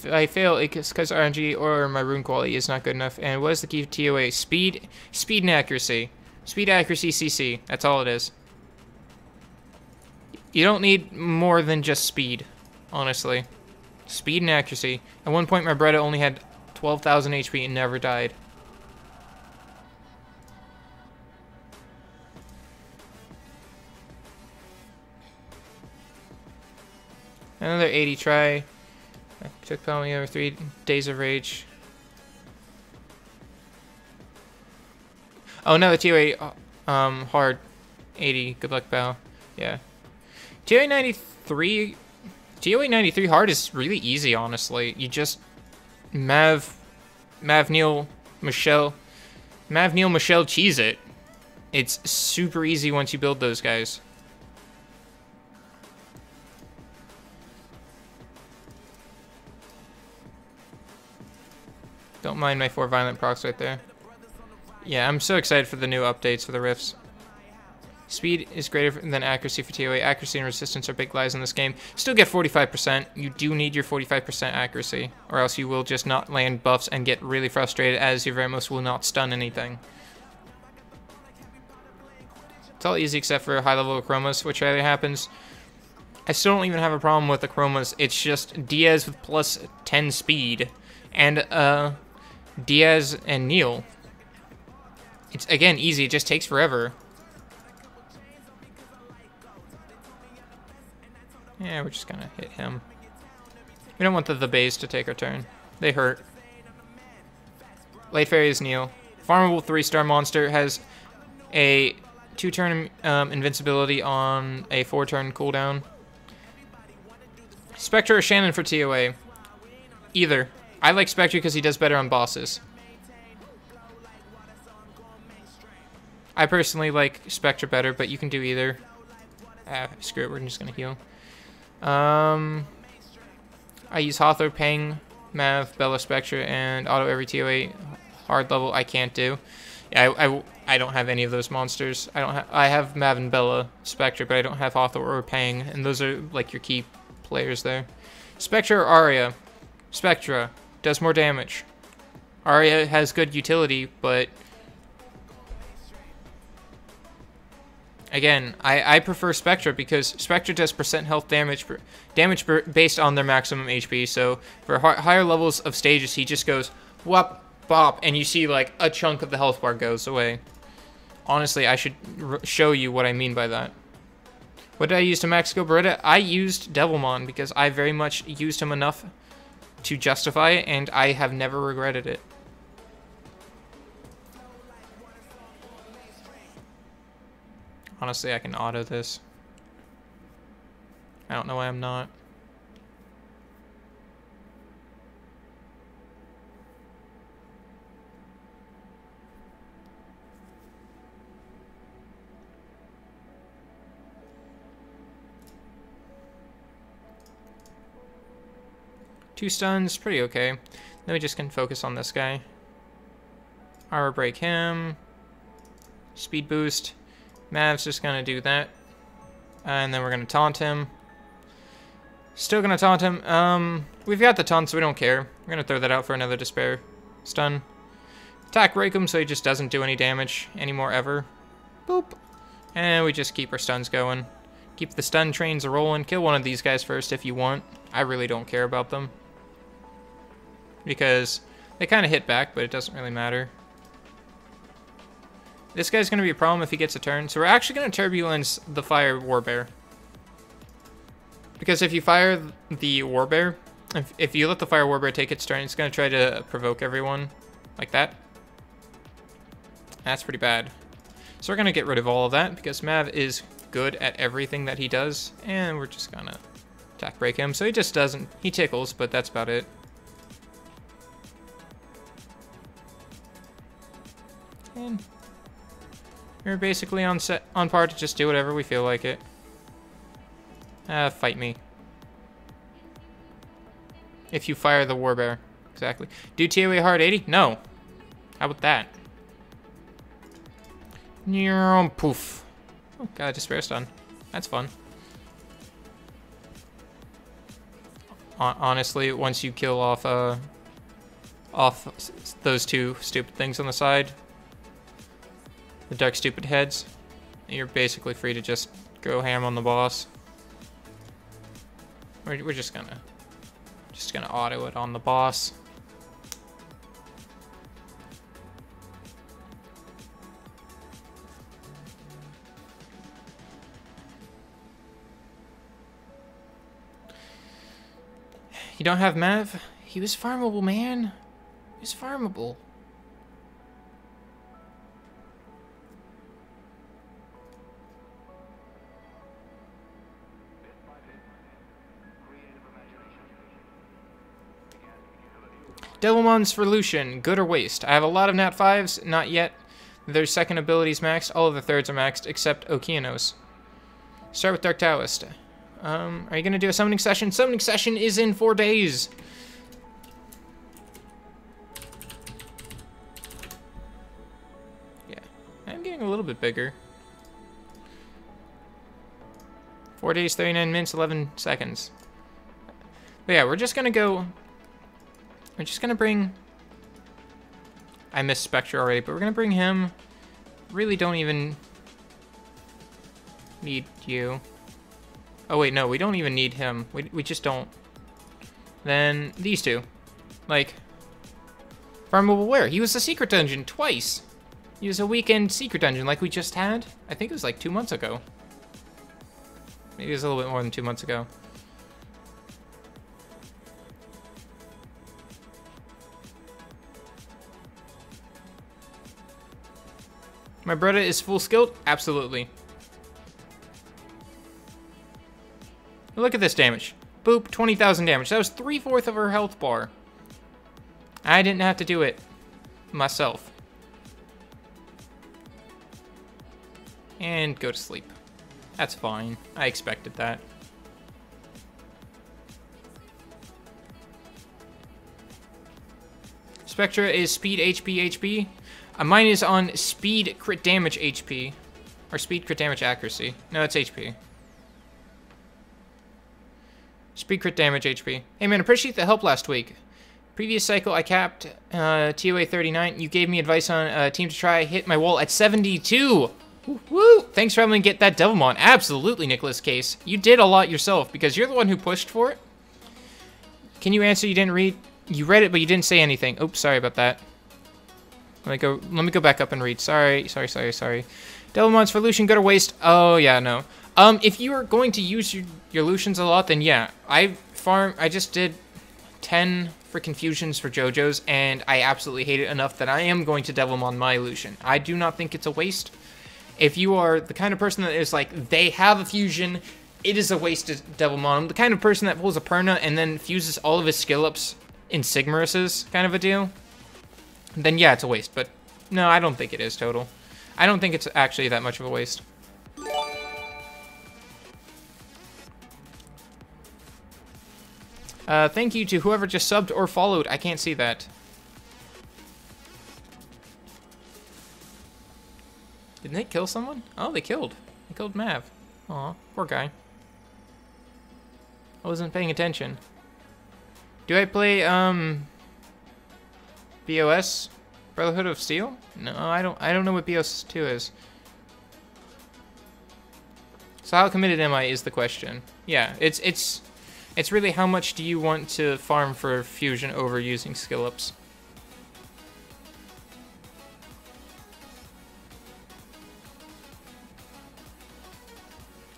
I fail, it's because RNG or my rune quality is not good enough. And what is the key to TOA? Speed and accuracy. Speed, accuracy, CC. That's all it is. You don't need more than just speed, honestly. Speed and accuracy. At one point, my Beretta only had 12,000 HP and never died. Another 80 try. I took penalty over 3 days of rage. Oh no, the TOA hard 80. Good luck, Bow. Yeah. TOA 93. TOA 93 hard is really easy, honestly. You just Mav Neil Michelle cheese it. It's super easy once you build those guys. Don't mind my 4 violent procs right there. Yeah, I'm so excited for the new updates for the rifts. Speed is greater than accuracy for TOA. Accuracy and resistance are big lies in this game. Still get 45%. You do need your 45% accuracy, or else you will just not land buffs and get really frustrated, as your Vermos will not stun anything. It's all easy except for high level Chromas, which rarely happens. I still don't even have a problem with the Chromas. It's just Diaz with plus 10 speed, and Diaz and Neil. It's, again, easy. It just takes forever. Yeah, we're just gonna hit him. We don't want the bays to take our turn. They hurt. Light Fairy is Neil. Farmable 3-star monster has a 2-turn invincibility on a 4-turn cooldown. Spectre or Shannon for TOA? Either. I like Spectre because he does better on bosses. I personally like Spectre better, but you can do either. Screw it, we're just gonna heal. I use Hawthorne, Pang, Mav, Bella, Spectre, and auto every TOA. Hard level I can't do. Yeah, I don't have any of those monsters. I have Mav and Bella, Spectre, but I don't have Hawthorne or Pang, and those are like your key players there. Spectre or Arya? Spectra does more damage. Arya has good utility, but again, I prefer Spectra because Spectra does % health damage based on their maximum HP. So for higher levels of stages, he just goes whop bop, and you see like a chunk of the health bar goes away. Honestly, I should show you what I mean by that. What did I use to max skill Beretta? I used Devilmon because I very much used him enough to justify it, and I have never regretted it. Honestly, I can auto this. I don't know why I'm not. Two stuns, pretty okay. Then we just can focus on this guy. Armor break him. Speed boost. Mav's just gonna do that. And then we're gonna taunt him. Still gonna taunt him. We've got the taunt, so we don't care. We're gonna throw that out for another despair stun. Attack break him so he just doesn't do any damage anymore ever. Boop. And we just keep our stuns going. Keep the stun trains rolling. Kill one of these guys first if you want. I really don't care about them, because they kind of hit back, but it doesn't really matter. This guy's going to be a problem if he gets a turn, so we're actually going to turbulence the Fire Warbear. Because if you fire the Warbear, if you let the Fire Warbear take its turn, it's going to try to provoke everyone like that. That's pretty bad. So we're going to get rid of all of that, because Mav is good at everything that he does, and we're just going to attack break him. So he just doesn't, he tickles, but that's about it. And we're basically on par to just do whatever we feel like it. Fight me. If you fire the Warbear. Exactly. Do TOA hard 80? No. How about that? Poof. Oh, got a despair stun. That's fun. Honestly, once you kill off those two stupid things on the side, the dark stupid heads, you're basically free to just go ham on the boss. We're just gonna auto it on the boss. You don't have Mav? He was farmable, man. He was farmable. Devilmon's for Lucian, good or waste? I have a lot of Nat 5s, not yet. Their second ability's maxed, all of the thirds are maxed, except Okeanos. Start with Dark Taoist. Are you gonna do a summoning session? Summoning session is in 4 days. Yeah, I'm getting a little bit bigger. 4 days, 39 minutes, 11 seconds. But yeah, we're just gonna go... We're just gonna bring... I missed Spectre already, but we're gonna bring him. Really don't even need you. Oh wait, no, we don't even need him. We just don't. Then these two. Like, farmable where? He was a secret dungeon twice. He was a weekend secret dungeon like we just had. I think it was like 2 months ago. Maybe it was a little bit more than 2 months ago. My brother is full skilled? Absolutely. Look at this damage. Boop, 20,000 damage. That was 3/4 of her health bar. I didn't have to do it myself. And go to sleep. That's fine. I expected that. Spectra is speed HP. Mine is on speed crit damage HP. Or speed crit damage accuracy. No, it's HP. Speed crit damage HP. Hey man, appreciate the help last week. Previous cycle, I capped TOA 39. You gave me advice on a team to try. Hit my wall at 72. Woo! Thanks for helping me get that Devilmon. Absolutely, Nicholas Case. You did a lot yourself because you're the one who pushed for it. Can you answer? You didn't read. You read it, but you didn't say anything. Oops, sorry about that. Let me go back up and read. Sorry. Devilmons for Lucian, go to waste. Oh yeah, no. If you are going to use your Lucians a lot, then yeah. I just did 10 freaking fusions for JoJo's, and I absolutely hate it enough that I am going to Devilmon my Lucian. I do not think it's a waste. If you are the kind of person that is like, they have a fusion, it is a waste to Devilmon. The kind of person that pulls a Perna and then fuses all of his skill ups in Sigmarus's kind of a deal, then yeah, it's a waste. But no, I don't think it is total. I don't think it's actually that much of a waste. Thank you to whoever just subbed or followed. I can't see that. Didn't they kill someone? Oh, they killed. They killed Mav. Aw, poor guy. I wasn't paying attention. Do I play, BOS? Brotherhood of Steel? No, I don't know what BOS 2 is. So how committed am I is the question. Yeah, it's really how much do you want to farm for fusion over using skill ups.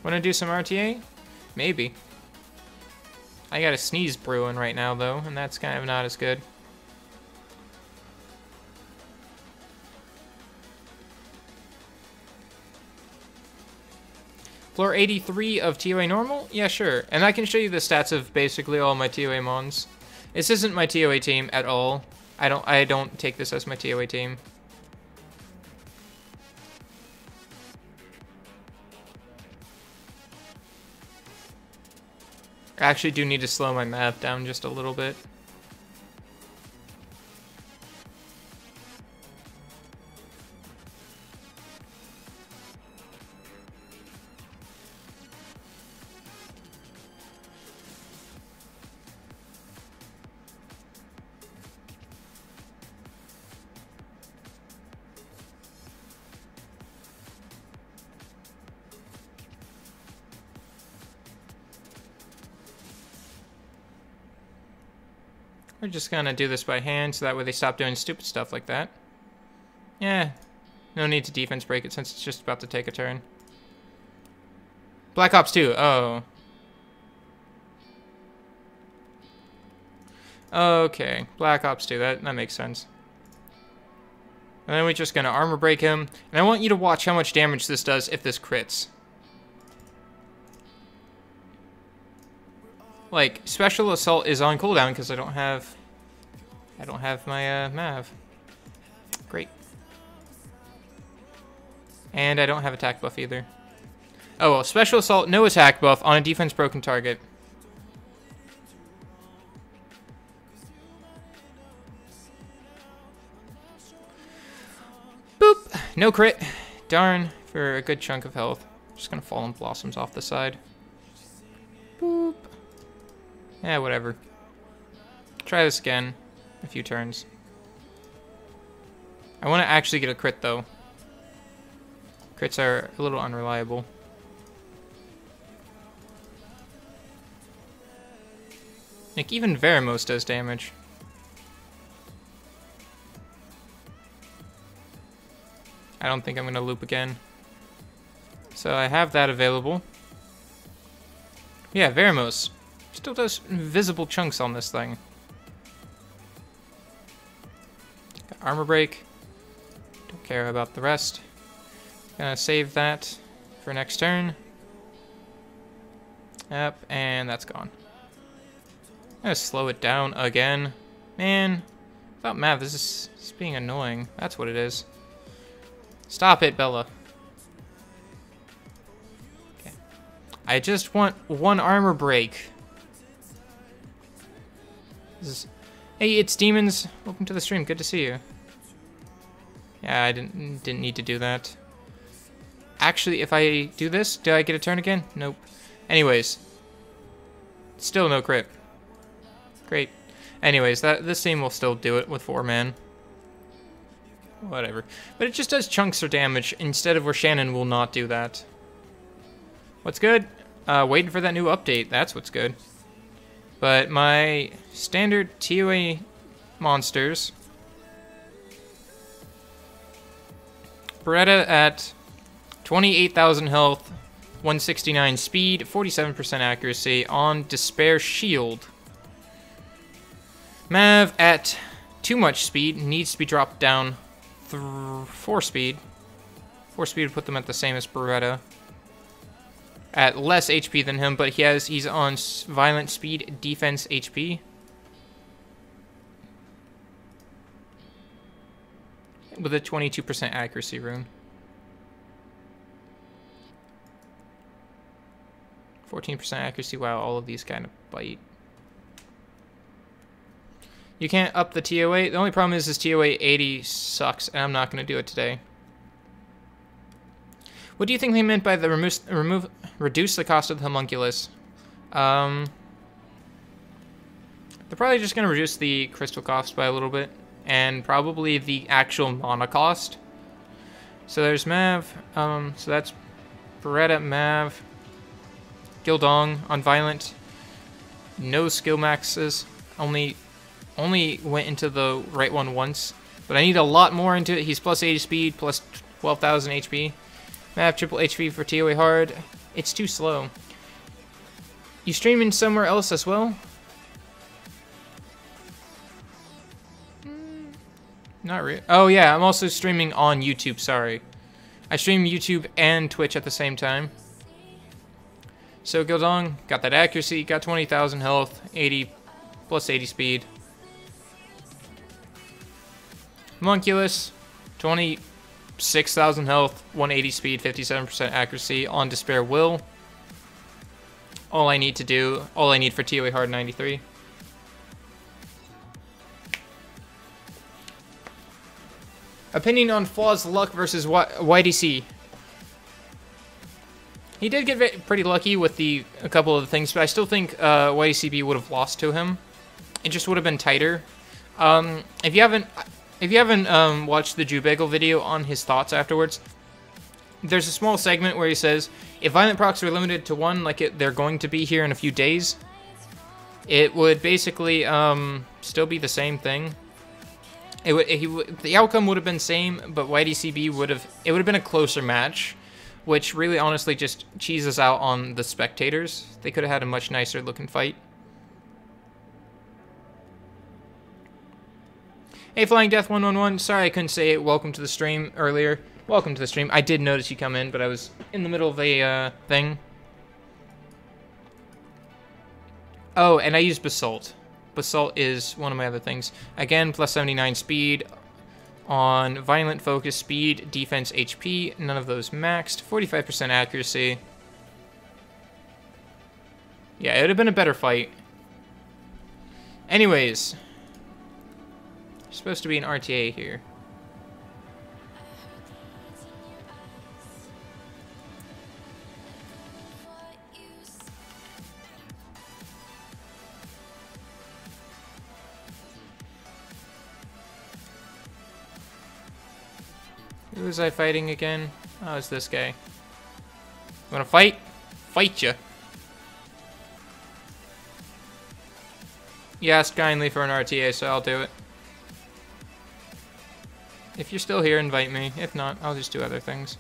Want to do some RTA? Maybe. I got a sneeze brewing right now, though, and that's kind of not as good. Floor 83 of TOA normal? Yeah, sure. And I can show you the stats of basically all my TOA mons. This isn't my TOA team at all. I don't take this as my TOA team. I actually do need to slow my math down just a little bit. We're just gonna do this by hand so that way they stop doing stupid stuff like that. Yeah, no need to defense break it since it's just about to take a turn. Black Ops 2, oh. Okay, Black Ops 2, that makes sense. And then we're just gonna armor break him. And I want you to watch how much damage this does if this crits. Like, Special Assault is on cooldown because I don't have my Mav. Great. And I don't have attack buff either. Oh well, Special Assault, no attack buff on a defense broken target. Boop! No crit. Darn, for a good chunk of health. Just gonna Fallen Blossoms off the side. Eh, whatever. Try this again. A few turns. I want to actually get a crit, though. Crits are a little unreliable. Like, even Veramos does damage. I don't think I'm going to loop again. So I have that available. Yeah, Veramos still does visible chunks on this thing. Got armor break. Don't care about the rest. Gonna save that for next turn. Yep, and that's gone. I'm gonna slow it down again. Man, without math, this is being annoying. That's what it is. Stop it, Bella. Okay. I just want one armor break. Hey, it's Demons. Welcome to the stream. Good to see you. Yeah, I didn't need to do that. Actually, if I do this, do I get a turn again? Nope. Anyways. Still no crit. Great. Anyways, this team will still do it with 4-man. Whatever. But it just does chunks of damage instead of where Shannon will not do that. What's good? Waiting for that new update. That's what's good. But my standard TOA monsters. Beretta at 28,000 health, 169 speed, 47% accuracy on Despair Shield. Mav at too much speed, needs to be dropped down 4 speed. 4 speed would put them at the same as Beretta. At less HP than him, but he's on violent speed, defense HP. With a 22% accuracy rune. 14% accuracy. Wow, all of these kind of bite. You can't up the TOA. The only problem is this TOA 80 sucks, and I'm not going to do it today. What do you think they meant by the reduce the cost of the homunculus? They're probably just going to reduce the crystal cost by a little bit, and probably the actual mana cost. So there's Mav. So that's Beretta, Mav, Gildong on Violent. No skill maxes. Only went into the right one once. But I need a lot more into it. He's plus 80 speed, plus 12,000 HP. Mav triple HP for TOA hard. It's too slow. You streaming somewhere else as well? Not really. Oh yeah, I'm also streaming on YouTube, sorry. I stream YouTube and Twitch at the same time. So Gildong, got that accuracy, got 20,000 health, 80, plus 80 speed. Homunculus, 26,000 health, 180 speed, 57% accuracy on Despair Will. All I need for TOA hard 93. Opinion on Flaw's luck versus YDC. He did get pretty lucky with a couple of the things, but I still think YDCB would have lost to him. It just would have been tighter. If you haven't watched the Jew Bagel video on his thoughts afterwards, there's a small segment where he says, if violent procs were limited to 1 like they're going to be here in a few days, it would basically still be the same thing. The outcome would have been same, but YDCB would have been a closer match, which really honestly just cheeses out on the spectators. They could have had a much nicer looking fight. Hey, Flying Death 111. Sorry I couldn't say it. Welcome to the stream earlier. Welcome to the stream. I did notice you come in, but I was in the middle of a thing. Oh, and I used Basalt. Basalt is one of my other things. Again, plus 79 speed on Violent Focus, Speed, Defense, HP. None of those maxed. 45% accuracy. Yeah, it would have been a better fight. Anyways. You're supposed to be an RTA here. Who was I fighting again? Oh, it's this guy. You wanna fight? Fight ya. You asked kindly for an RTA, so I'll do it. If you're still here, invite me. If not, I'll just do other things.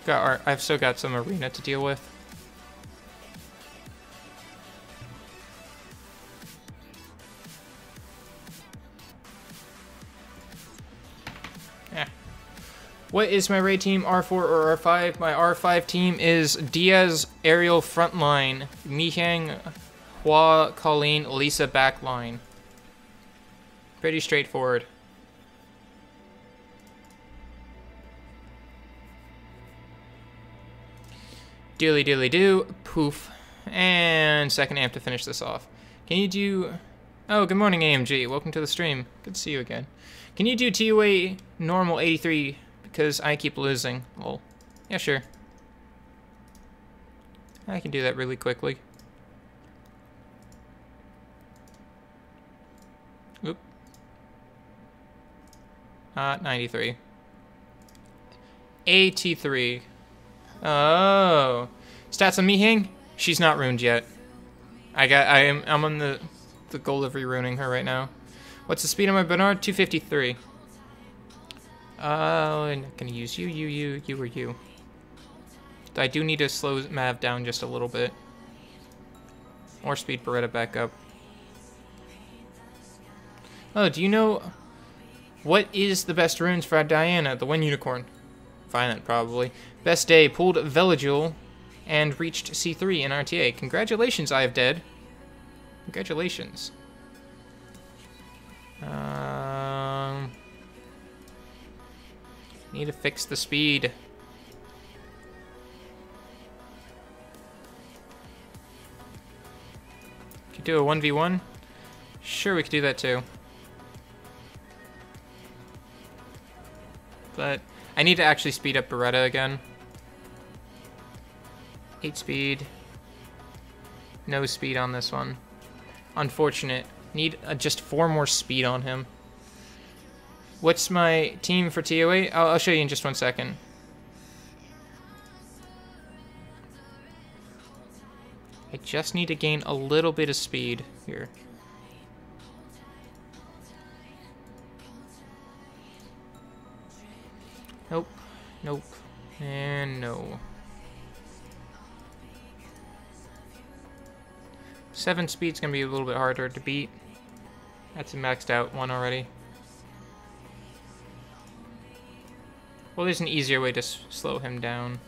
I've still got some arena to deal with. Yeah. What is my raid team, R4 or R5? My R5 team is Diaz, Ariel frontline, Mihang, Hua, Colleen, Lisa backline. Pretty straightforward. Dealy dealy do, poof. And second amp to finish this off. Can you do... Oh, good morning AMG, welcome to the stream. Good to see you again. Can you do TUA normal 83? Because I keep losing. Well, yeah, sure. I can do that really quickly. Oop. 93. AT3. Oh. Stats on Mihang? She's not ruined yet. I'm on the goal of re-ruining her right now. What's the speed on my Bernard? 253. I'm not gonna use you, or you. I do need to slow Mav down just a little bit. Or speed Beretta back up. Oh, do you know what is the best runes for Diana? The one unicorn. Violent, probably. Best day, pulled Veligil and reached C3 in RTA. Congratulations, I have dead. Congratulations. Need to fix the speed. Could do a 1v1? Sure, we could do that too. But I need to actually speed up Beretta again. 8 speed. No speed on this one. Unfortunate. Need just 4 more speed on him. What's my team for TOA? I'll show you in just 1 second. I just need to gain a little bit of speed here. Nope. Nope. And no. 7 speed's gonna be a little bit harder to beat. That's a maxed out one already. Well, there's an easier way to slow him down.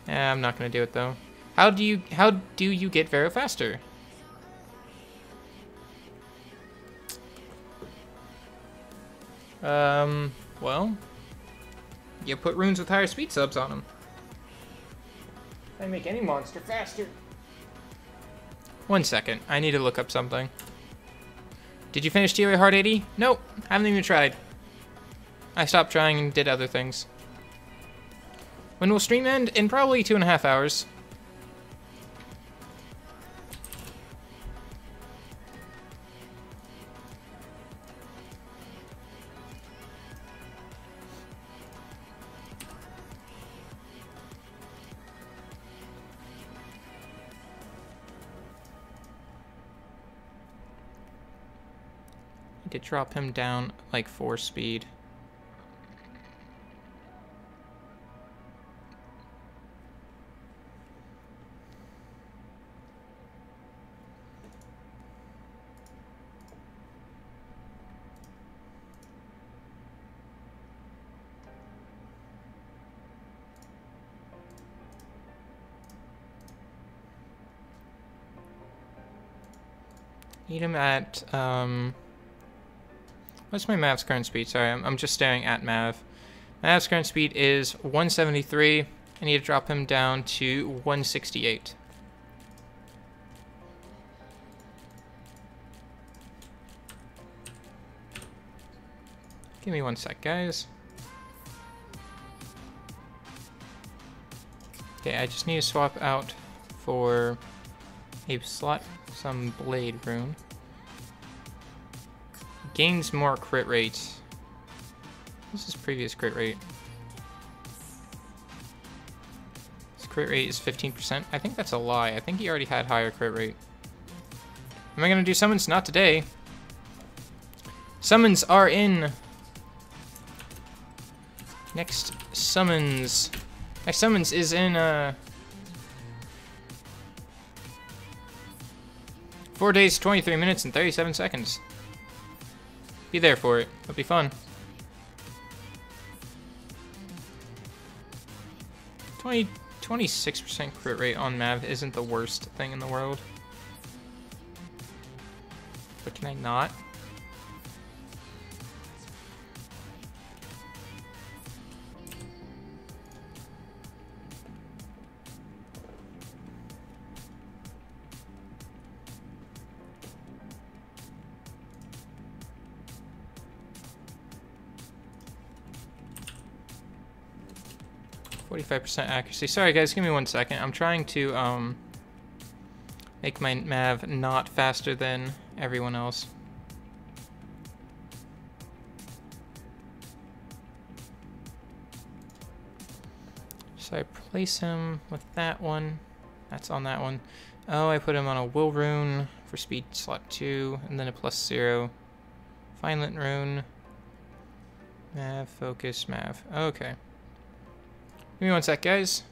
I'm not gonna do it though. How do you get Vero faster? Well, you put runes with higher speed subs on them. They make any monster faster. 1 second, I need to look up something. Did you finish TOA Hard 80? Nope, haven't even tried. I stopped trying and did other things. When will stream end? In probably 2.5 hours. I did drop him down like 4 speed. Need him at, what's my Mav's current speed? Sorry, I'm just staring at Mav. Mav's current speed is 173. I need to drop him down to 168. Give me 1 sec, guys. Okay, I just need to swap out for a slot some blade rune. Gains more crit rate. This is previous crit rate. crit rate is 15%. I think that's a lie. I think he already had higher crit rate. Am I gonna do summons? Not today. Summons are in. Next summons is in 4 days, 23 minutes, and 37 seconds. Be there for it. It'll be fun. 26% crit rate on Mav isn't the worst thing in the world. But can I not? %, accuracy. Sorry guys, give me 1 second. I'm trying to make my Mav not faster than everyone else. So I place him with that one. That's on that one. Oh, I put him on a will rune for speed slot 2, and then a +0. Violent rune. Mav, focus, Mav. Okay. Give me 1 sec, guys.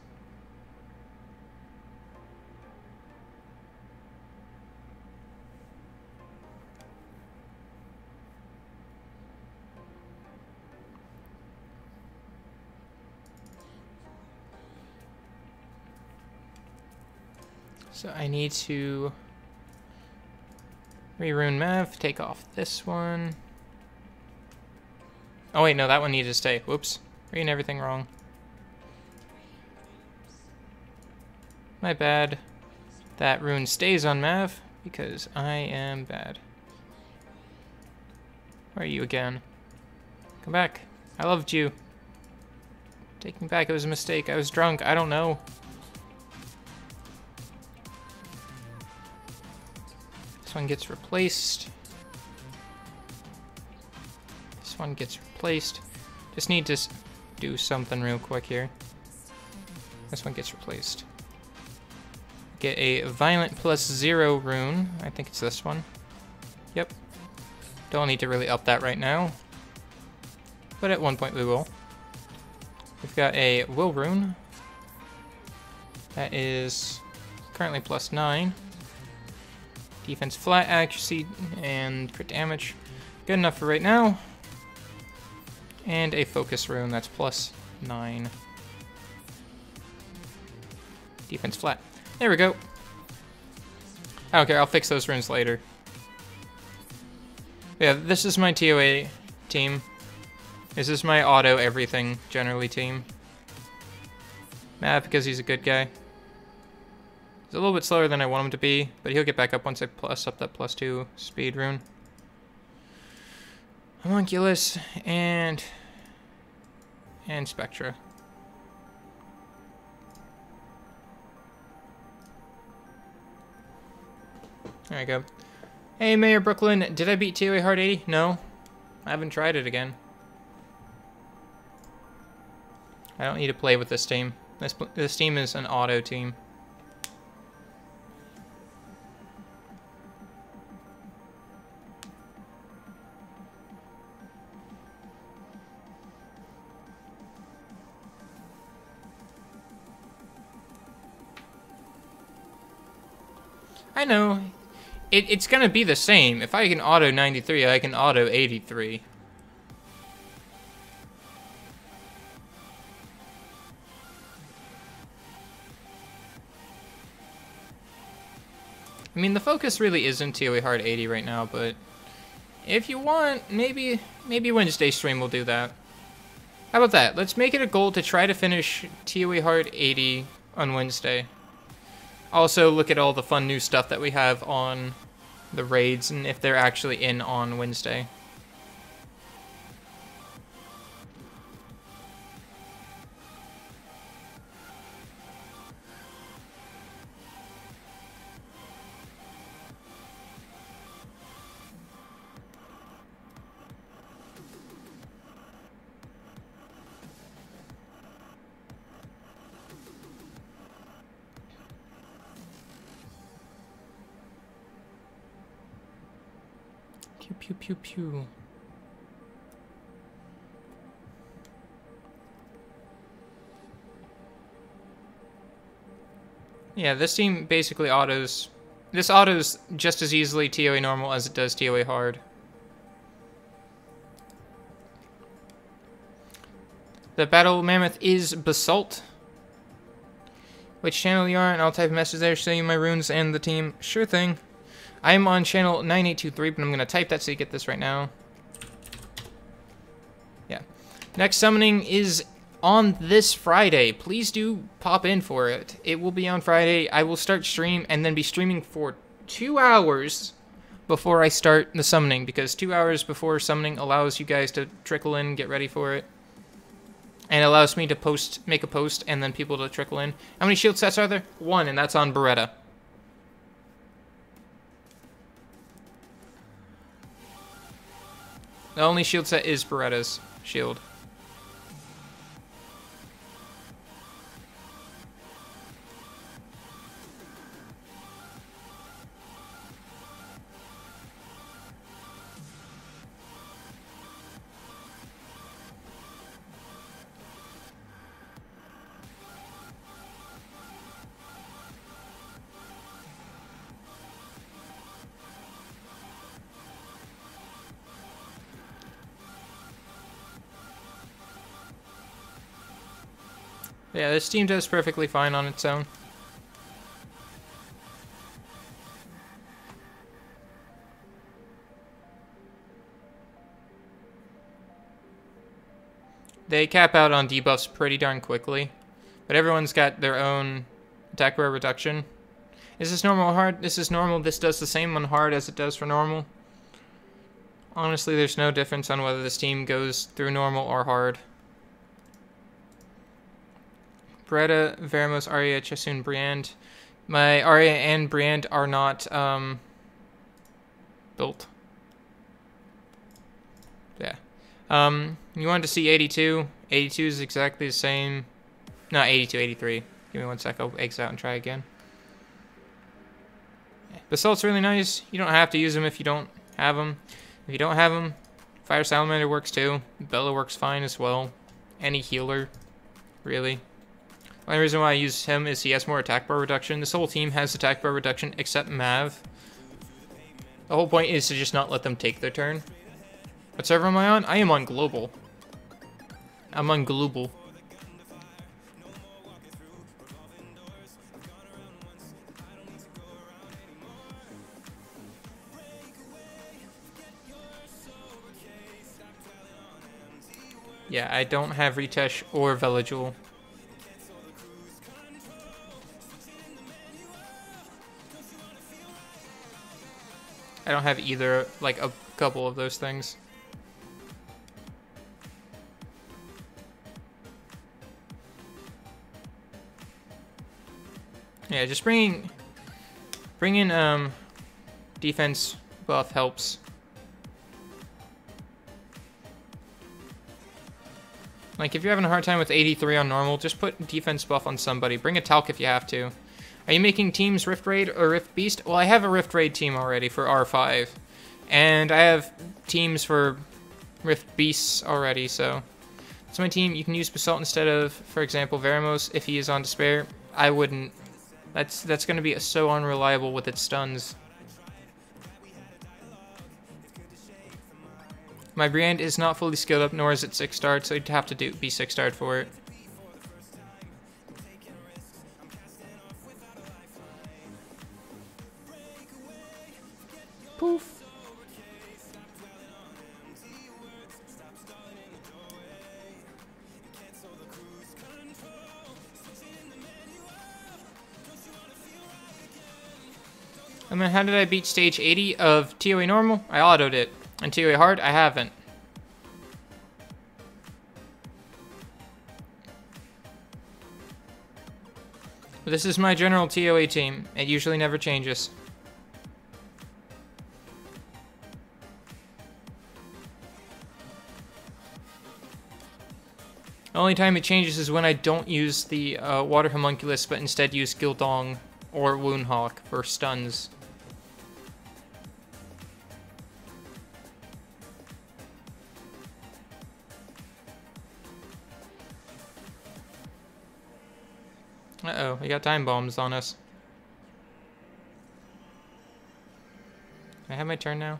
So I need to re-rune Mav, take off this one. Oh wait, no, that one needed to stay. Whoops, reading everything wrong. My bad. That rune stays on Mav because I am bad. Where are you again? Come back. I loved you. Take me back. It was a mistake. I was drunk. I don't know. This one gets replaced. This one gets replaced. Just need to do something real quick here. This one gets replaced. Get a violent +0 rune. I think it's this one. Yep. Don't need to really up that right now. But at one point we will. We've got a will rune. That is currently +9. Defense flat, accuracy, and crit damage. Good enough for right now. And a focus rune that's +9. Defense flat. There we go. I don't care, I'll fix those runes later. Yeah, this is my TOA team. This is my auto everything generally team. Mav because he's a good guy. He's a little bit slower than I want him to be, but he'll get back up once I plus up that +2 speed rune. Homunculus and Spectra. There we go. Hey, Mayor Brooklyn, did I beat TOA Hard 80? No. I haven't tried it again. I don't need to play with this team. This team is an auto team. I know. It's gonna be the same. If I can auto 93, I can auto 83. I mean, the focus really isn't TOA Hard 80 right now, but if you want, maybe Wednesday stream will do that. How about that? Let's make it a goal to try to finish TOA Hard 80 on Wednesday. Also, look at all the fun new stuff that we have on the raids and if they're actually in on Wednesday. Pew, pew, pew, pew. Yeah, this team basically autos. This autos just as easily TOA normal as it does TOA hard. The battle mammoth is Basalt. Which channel you are, and I'll type a message there showing you my runes and the team. Sure thing. I'm on channel 9823, but I'm going to type that so you get this right now. Yeah. Next summoning is on this Friday. Please do pop in for it. It will be on Friday. I will start stream and then be streaming for 2 hours before I start the summoning, because 2 hours before summoning allows you guys to trickle in, get ready for it. And it allows me to make a post, and then people to trickle in. How many shield sets are there? 1, and that's on Beretta. The only shield set is Beretta's shield. Yeah, this team does perfectly fine on its own. They cap out on debuffs pretty darn quickly, but everyone's got their own attack bar reduction. Is this normal or hard? This is normal. This does the same on hard as it does for normal. Honestly, there's no difference on whether this team goes through normal or hard. Beretta, Veramos, Arya, Chassoon, Briand. My Arya and Briand are not built. Yeah. You wanted to see 82. 82 is exactly the same. No, 82, 83. Give me 1 sec. I'll exit out and try again. Yeah. Basalt's really nice. You don't have to use them if you don't have them. If you don't have them, Fire Salamander works too. Bella works fine as well. Any healer, really. The only reason why I use him is he has more attack bar reduction. This whole team has attack bar reduction except Mav. The whole point is to just not let them take their turn. What server am I on? I am on global. I'm on global. Yeah, I don't have Ritesh or Veligul. I don't have either, like, a couple of those things. Yeah, just bringing defense buff helps. Like, if you're having a hard time with 83 on normal, just put defense buff on somebody. Bring a Talc if you have to. Are you making teams Rift Raid or Rift Beast? Well, I have a Rift Raid team already for R5. And I have teams for Rift Beasts already, so... That's my team. You can use Basalt instead of, for example, Veramos if he is on Despair. I wouldn't. That's going to be so unreliable with its stuns. My brand is not fully skilled up, nor is it 6-starred, so you'd have to be 6-starred for it. Poof. I mean, how did I beat stage 80 of TOA normal? I autoed it. And TOA hard, I haven't. But this is my general TOA team. It usually never changes. The only time it changes is when I don't use the Water Homunculus, but instead use Gildong or Woundhawk for stuns. Uh-oh, we got time bombs on us. Can I have my turn now?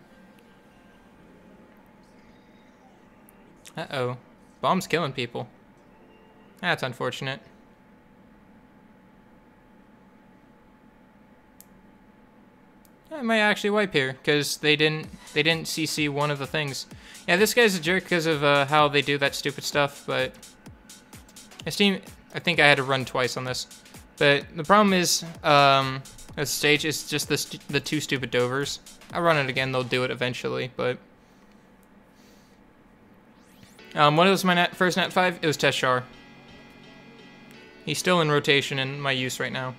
Uh-oh. Bomb's killing people. That's unfortunate. I might actually wipe here, because they didn't CC one of the things. Yeah, this guy's a jerk because of how they do that stupid stuff, but... I think I had to run twice on this. But the problem is, this stage is just the two stupid Dovers. I'll run it again, they'll do it eventually, but... what was my first Nat 5? It was Teshar. He's still in rotation in my use right now.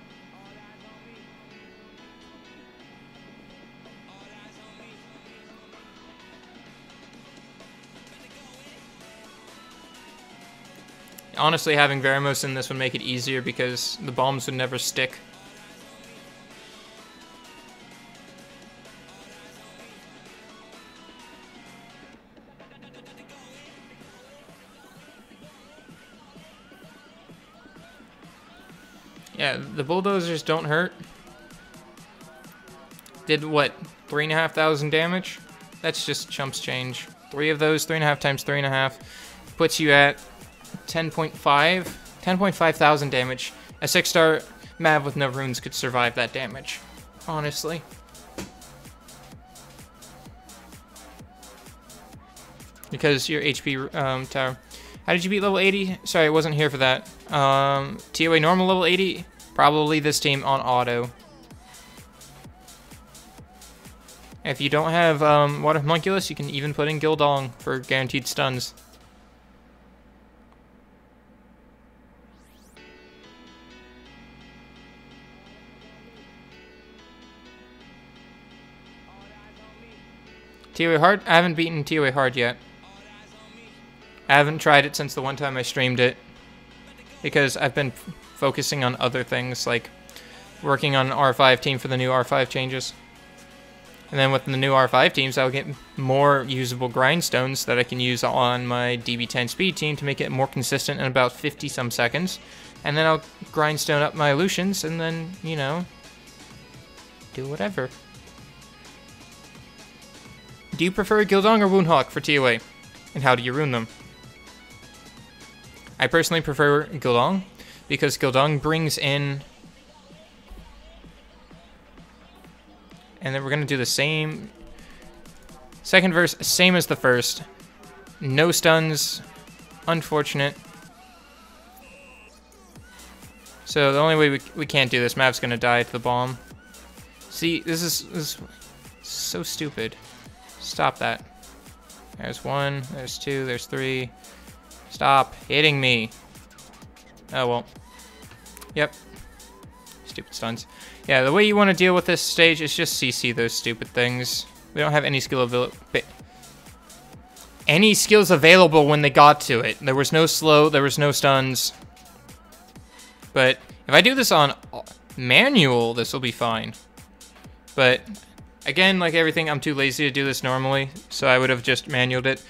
Honestly, having Veramos in this would make it easier because the bombs would never stick. Yeah, the bulldozers don't hurt. Did what, 3,500 damage? That's just chumps change. 3 of those, 3.5 times 3.5, puts you at 10.5 thousand damage. A 6-star Mav with no runes could survive that damage, honestly. Because your HP tower. How did you beat level 80? Sorry, I wasn't here for that. TOA normal level 80? Probably this team on auto. If you don't have Water Homunculus, you can even put in Gildong for guaranteed stuns. TOA hard? I haven't beaten TOA hard yet. I haven't tried it since the one time I streamed it. Because I've been focusing on other things, like working on an R5 team for the new R5 changes. And then with the new R5 teams, I'll get more usable grindstones that I can use on my DB10 speed team to make it more consistent in about 50-some seconds. And then I'll grindstone up my Lucians and then, you know, do whatever. Do you prefer Gildong or Woundhawk for TOA? And how do you rune them? I personally prefer Gildong, because Gildong brings in... And then we're going to do the same... Second verse, same as the first. No stuns. Unfortunate. So the only way we can't do this, Mav's going to die to the bomb. See, this is so stupid. Stop that. There's 1, there's 2, there's 3. Stop hitting me. Oh, well. Yep. Stupid stuns. Yeah, the way you want to deal with this stage is just CC those stupid things. We don't have any any skills available when they got to it. There was no slow, there was no stuns. But if I do this on manual, this will be fine. But again, like everything, I'm too lazy to do this normally, so I would have just manualed it.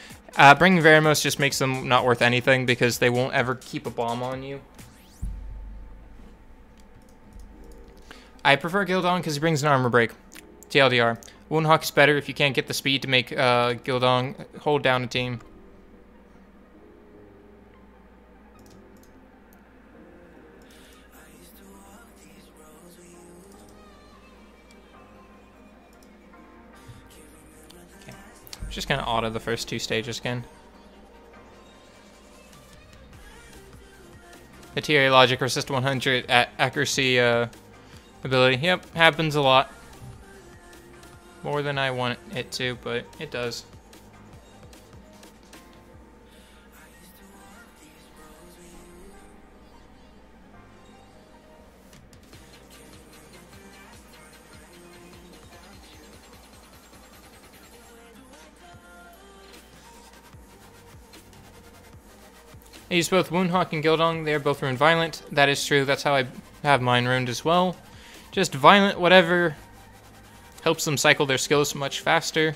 Bringing Veramos just makes them not worth anything because they won't ever keep a bomb on you. I prefer Gildong because he brings an armor break. TLDR. Woundhawk is better if you can't get the speed to make Gildong hold down a team. Okay. Just gonna auto the first 2 stages again. The TRA logic resist 100 at accuracy ability. Yep, happens a lot. More than I want it to, but it does. I use both Woundhawk and Gildong. They are both rune violent. That is true. That's how I have mine runed as well. Just violent, whatever. Helps them cycle their skills much faster.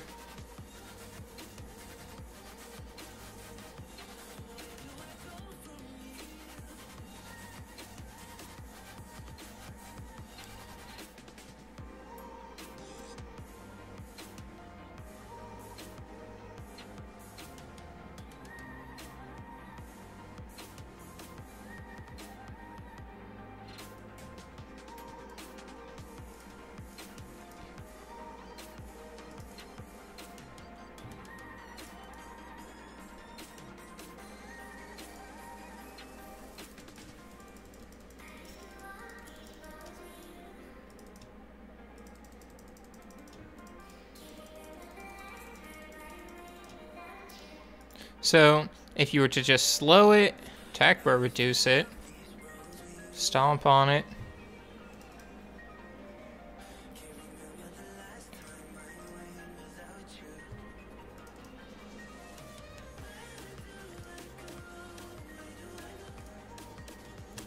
So, if you were to just slow it, attack bar reduce it, stomp on it.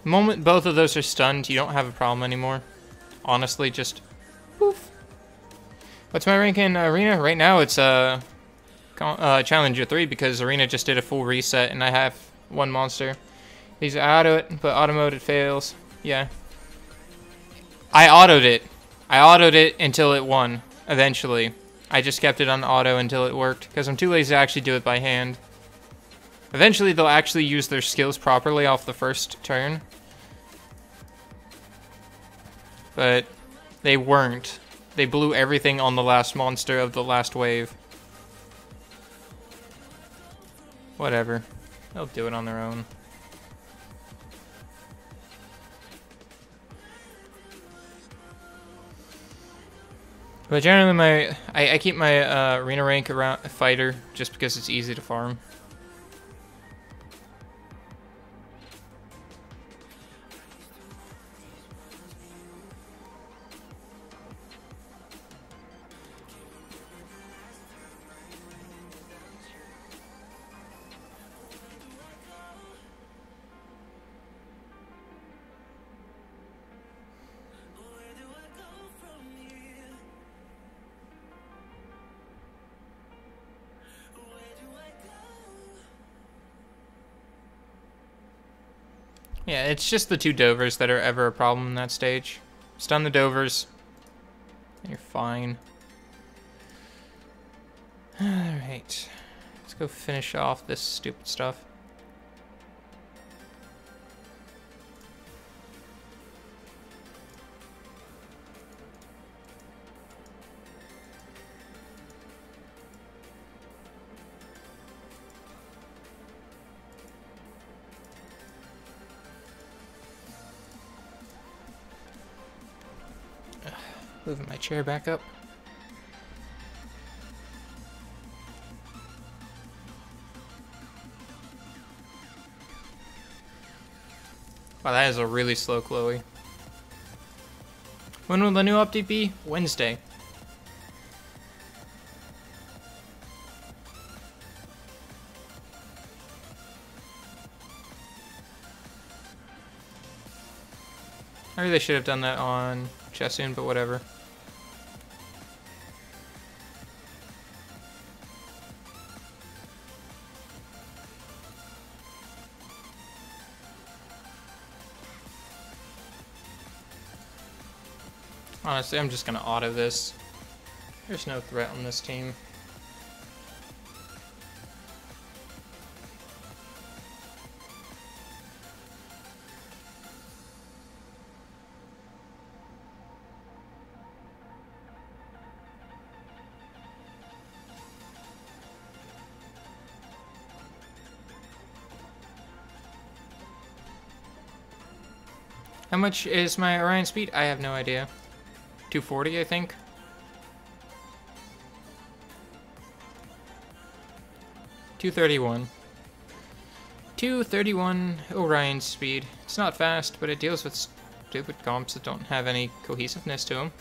The moment both of those are stunned, you don't have a problem anymore. Honestly, just poof. What's my rank in Arena? Right now it's Challenger 3 because Arena just did a full reset and I have one monster. These auto it, but auto mode it fails. Yeah. I autoed it. I autoed it until it won, eventually. I just kept it on auto until it worked because I'm too lazy to actually do it by hand. Eventually they'll actually use their skills properly off the first turn. But they weren't. They blew everything on the last monster of the last wave. Whatever. They'll do it on their own. But generally I keep my arena rank around fighter just because it's easy to farm. Yeah, it's just the two Dovers that are ever a problem in that stage. Stun the Dovers, and you're fine. Alright, let's go finish off this stupid stuff. Moving my chair back up. Wow, that is a really slow Chloe. When will the new update be? Wednesday. I really should have done that on Jessun, but whatever. Honestly, I'm just gonna auto this. There's no threat on this team. How much is my Orion speed? I have no idea. 240, I think. $231 Orion speed. It's not fast, but it deals with stupid comps that don't have any cohesiveness to them.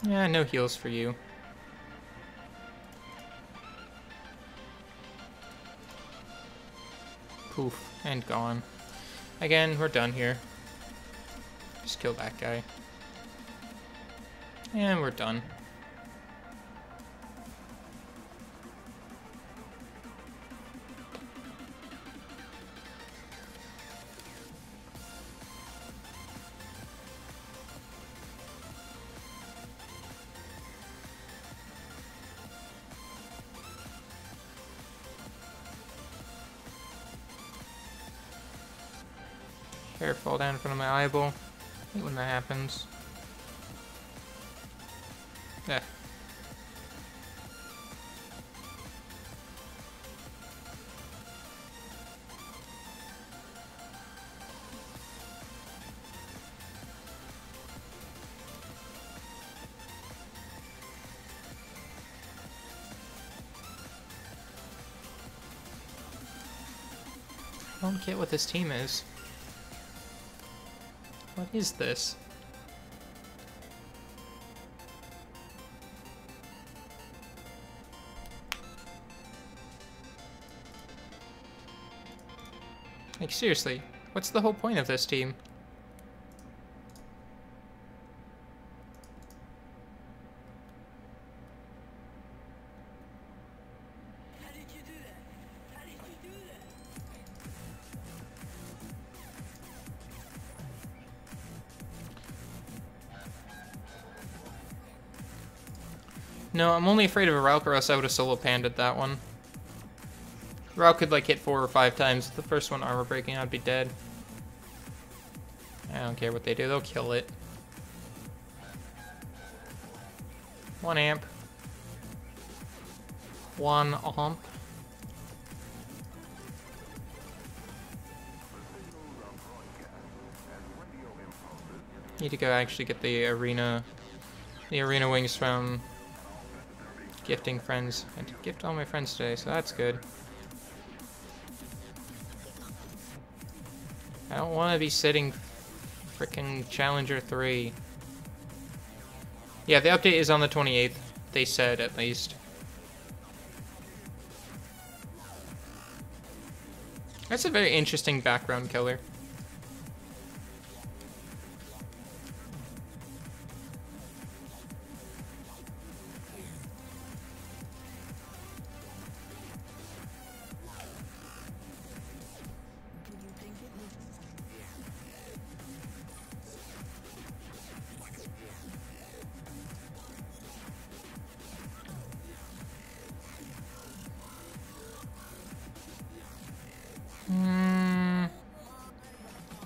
Yeah, no heals for you. Poof, and gone. Again, we're done here. Just kill that guy. And we're done. Hair fall down in front of my eyeball. hate when that happens. Yeah. I don't get what this team is. What is this? Like, seriously, what's the whole point of this team? No, I'm only afraid of a Rauk, or else I would have solo panded that one. Rauk could like hit 4 or 5 times. The first one armor breaking, I'd be dead. I don't care what they do, they'll kill it. 1 amp. 1 amp. Need to go actually get the arena wings from gifting friends. I did gift all my friends today, so that's good. I don't want to be sitting frickin' Challenger 3. Yeah, the update is on the 28th. They said, at least. That's a very interesting background killer.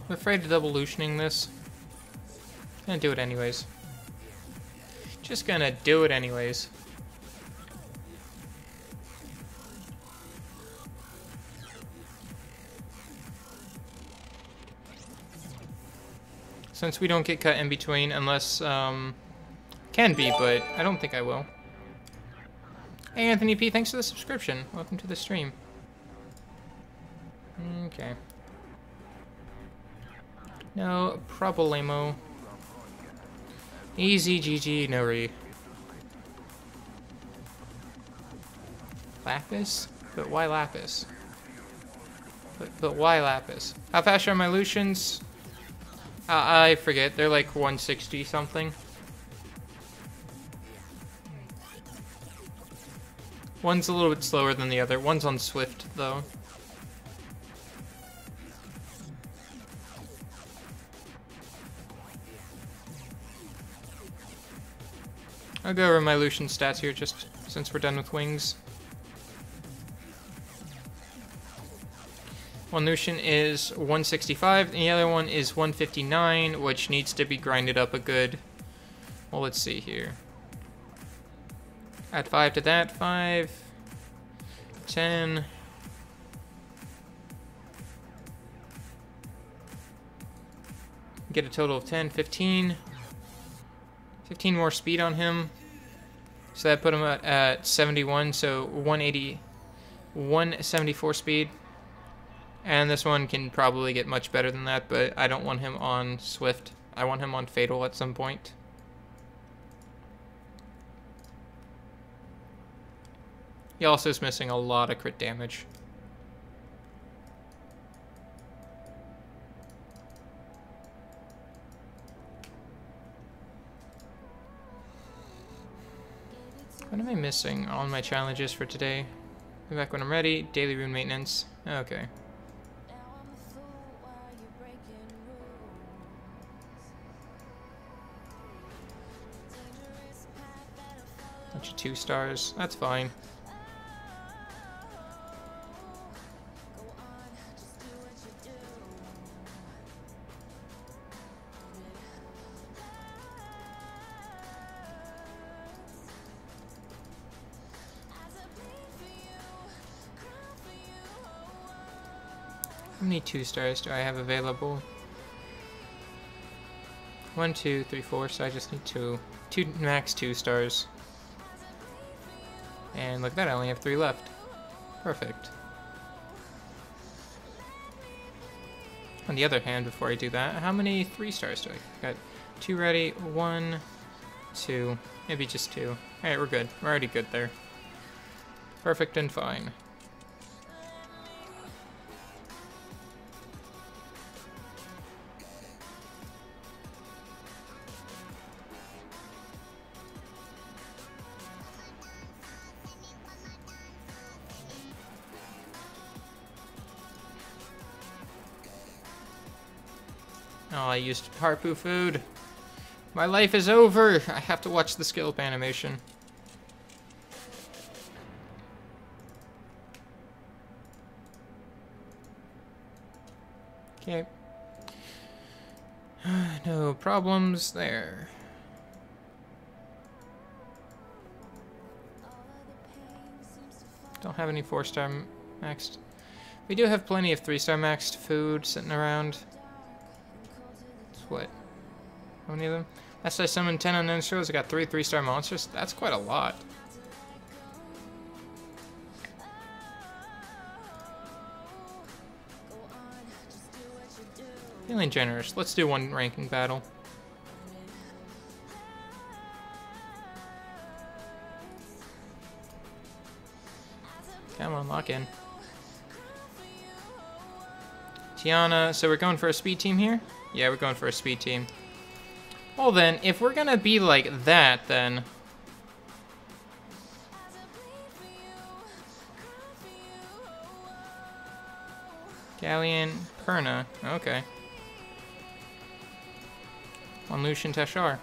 I'm afraid of devolutioning this. Gonna do it anyways. Just gonna do it anyways. Since we don't get cut in between, unless, can be, but I don't think I will. Hey Anthony P, thanks for the subscription. Welcome to the stream. Okay. No problemo. Easy GG, no re. Lapis? But why Lapis? But why Lapis? How fast are my Lucians? I forget. They're like 160 something. One's a little bit slower than the other. One's on Swift, though. I'll go over my Lucian stats here just since we're done with wings. One Lucian is 165, and the other one is 159, which needs to be grinded up a good... Well, let's see here. Add 5 to that, 5, 10... Get a total of 10, 15... 15 more speed on him. So that put him at 71, so 180, 174 speed. And this one can probably get much better than that, but I don't want him on Swift. I want him on Fatal at some point. He also is missing a lot of crit damage. What am I missing on my challenges for today? Be back when I'm ready. Daily rune maintenance. Okay. Bunch of 2 stars. That's fine. How many 2 stars do I have available? 1, 2, 3, 4, so I just need 2. 2 max 2 stars. And look at that, I only have 3 left. Perfect. On the other hand, before I do that, how many 3 stars do I got? 2 ready, 1, 2, maybe just 2. Alright, we're good. We're already good there. Perfect and fine. Oh, I used Harpoo food. My life is over. I have to watch the skill up animation. Okay. No problems there. Don't have any 4-star maxed. We do have plenty of 3-star maxed food sitting around. What? How many of them? Last I summoned 10 unknown shows, I got 3 3-star monsters. That's quite a lot. Feeling generous. Let's do 1 ranking battle. Come on, lock in. Tiana, so we're going for a speed team here? Yeah, we're going for a speed team. Well then, if we're gonna be like that, then... Galleon, Perna, okay. On Lucian Tashar.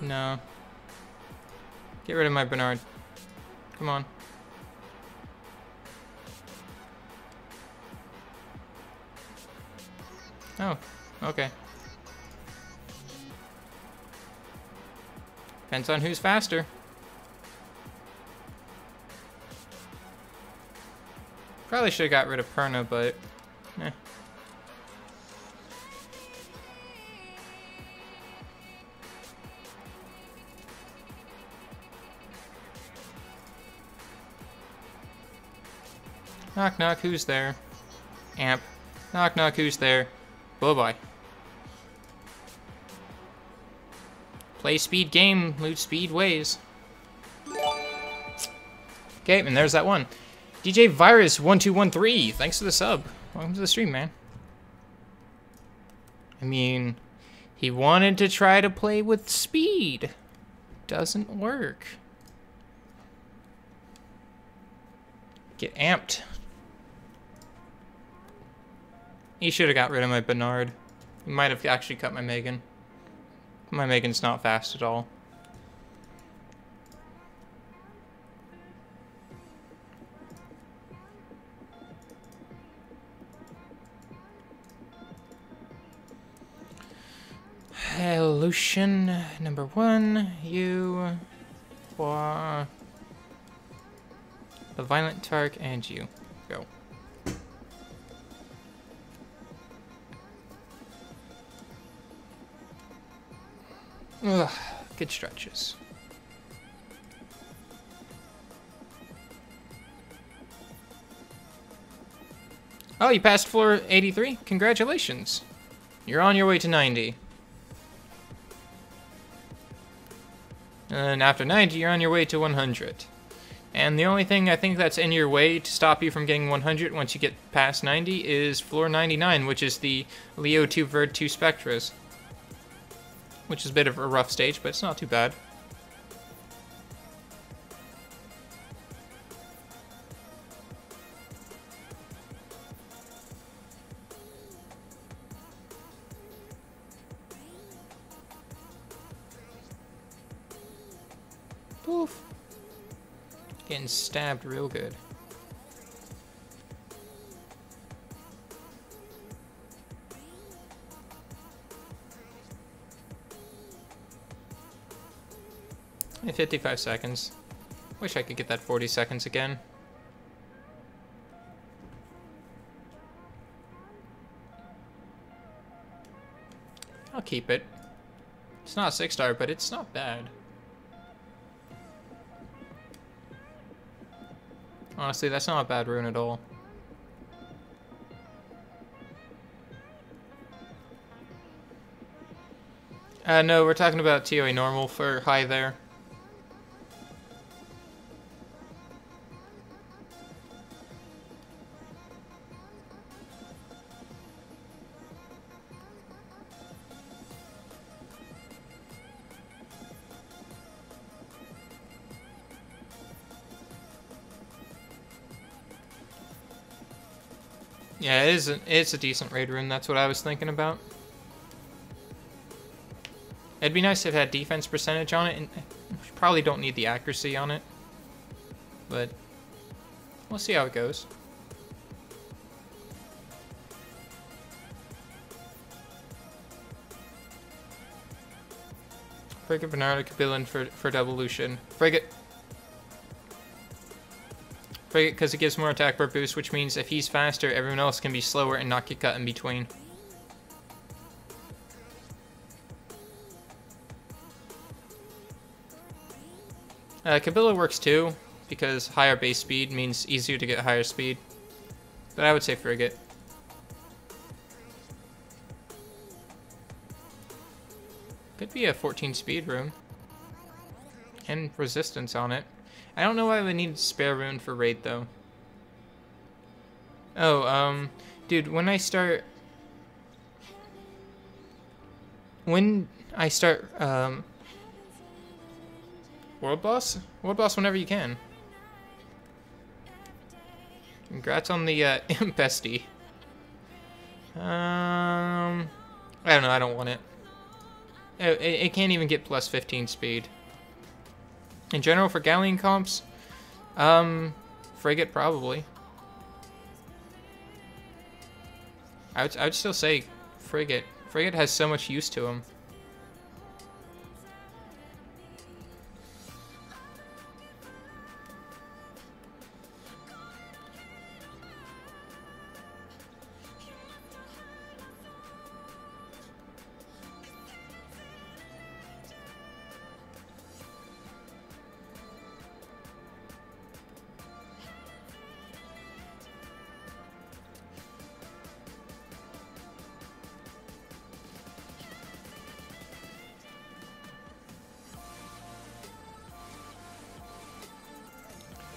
No. Get rid of my Bernard. Come on. Oh, okay. Depends on who's faster. Probably should have got rid of Perna, but... eh. Knock knock, who's there? Amp. Knock knock, who's there? Bye-bye. Play speed game, loot speed ways. Okay, and there's that one. DJ Virus 1213, thanks for the sub. Welcome to the stream, man. I mean, he wanted to try to play with speed. Doesn't work. Get amped. He should have got rid of my Bernard. He might have actually cut my Megan. My Megan's not fast at all. Lucian, number 1, you, the Violent Tark, and you. Go. Ugh, good stretches. Oh, you passed floor 83? Congratulations. You're on your way to 90. And after 90, you're on your way to 100. And the only thing I think that's in your way to stop you from getting 100 once you get past 90 is floor 99, which is the Leo 2 Verd 2 Spectras. Which is a bit of a rough stage, but it's not too bad. Poof. Getting stabbed real good. 55 seconds. Wish I could get that 40 seconds again. I'll keep it. It's not a 6-star, but it's not bad. Honestly, that's not a bad rune at all. No, we're talking about TOA normal for high there. Yeah, it's a decent raid rune. That's what I was thinking about. It'd be nice if it had defense percentage on it, and we probably don't need the accuracy on it. But we'll see how it goes. Frigate Bernardo Cabillan for devolution. Frigate, because it gives more attack bar boost, which means if he's faster, everyone else can be slower and not get cut in between. Kabila works too, because higher base speed means easier to get higher speed. But I would say Frigate. Could be a 14 speed rune. And resistance on it. I don't know why we need spare rune for raid though. Oh, dude, when I start, World Boss? World Boss whenever you can. Congrats on the, bestie. I don't know, I don't want it. It can't even get plus 15 speed. In general, for Galleon comps, Frigate probably. I would still say Frigate. Frigate has so much use to him.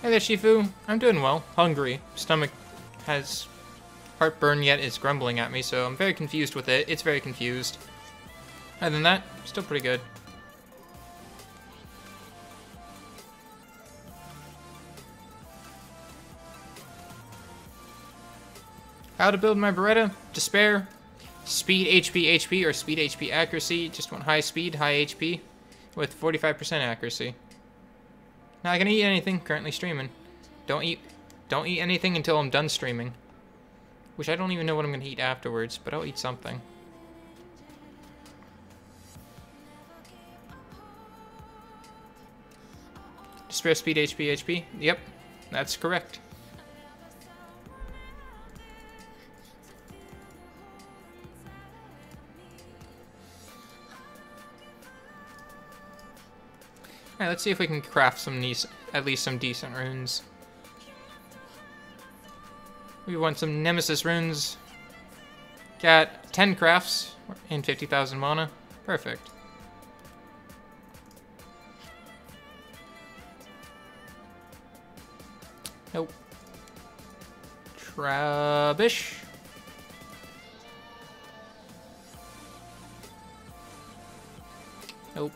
Hey there, Shifu. I'm doing well. Hungry. Stomach has heartburn, yet is grumbling at me, so I'm very confused with it. It's very confused. Other than that, still pretty good. How to build my Beretta? Despair. Speed HP HP or speed HP accuracy. Just want high speed, high HP with 45% accuracy. Not gonna eat anything, currently streaming. Don't eat anything until I'm done streaming. Which I don't even know what I'm gonna eat afterwards, but I'll eat something. Despair speed HP HP? Yep, that's correct. Alright, let's see if we can craft some at least some decent runes. We want some Nemesis runes. Got 10 crafts and 50,000 mana. Perfect. Nope. Trubbish. Nope.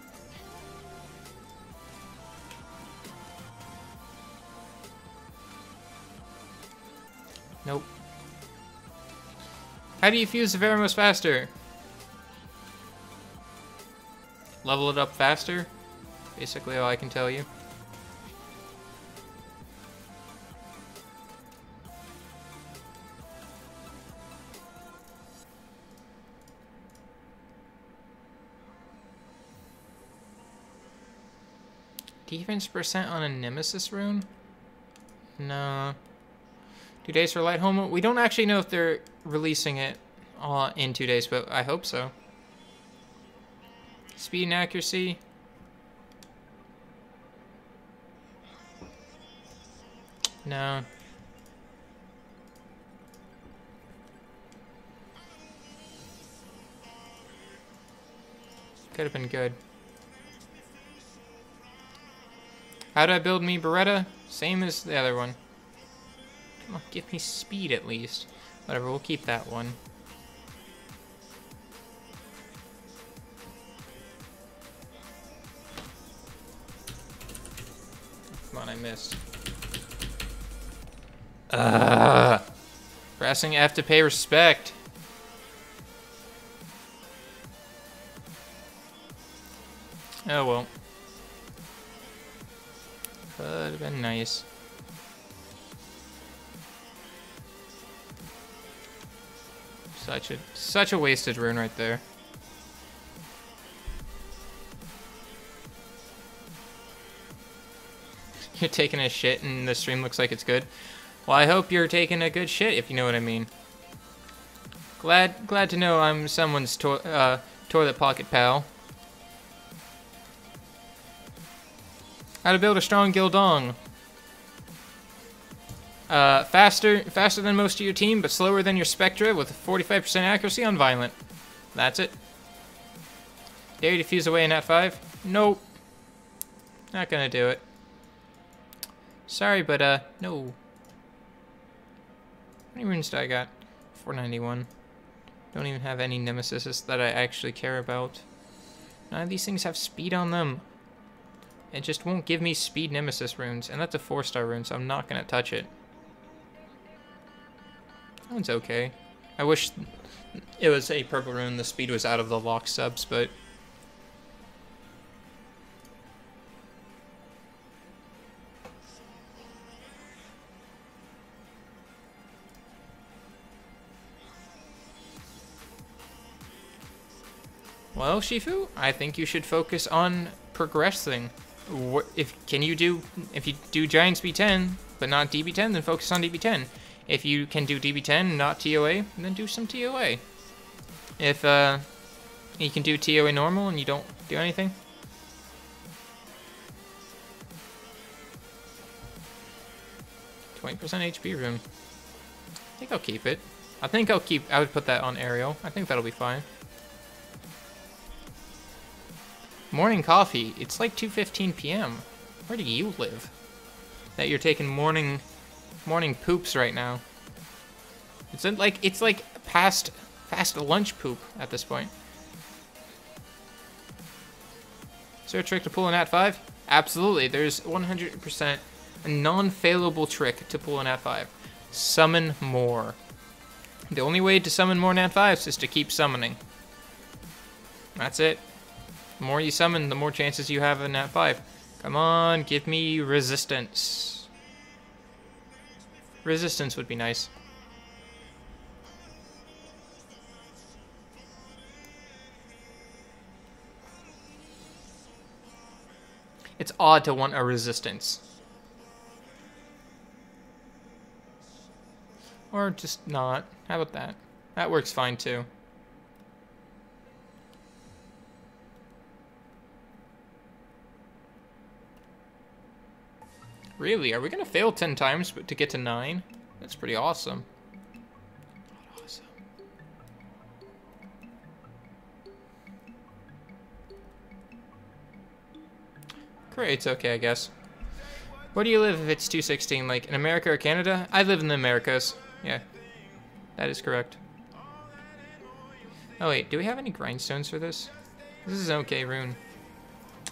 Nope. How do you fuse the Veramos faster? Level it up faster? Basically all I can tell you. Defense percent on a Nemesis rune? No. 2 days for light Homo. We don't actually know if they're releasing it in 2 days, but I hope so. Speed and accuracy. No. Could have been good. How do I build me Beretta? Same as the other one. Come on, give me speed at least. Whatever, we'll keep that one. Come on, I missed. Pressing F to pay respect. Oh well. Could have been nice. Such a wasted rune right there. You're taking a shit and the stream looks like it's good. Well, I hope you're taking a good shit, if you know what I mean. Glad to know I'm someone's toilet pocket pal. How to build a strong Gildong. Faster than most of your team, but slower than your Spectra with 45% accuracy on Violent. That's it. Dare you to fuse away in Nat 5? Nope. Not gonna do it. Sorry, but no. How many runes do I got? 491. Don't even have any Nemesis that I actually care about. None of these things have speed on them. It just won't give me speed Nemesis runes, and that's a 4-star rune, so I'm not gonna touch it. That one's okay. I wish it was a purple rune, the speed was out of the lock subs, but... Well, Shifu, I think you should focus on progressing. If you do Giant Speed 10, but not DB10, then focus on DB10. If you can do DB10, not TOA, then do some TOA. If you can do TOA normal and you don't do anything. "20% HP rune. I think I'll keep it. I would put that on aerial. I think that'll be fine. Morning coffee. It's like 2:15 p.m. Where do you live? That you're taking morning poops right now. It's like past lunch poop at this point. Is there a trick to pull an Nat 5? Absolutely. There's 100% a non-failable trick to pull an Nat 5. Summon more. The only way to summon more Nat 5s is to keep summoning. That's it. The more you summon, the more chances you have of Nat 5. Come on, give me resistance. Resistance would be nice. It's odd to want a resistance. Or just not. How about that? That works fine too. Really? Are we gonna fail 10 times to get to 9? That's pretty awesome. Awesome. Great, it's okay, I guess. Where do you live if it's 216? Like in America or Canada? I live in the Americas. Yeah, that is correct. Oh wait, do we have any grindstones for this? This is an okay rune.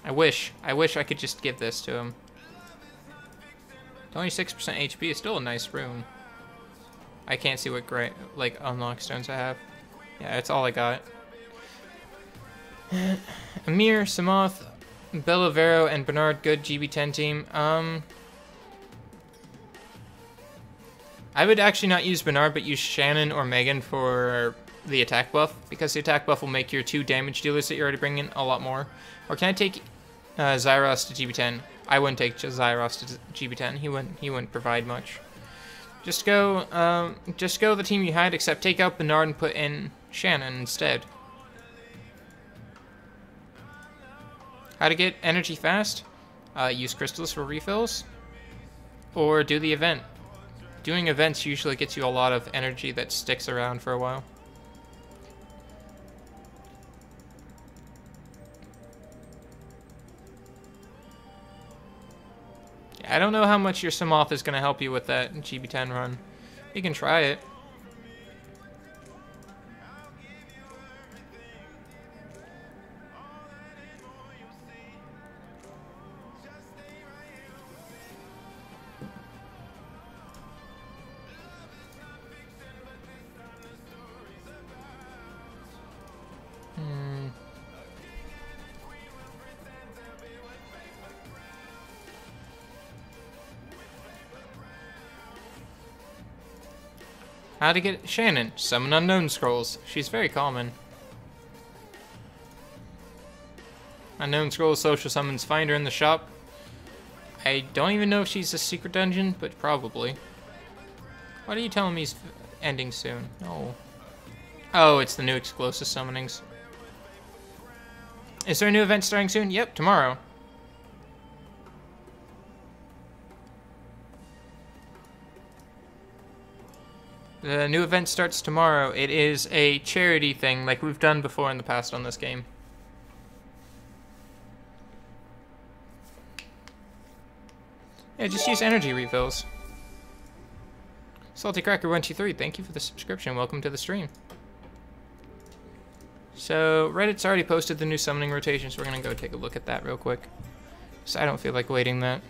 I wish I could just give this to him. Only 6% HP is still a nice rune. I can't see what unlock stones I have. Yeah, that's all I got. Amir, Samoth, Bellavero, and Bernard, good GB10 team. I would actually not use Bernard, but use Shannon or Megan for the attack buff, because the attack buff will make your 2 damage dealers that you're already bringing a lot more. Or can I take Zyros to GB10. I wouldn't take Zyros to GB10. He wouldn't provide much. Just go the team you had, except take out Bernard and put in Shannon instead. How to get energy fast? Use crystals for refills, or do the event. Doing events usually gets you a lot of energy that sticks around for a while. I don't know how much your Samoth is going to help you with that GB10 run. You can try it. How to get Shannon? Summon unknown scrolls. She's very common. Unknown scrolls, social summons, find her in the shop. I don't even know if she's a secret dungeon, but probably. What are you telling me is ending soon? No. Oh, it's the new explosive summonings. Is there a new event starting soon? Yep, tomorrow. The new event starts tomorrow. It is a charity thing like we've done before in the past on this game. Yeah, just use energy refills. Salty Cracker 123, thank you for the subscription. Welcome to the stream. So, Reddit's already posted the new summoning rotation, so we're going to go take a look at that real quick. So I don't feel like waiting that.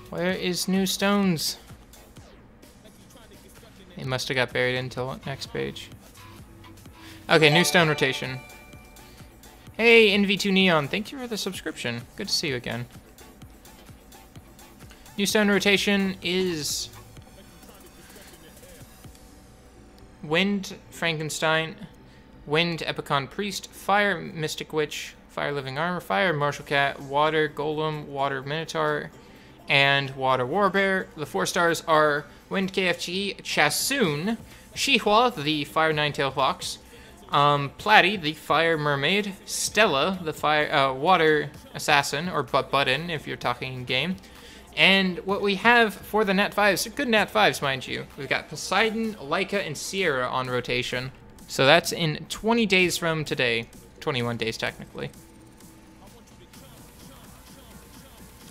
Where is new stones? It must have got buried until next page. Okay, new stone rotation. Hey, NV2 Neon, thank you for the subscription. Good to see you again. New stone rotation is Wind, Frankenstein, Wind, Epicon Priest, Fire, Mystic Witch, Fire, Living Armor, Fire, Martial Cat, Water, Golem, Water, Minotaur, and Water Warbear. The 4 stars are Wind KFG, Chasoon, Shihua, the Fire Ninetail Fox, Platy, the Fire Mermaid, Stella, the Fire Water Assassin, or Butt Button if you're talking in game. And what we have for the Nat 5s, good Nat 5s mind you, we've got Poseidon, Laika, and Sierra on rotation. So that's in 20 days from today, 21 days technically.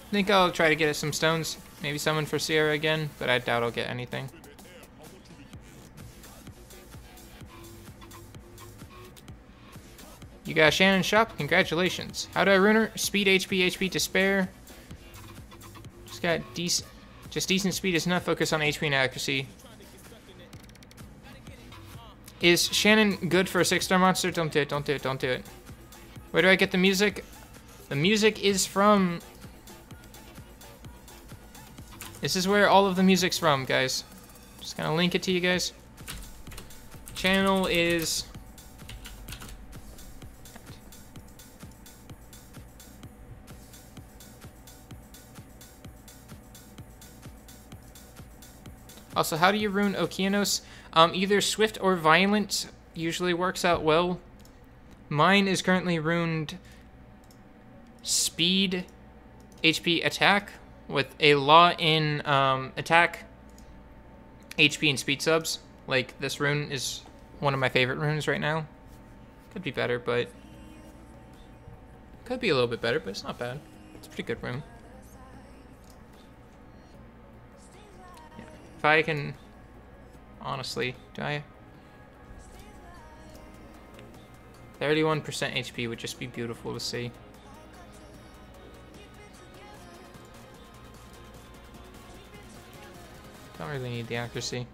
I think I'll try to get some stones, maybe summon for Sierra again, but I doubt I'll get anything. You got Shannon shop? Congratulations. How do I rune her? Speed, HP, HP to spare. Just got decent speed is enough. Focus on HP and accuracy. Is Shannon good for a 6-star monster? Don't do it, don't do it, don't do it. Where do I get the music? The music is from... This is where all of the music's from, guys. Just gonna link it to you guys. Channel is... Also, how do you rune Okeanos? Either Swift or Violent usually works out well. Mine is currently runed Speed, HP, Attack, with a lot in Attack, HP, and Speed subs. Like, this rune is one of my favorite runes right now. Could be better, but... Could be a little bit better, but it's not bad. It's a pretty good rune. Yeah. If I can... Honestly, do I... 31% HP would just be beautiful to see. Don't really need the accuracy.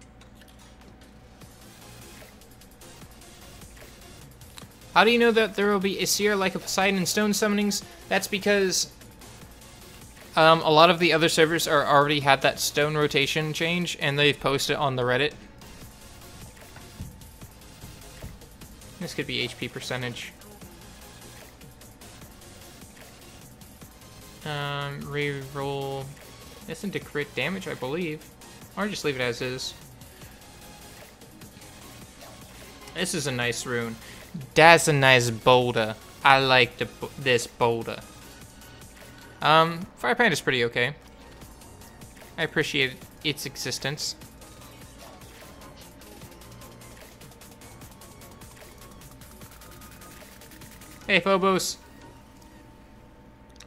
How do you know that there will be Aesir like a Poseidon stone summonings? That's because a lot of the other servers are already had that stone rotation change, and they've posted on the Reddit. This could be HP percentage. Reroll this into crit damage, I believe. Or just leave it as is. This is a nice rune. That's a nice boulder. I like this boulder. Fire Panda's pretty okay. I appreciate its existence. Hey, Phobos.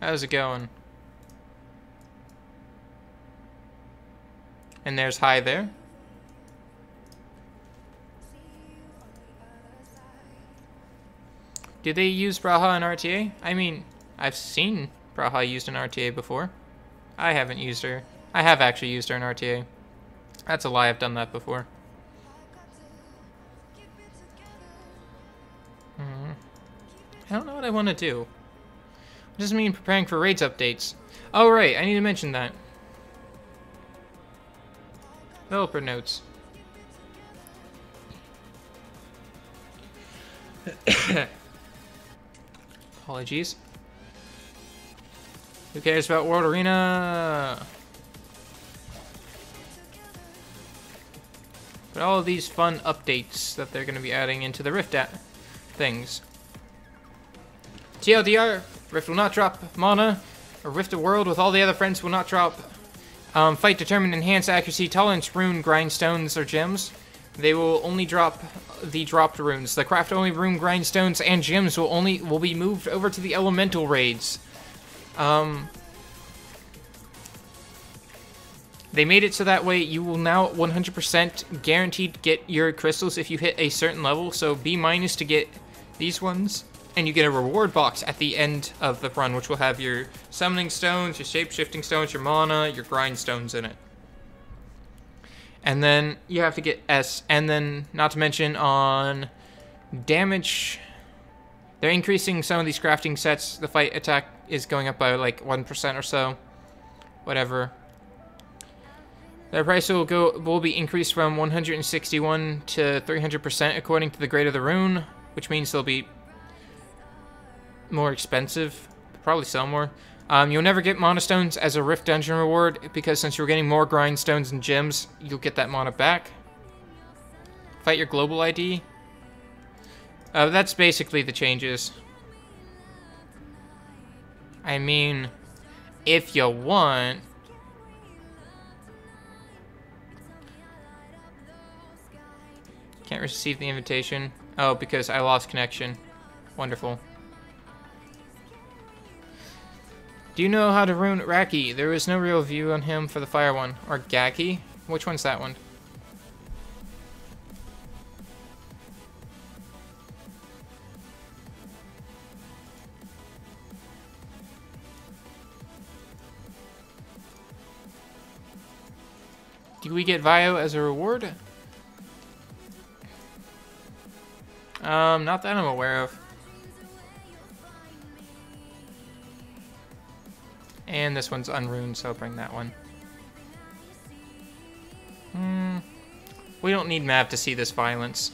How's it going? And there's Hi there. Do they use Braha in RTA? I mean, I've seen Braha used in RTA before. I haven't used her. I have actually used her in RTA. That's a lie, I've done that before. I don't know what I want to do. What does it mean preparing for raids updates? Oh right, I need to mention that. Developer notes. Apologies. Who cares about World Arena? But all of these fun updates that they're going to be adding into the Rift things. TLDR, Rift will not drop mana. A Rift of World with all the other friends will not drop Fight Determined Enhanced Accuracy Tolerance Rune Grindstones or Gems. They will only drop the dropped runes. The craft only rune grindstones and gems will be moved over to the elemental raids. They made it so that way you will now 100% guaranteed get your crystals if you hit a certain level. So B- to get these ones, and you get a reward box at the end of the run, which will have your summoning stones, your shape-shifting stones, your mana, your grindstones in it. And then you have to get S, and then not to mention on damage, they're increasing some of these crafting sets. The fight attack is going up by like 1% or so, whatever. Their price will be increased from 161 to 300% according to the grade of the rune, which means they'll be more expensive, probably sell more. You'll never get mana stones as a Rift Dungeon reward, because since you're getting more grindstones and gems, you'll get that mana back. Fight your global ID. That's basically the changes. I mean, if you want... Can't receive the invitation. Oh, because I lost connection. Wonderful. Do you know how to rune Raki? There is no real view on him for the fire one. Or Gaki? Which one's that one? Do we get Vio as a reward? Not that I'm aware of. And this one's unruined, so I'll bring that one. We don't need Mav to see this violence.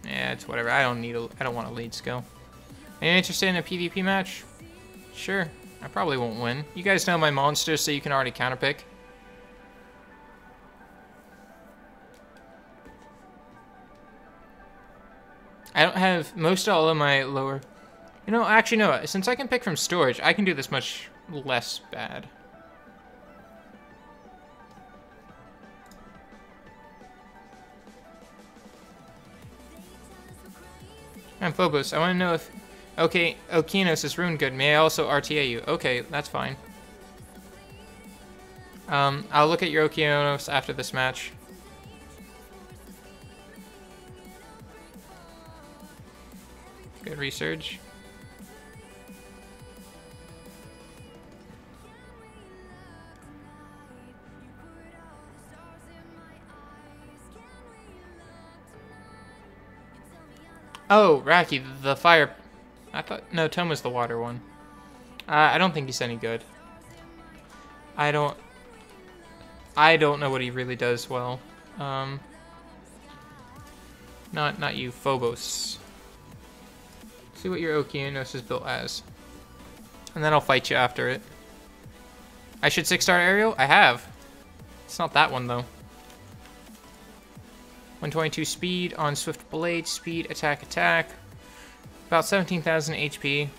Yeah, it's whatever. I don't want a lead skill. Are you interested in a PvP match? Sure. I probably won't win. You guys know my monsters, so you can already counterpick. I don't have most all of my lower... You know, actually, no. Since I can pick from storage, I can do this much less bad. I'm Phobos. I want to know if... Okay, Okinos is rune good. May I also RTA you? Okay, that's fine. I'll look at your Okinos after this match. Good research. Oh, Raki, the fire. I thought no, Tom was the water one. I don't think he's any good. I don't know what he really does well. Not you, Phobos. See what your Okeanos is built as. And then I'll fight you after it. I should 6-star aerial? I have. It's not that one though. 122 speed on Swift Blade, speed, attack, attack. About 17,000 HP.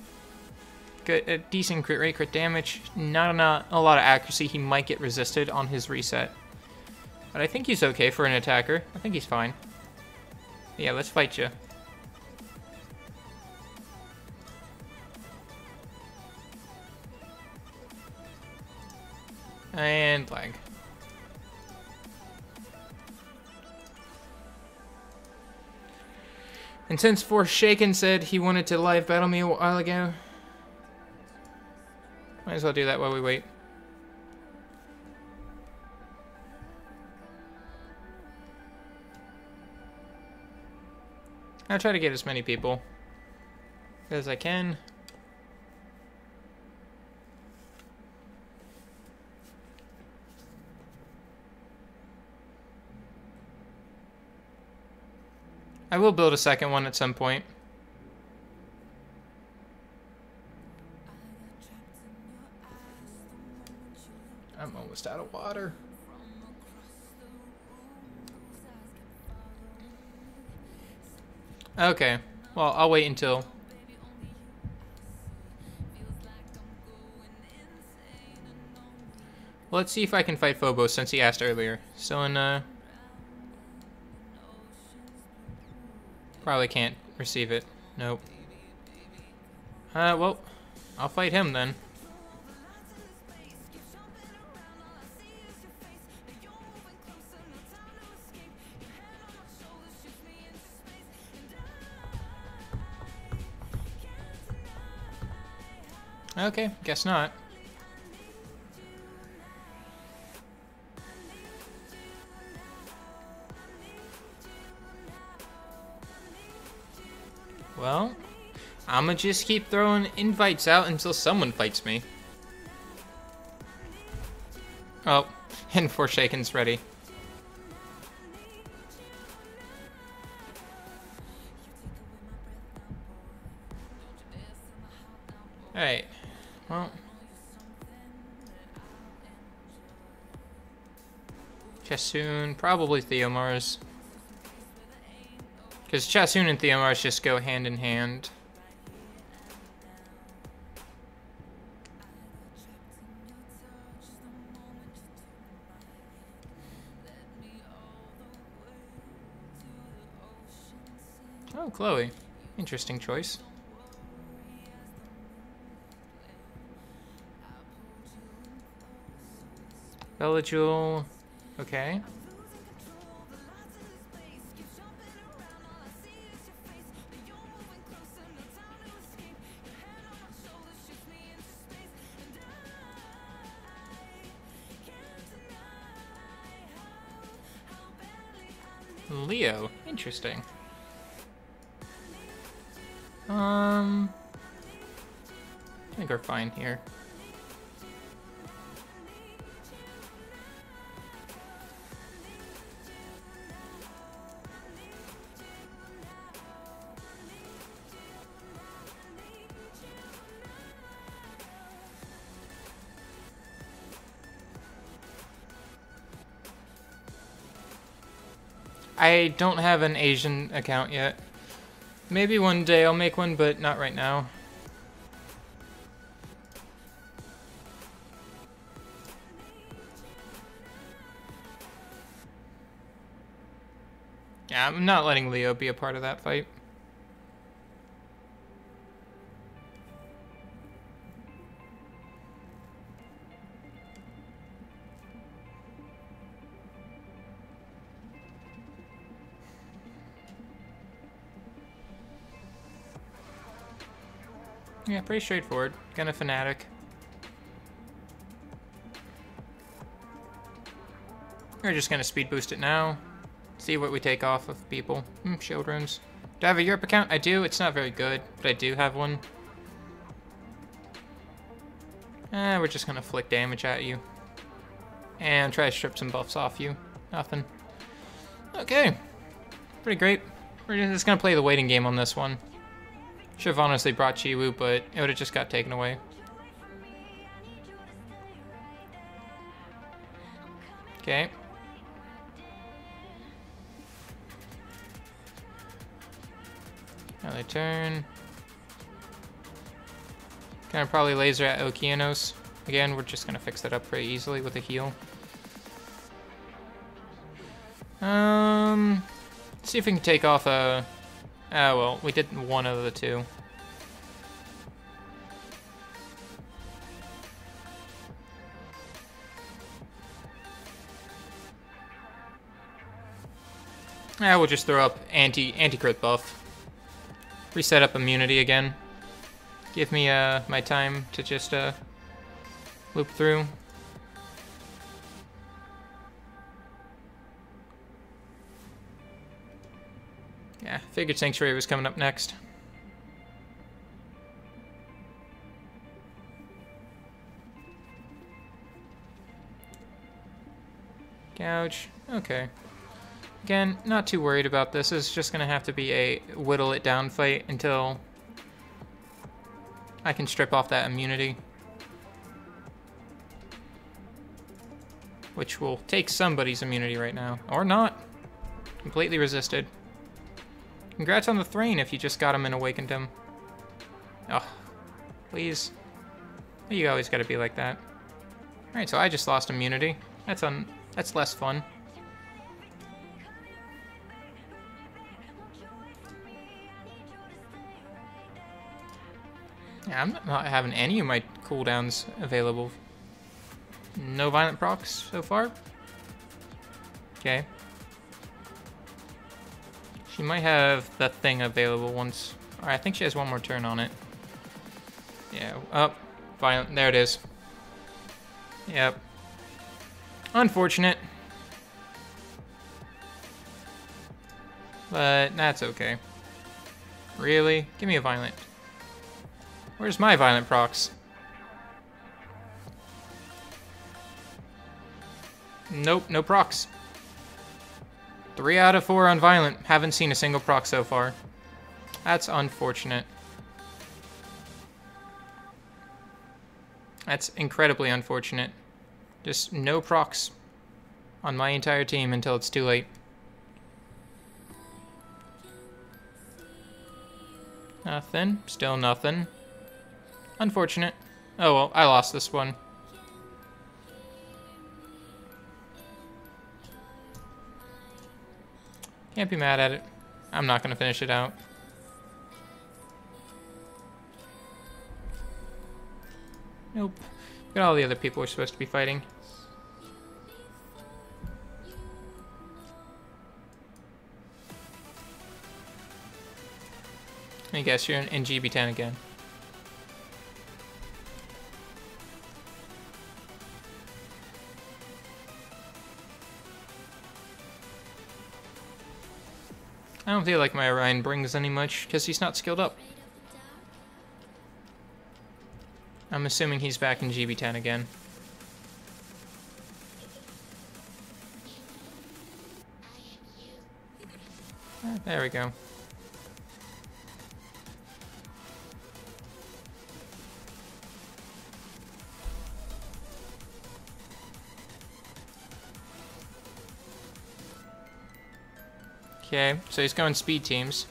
Good, a decent crit rate, crit damage. Not a lot of accuracy. He might get resisted on his reset. But I think he's okay for an attacker. I think he's fine. Yeah, let's fight you. And lag. And since Forsaken said he wanted to live battle me a while ago, might as well do that while we wait. I'll try to get as many people as I can. I will build a second one at some point. I'm almost out of water. Okay, well, I'll wait until... Let's see if I can fight Phobos since he asked earlier. Still in, Probably can't receive it. Nope. Well, I'll fight him then. Okay, guess not. Well, I'ma just keep throwing invites out until someone fights me. Oh, and Forsaken's ready. Alright, well. Chassoon, probably Theomars. Because Chassoon and Theomars just go hand in hand. Oh, Chloe. Interesting choice. Belligeul. Okay. Leo. Interesting. I think we're fine here. I don't have an Asian account yet. Maybe one day I'll make one, but not right now. Yeah, I'm not letting Leo be a part of that fight. Yeah, pretty straightforward. Gonna Fanatic. We're just gonna speed boost it now. See what we take off of people. Shield runes. Do I have a Europe account? I do. It's not very good, but I do have one. We're just gonna flick damage at you. And try to strip some buffs off you. Nothing. Okay. Pretty great. We're just gonna play the waiting game on this one. Should have honestly brought Chiwu, but it would have just got taken away. Okay. Another turn. Gonna probably laser at Okeanos. Again, we're just gonna fix that up pretty easily with a heal. See if we can take off a... Oh, well, we did one of the two. We'll just throw up anti-crit buff. Reset up immunity again. Give me my time to just loop through. Yeah, figured Sanctuary was coming up next. Gouge. Okay. Again, not too worried about this. It's just gonna have to be a whittle it down fight until I can strip off that immunity. Which will take somebody's immunity right now. Or not. Completely resisted. Congrats on the Thrain if you just got him and awakened him. Oh, please. You always gotta be like that. Alright, so I just lost immunity. That's less fun. Yeah, I'm not having any of my cooldowns available. No violent procs so far. Okay. She might have that thing available once. Alright, I think she has one more turn on it. Yeah, oh, violent, there it is. Yep. Unfortunate. But that's okay. Really? Give me a violent. Where's my violent procs? Nope, no procs. 3 out of 4 on violent. Haven't seen a single proc so far. That's unfortunate. That's incredibly unfortunate. Just no procs on my entire team until it's too late. Nothing. Still nothing. Unfortunate. Oh well, I lost this one. Can't be mad at it. I'm not gonna finish it out. Nope. Look at all the other people we're supposed to be fighting. I guess you're in GB10 again. I don't feel like my Orion brings any much, because he's not skilled up. I'm assuming he's back in GB10 again. There we go. Okay, so he's going speed teams.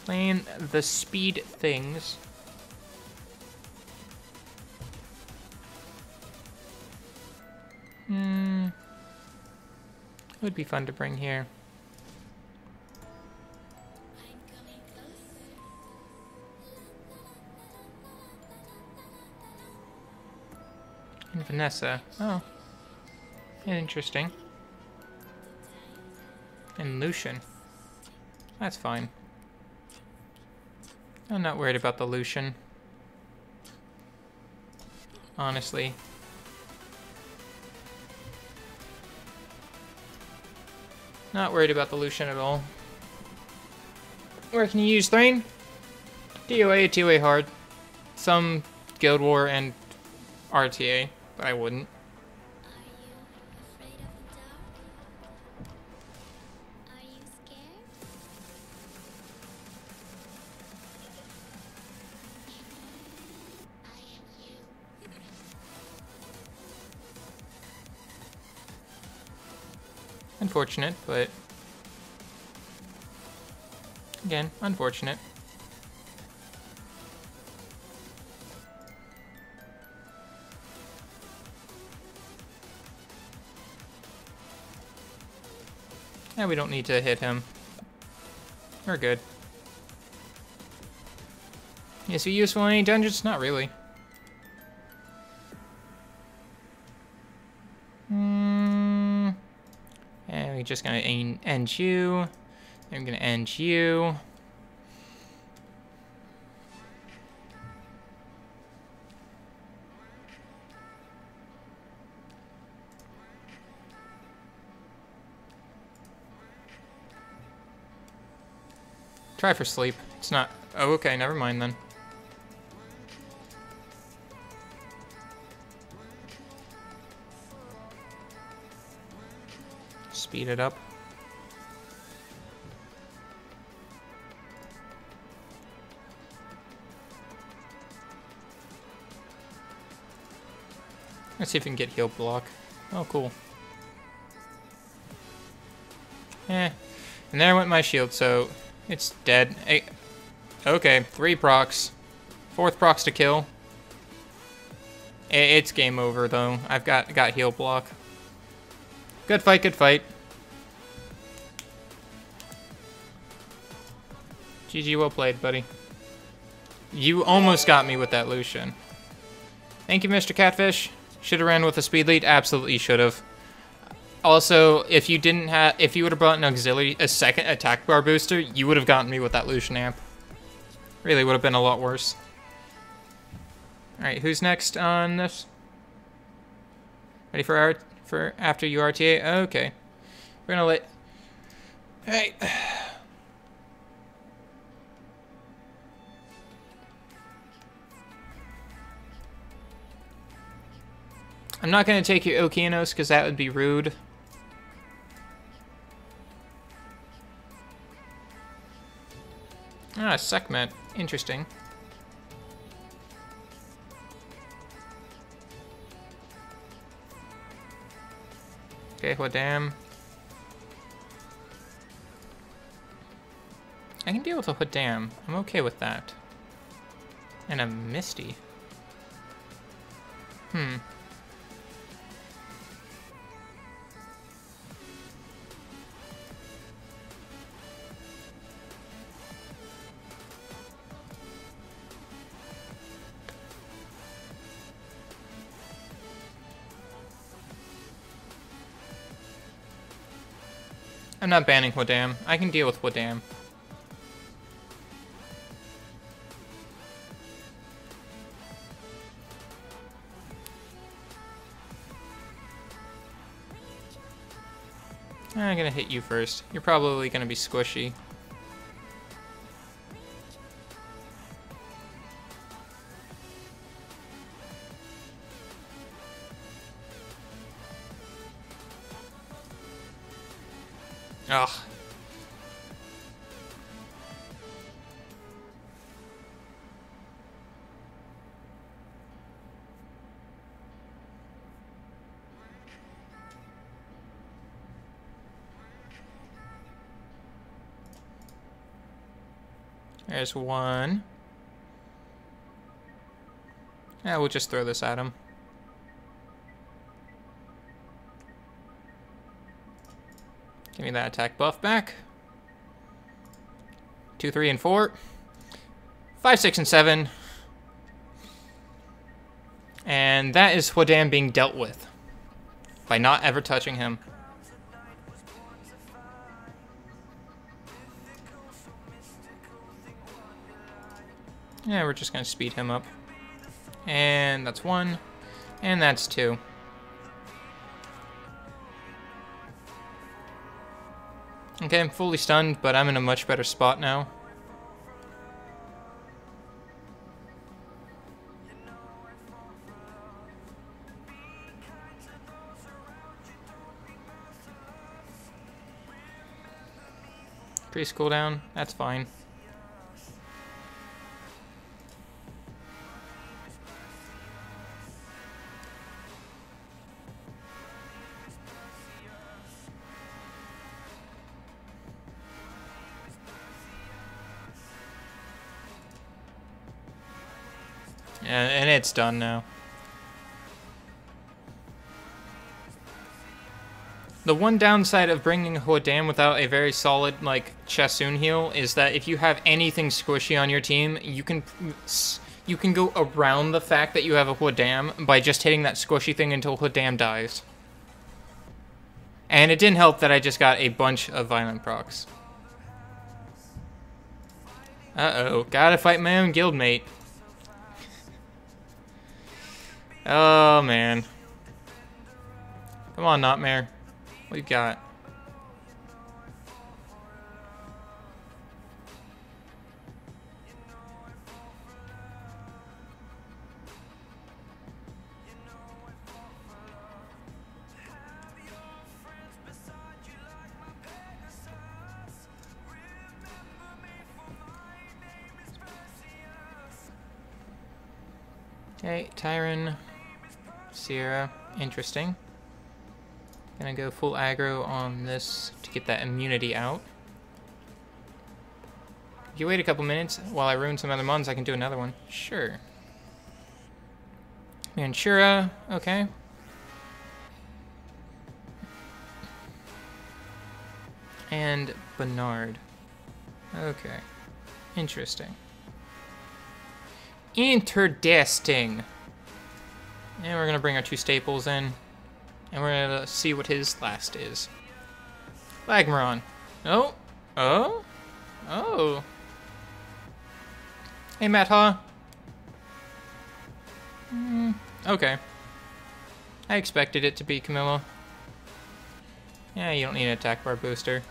Playing the speed things. Would be fun to bring here. And Vanessa. Oh. Interesting. And Lucian. That's fine. I'm not worried about the Lucian. Honestly. Not worried about the Lucian at all. Where can you use Thrain? DOA, 2A hard. Some Guild War and RTA, but I wouldn't. Unfortunate, but again, unfortunate. Yeah, we don't need to hit him. We're good. Is he useful in any dungeons? Not really. And we're just gonna end you. I'm gonna end you. Try for sleep. It's not. Oh, okay, never mind then. Speed it up. Let's see if we can get heal block. Oh, cool. And there went my shield, so it's dead. Hey, okay, 3 procs. 4th procs to kill. It's game over, though. I've got heal block. Good fight, good fight. GG, well played, buddy. You almost got me with that Lucian. Thank you, Mr. Catfish. Should have ran with a speed lead? Absolutely should have. Also, if you would have brought an auxiliary, a second attack bar booster, you would have gotten me with that Lucian amp. Really would have been a lot worse. Alright, who's next on this? Ready for after you RTA? Okay. We're gonna let... Alright. I'm not gonna take your Okeanos because that would be rude. Ah, Sekhmet. Interesting. Okay, Huadam. I can deal with a Huadam. I'm okay with that. And a Misty. I'm not banning Huadam. I can deal with Huadam. I'm gonna hit you first. You're probably gonna be squishy. Ugh. There's one. Yeah, we'll just throw this at him. Give me that attack buff back. 2, 3, and 4. 5, 6, and 7. And that is Huadam being dealt with by not ever touching him. Yeah, we're just gonna speed him up. And that's 1. And that's 2. Okay, I'm fully stunned, but I'm in a much better spot now. Increase cooldown, that's fine. And it's done now. The one downside of bringing Hodam without a very solid, like, Chassoon heal is that if you have anything squishy on your team, you can go around the fact that you have a Hodam by just hitting that squishy thing until Hodam dies. And it didn't help that I just got a bunch of violent procs. Uh-oh, gotta fight my own guildmate. Oh, man. Come on, Nightmare. What you got? Okay, Tyron, Sierra, interesting. Gonna go full aggro on this to get that immunity out. If you wait a couple minutes while I ruin some other mons, I can do another one. Sure. Manchura, okay. And Bernard. Okay. Interesting. Interesting. And we're gonna bring our 2 staples in. And we're gonna see what his last is. Lagmaron. Oh. Oh. Oh. Hey, Matt Ha. Okay. I expected it to be Camilla. Yeah, you don't need an attack bar booster.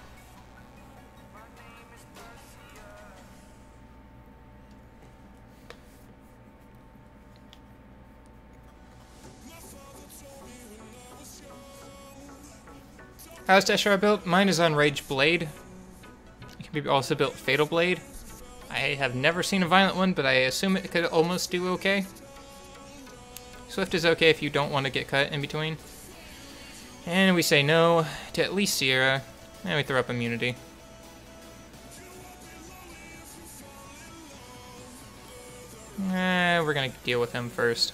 How's Teshar built? Mine is on Rage Blade. It can be also built Fatal Blade. I have never seen a violent one, but I assume it could almost do okay. Swift is okay if you don't want to get cut in between. And we say no to at least Sierra. And we throw up immunity. We're gonna deal with him first.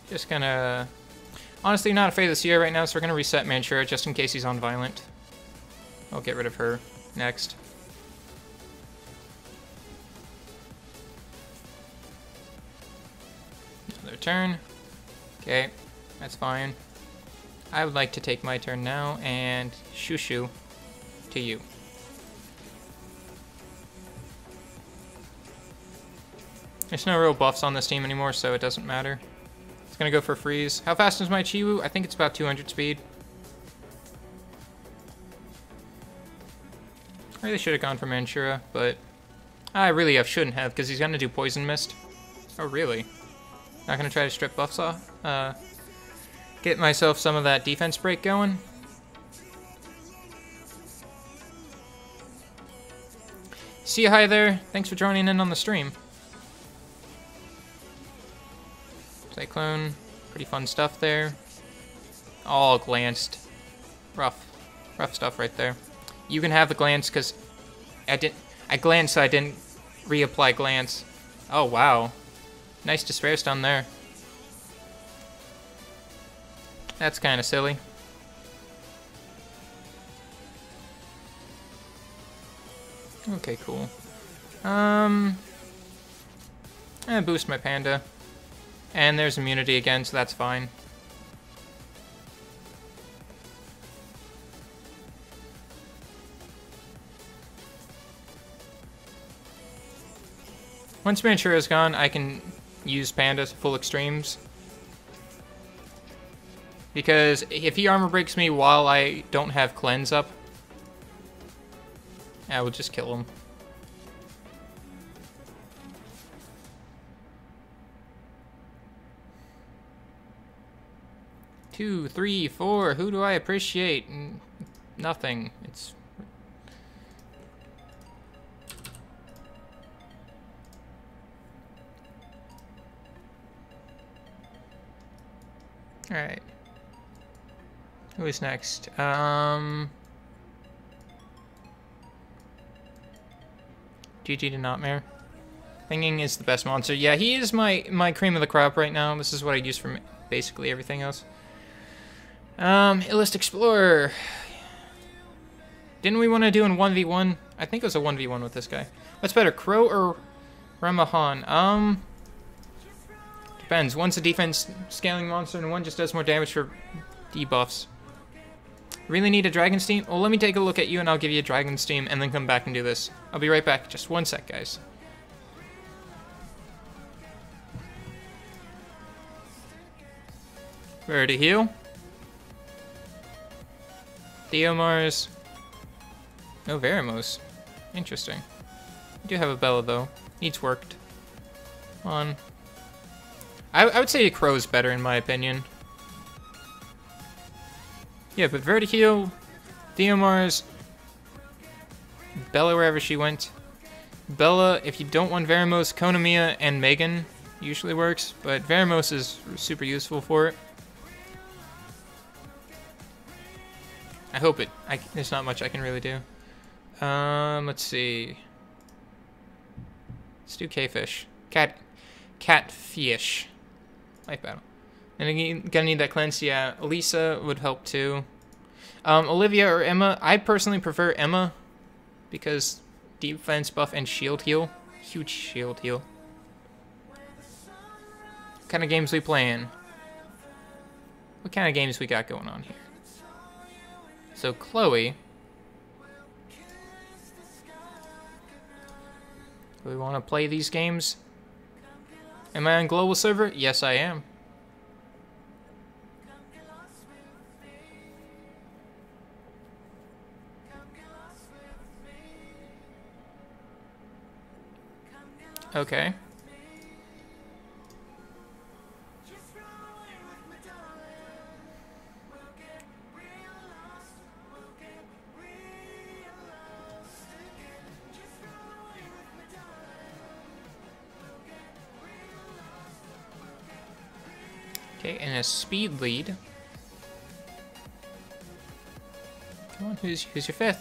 Just gonna... Honestly, not afraid of the Sierra right now, so we're gonna reset Manchura just in case he's on Violent. I'll get rid of her next. Another turn. Okay, that's fine. I would like to take my turn now and shoo-shoo to you. There's no real buffs on this team anymore, so it doesn't matter. It's gonna go for freeze. How fast is my Chiwu? I think it's about 200 speed. I really should have gone for Manchura, but I really shouldn't have, because he's gonna do Poison Mist. Oh, really? Not gonna try to strip buffs off? Get myself some of that defense break going. See you, hi there. Thanks for joining in on the stream. Cyclone, pretty fun stuff there. All glanced. Rough stuff right there. You can have the glance because I glanced so I didn't reapply glance. Oh wow. Nice despair stun there. That's kind of silly. Okay, cool. I boost my panda. And there's immunity again, so that's fine. Once Manchura is gone, I can use Panda to full extremes. Because if he armor breaks me while I don't have cleanse up, I will just kill him. Two, three, four. Who do I appreciate? Nothing. It's... Alright. Who is next? GG to Nightmare. Thinking is the best monster. Yeah, he is my cream of the crop right now. This is what I use for basically everything else. Illust Explorer. Didn't we want to do in 1v1? I think it was a 1v1 with this guy. What's better, Crow or Ramahan? Depends. One's a defense scaling monster and one just does more damage for debuffs. Really need a Dragon's Team? Well, let me take a look at you and I'll give you a Dragon's Team and then come back and do this. I'll be right back. Just one sec, guys. Where to heal? Theomars. No Veramos. Interesting. I do have a Bella, though. Needs worked. On. I would say a Crow's better, in my opinion. Yeah, but Vertiheal, Theomars, Bella wherever she went. Bella, if you don't want Veramos, Konamiya and Megan usually works, but Veramos is super useful for it. I hope it. There's not much I can really do. Let's see. Let's do K-Fish. Catfish. Life battle. And again, gonna need that cleanse. Yeah, Elisa would help too. Olivia or Emma. I personally prefer Emma because defense buff and shield heal. Huge shield heal. What kind of games we playing? What kind of games we got going on here? So Chloe. Do we want to play these games? Am I on global server? Yes, I am. Okay. Okay, and a speed lead. Come on, who's your fifth?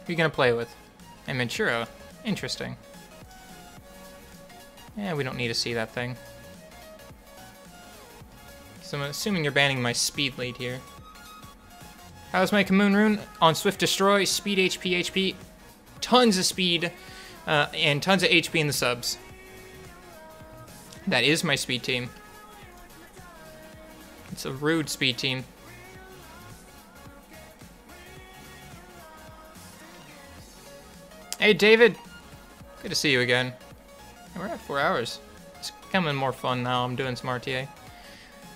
Who are you gonna play with? And Ventura. Interesting. Yeah, we don't need to see that thing. So I'm assuming you're banning my speed lead here. How's my Commune Rune? On Swift Destroy, speed, HP, tons of speed, and tons of HP in the subs. That is my speed team. It's a rude speed team. Hey, David. Good to see you again. We're at 4 hours. It's becoming more fun now. I'm doing some RTA.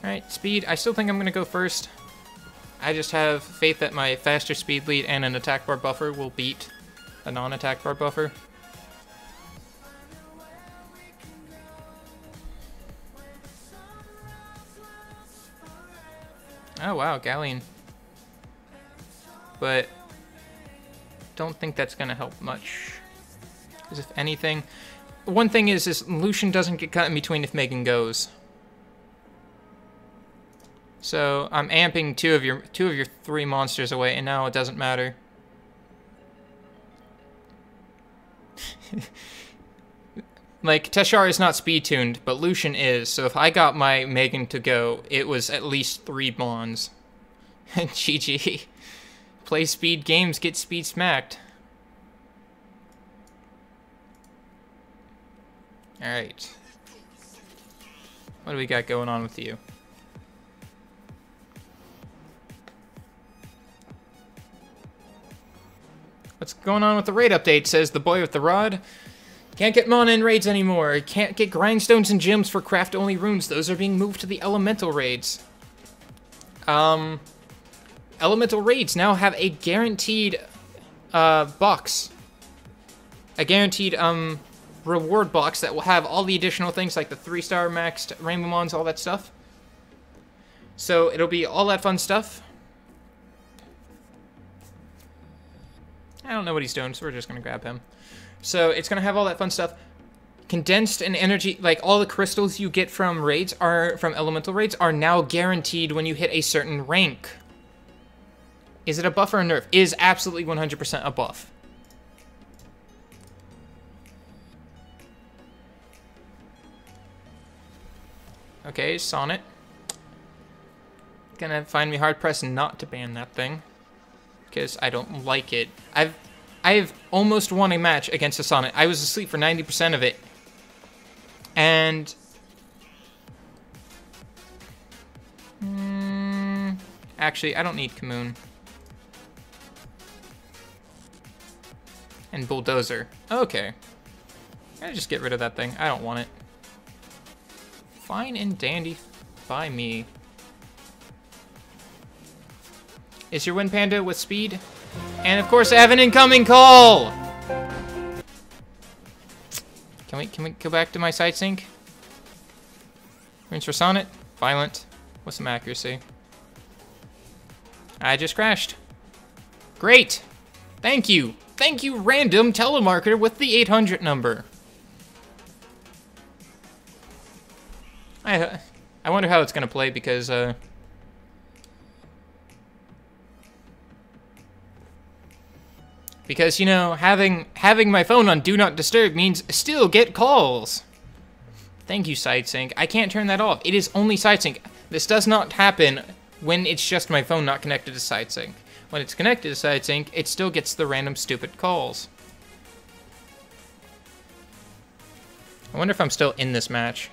Alright, speed. I still think I'm going to go first. I just have faith that my faster speed lead and an attack bar buffer will beat a non-attack bar buffer. Oh wow, Galleon. But don't think that's gonna help much. Because if anything, one thing is Lucian doesn't get cut in between if Megan goes. So I'm amping two of your 3 monsters away, and now it doesn't matter. Like, Teshar is not speed tuned, but Lucian is, so if I got my Megan to go, it was at least 3 mons. GG. Play speed games, get speed smacked. Alright. What do we got going on with you? What's going on with the raid update? Says the boy with the rod. Can't get mana in raids anymore. Can't get grindstones and gems for craft-only runes. Those are being moved to the elemental raids. Elemental raids now have a guaranteed box. A guaranteed reward box that will have all the additional things like the 3-star maxed rainbow mons, all that stuff. So it'll be all that fun stuff. I don't know what he's doing, so we're just gonna grab him. So it's gonna have all that fun stuff. Condensed and energy, like all the crystals you get from raids from elemental raids are now guaranteed when you hit a certain rank. Is it a buff or a nerf? It is absolutely 100% a buff. Okay, Sonnet. Gonna find me hard pressed not to ban that thing, because I don't like it. I've almost won a match against a Sonnet. I was asleep for 90% of it, and actually, I don't need Commune and Bulldozer. Okay, I just get rid of that thing. I don't want it. Fine and dandy by me. Is your Wind Panda with speed? And of course I have an incoming call! Can we go back to my side sync? Runes for Sonnet. Violent. With some accuracy. I just crashed. Great! Thank you! Thank you, random telemarketer with the 800 number. I wonder how it's gonna play because you know, having my phone on Do Not Disturb means still get calls. Thank you, SideSync. I can't turn that off. It is only SideSync. This does not happen when it's just my phone not connected to SideSync. When it's connected to SideSync, it still gets the random stupid calls. I wonder if I'm still in this match.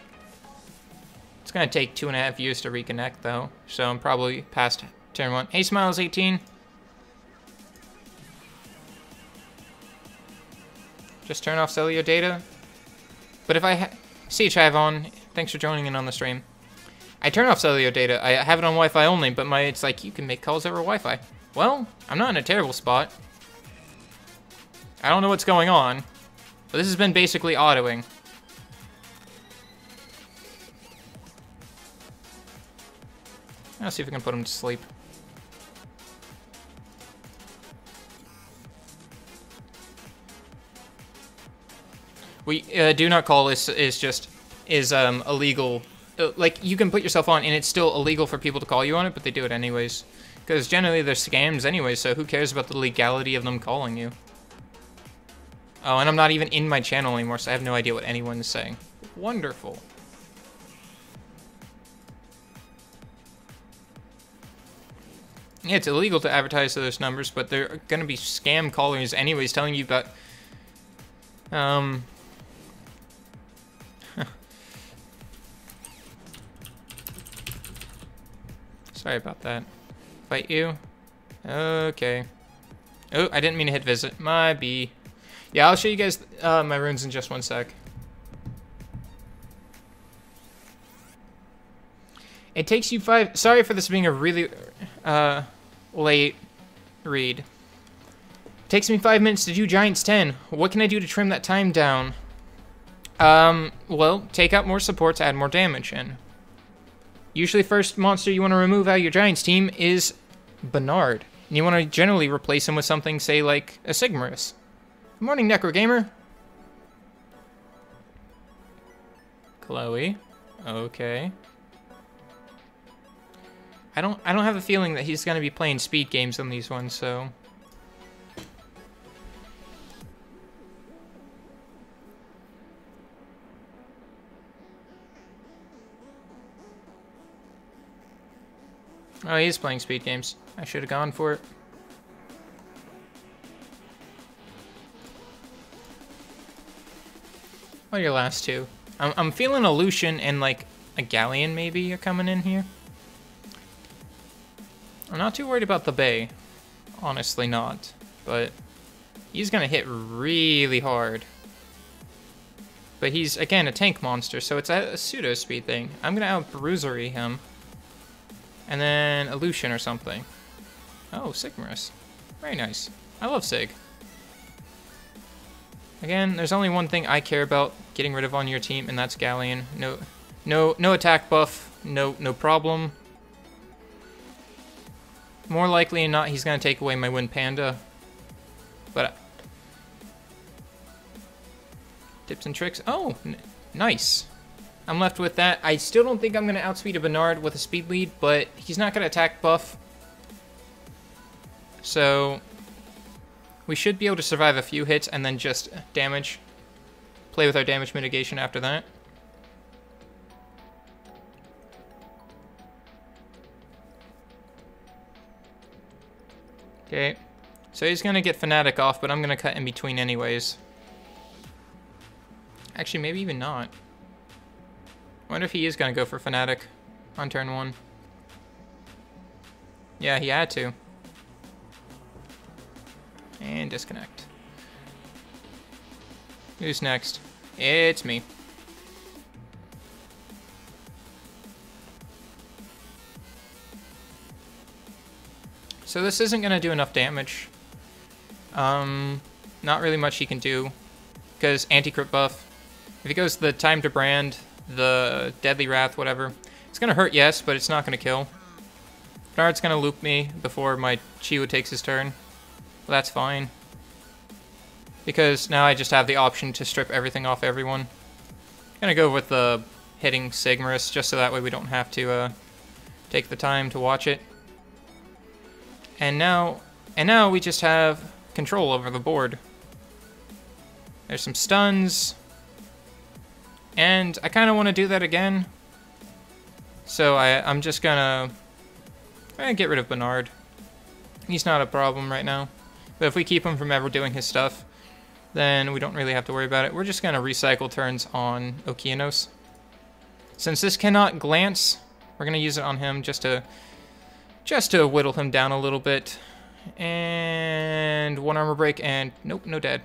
It's gonna take 2.5 years to reconnect though, so I'm probably past turn 1. Hey, Smiles 18. Just turn off cellular data. But if I CHIve on, thanks for joining in on the stream. I turn off cellular data. I have it on Wi-Fi only, but it's like you can make calls over Wi-Fi. Well, I'm not in a terrible spot. I don't know what's going on, but this has been basically autoing. I'll see if we can put him to sleep. We do not call is illegal. Like you can put yourself on, and it's still illegal for people to call you on it, but they do it anyways. Because generally they're scams anyway, so who cares about the legality of them calling you? Oh, and I'm not even in my channel anymore, so I have no idea what anyone is saying. Wonderful. Yeah, it's illegal to advertise to those numbers, but they're gonna be scam callers anyways telling you about, Sorry about that. Fight you? Okay. Oh, I didn't mean to hit visit. My B. Yeah, I'll show you guys my runes in just one sec. It takes you 5... Sorry for this being a really late read. It takes me 5 minutes to do Giants 10. What can I do to trim that time down? Well, take out more support to add more damage in. Usually first monster you want to remove out of your Giants team is Bernard. And you want to generally replace him with something, say, like a Sigmarus. Good morning, Necrogamer. Chloe. Okay. I don't have a feeling that he's gonna be playing speed games on these ones, so. Oh, he is playing speed games. I should have gone for it. What are your last two? I'm feeling a Lucian and like a Galleon maybe are coming in here. I'm not too worried about the Bay. Honestly not. But he's gonna hit really hard. But he's, again, a tank monster, so it's a pseudo-speed thing. I'm gonna out-bruisery him. And then a Lucian or something. Oh, Sigmarus. Very nice. I love Sig. Again, there's only one thing I care about getting rid of on your team, and that's Galleon. No attack buff. No problem. More likely than not, he's gonna take away my Wind Panda. But tips and tricks. Oh, nice. I'm left with that. I still don't think I'm gonna outspeed a Bernard with a speed lead, but he's not gonna attack buff. So we should be able to survive a few hits and then just damage. Play with our damage mitigation after that. Okay, so he's gonna get Fnatic off, but I'm gonna cut in between anyways. Actually, maybe even not. I wonder if he is gonna go for Fnatic on turn 1. Yeah, he had to. And disconnect. Who's next? It's me. So this isn't going to do enough damage. Not really much he can do. Because anti-crit buff. If he goes the time to brand, the deadly wrath, whatever. It's going to hurt, yes, but it's not going to kill. Bernard's going to loop me before my Chiwu takes his turn. Well, that's fine. Because now I just have the option to strip everything off everyone. I'm going to go with the hitting Sigmarus, just so that way we don't have to take the time to watch it. And now we just have control over the board. There's some stuns. And I kind of want to do that again. So I'm just gonna get rid of Bernard. He's not a problem right now. But if we keep him from ever doing his stuff, then we don't really have to worry about it. We're just gonna recycle turns on Okeanos. Since this cannot glance, we're gonna use it on him just to whittle him down a little bit. And one armor break, and nope, no dead.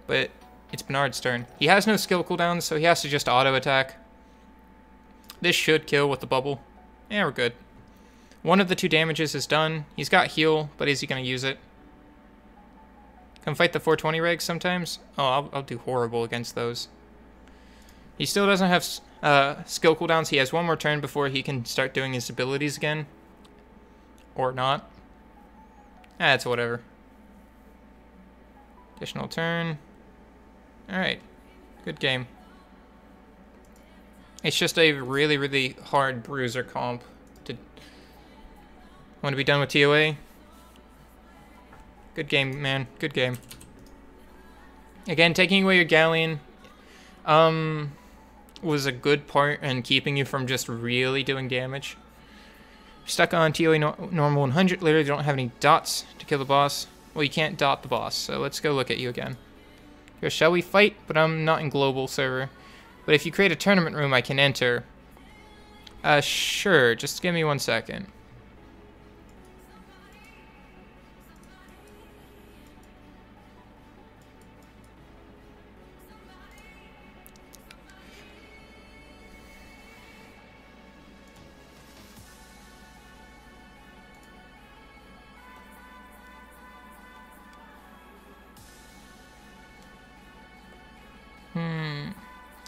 But it's Bernard's turn. He has no skill cooldowns, so he has to just auto attack. This should kill with the bubble. Yeah, we're good. One of the 2 damages is done. He's got heal, but is he going to use it? Come fight the 420 regs sometimes? Oh, I'll do horrible against those. He still doesn't have skill cooldowns. He has one more turn before he can start doing his abilities again. Or not. It's whatever. Additional turn. Alright. Good game. It's just a really, really hard bruiser comp to want to be done with TOA. Good game, man. Good game. Again, taking away your Galleon was a good part in keeping you from just really doing damage. Stuck on TOA normal 100, literally don't have any dots to kill the boss. Well, you can't dot the boss, so let's go look at you again. Here, shall we fight? But I'm not in global server. But if you create a tournament room, I can enter. Sure, just give me 1 second.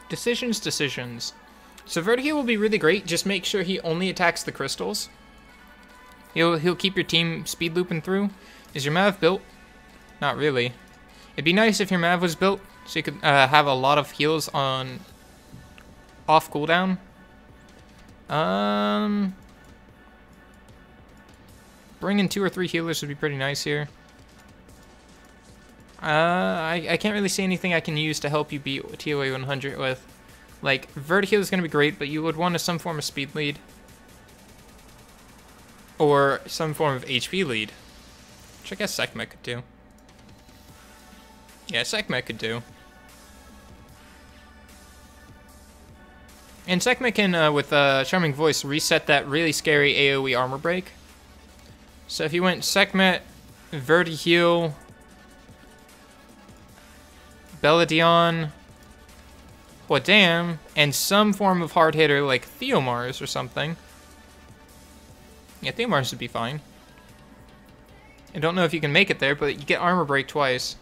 Decisions. So Vertigo will be really great. Just make sure he only attacks the crystals. He'll keep your team speed looping through. Is your Mav built? Not really. It'd be nice if your Mav was built, so you could have a lot of heals on off cooldown. Bringing 2 or 3 healers would be pretty nice here. I can't really see anything I can use to help you beat TOA 100 with. Like, Vertigo is going to be great, but you would want some form of speed lead. Or some form of HP lead. Which I guess Sekhmet could do. Yeah, Sekhmet could do. And Sekhmet can, with Charming Voice, reset that really scary AoE armor break. So if you went Sekhmet, Verti-heal, Beladion, What damn? And some form of hard hitter like Theomars or something. Yeah, Theomars would be fine. I don't know if you can make it there, but you get armor break twice.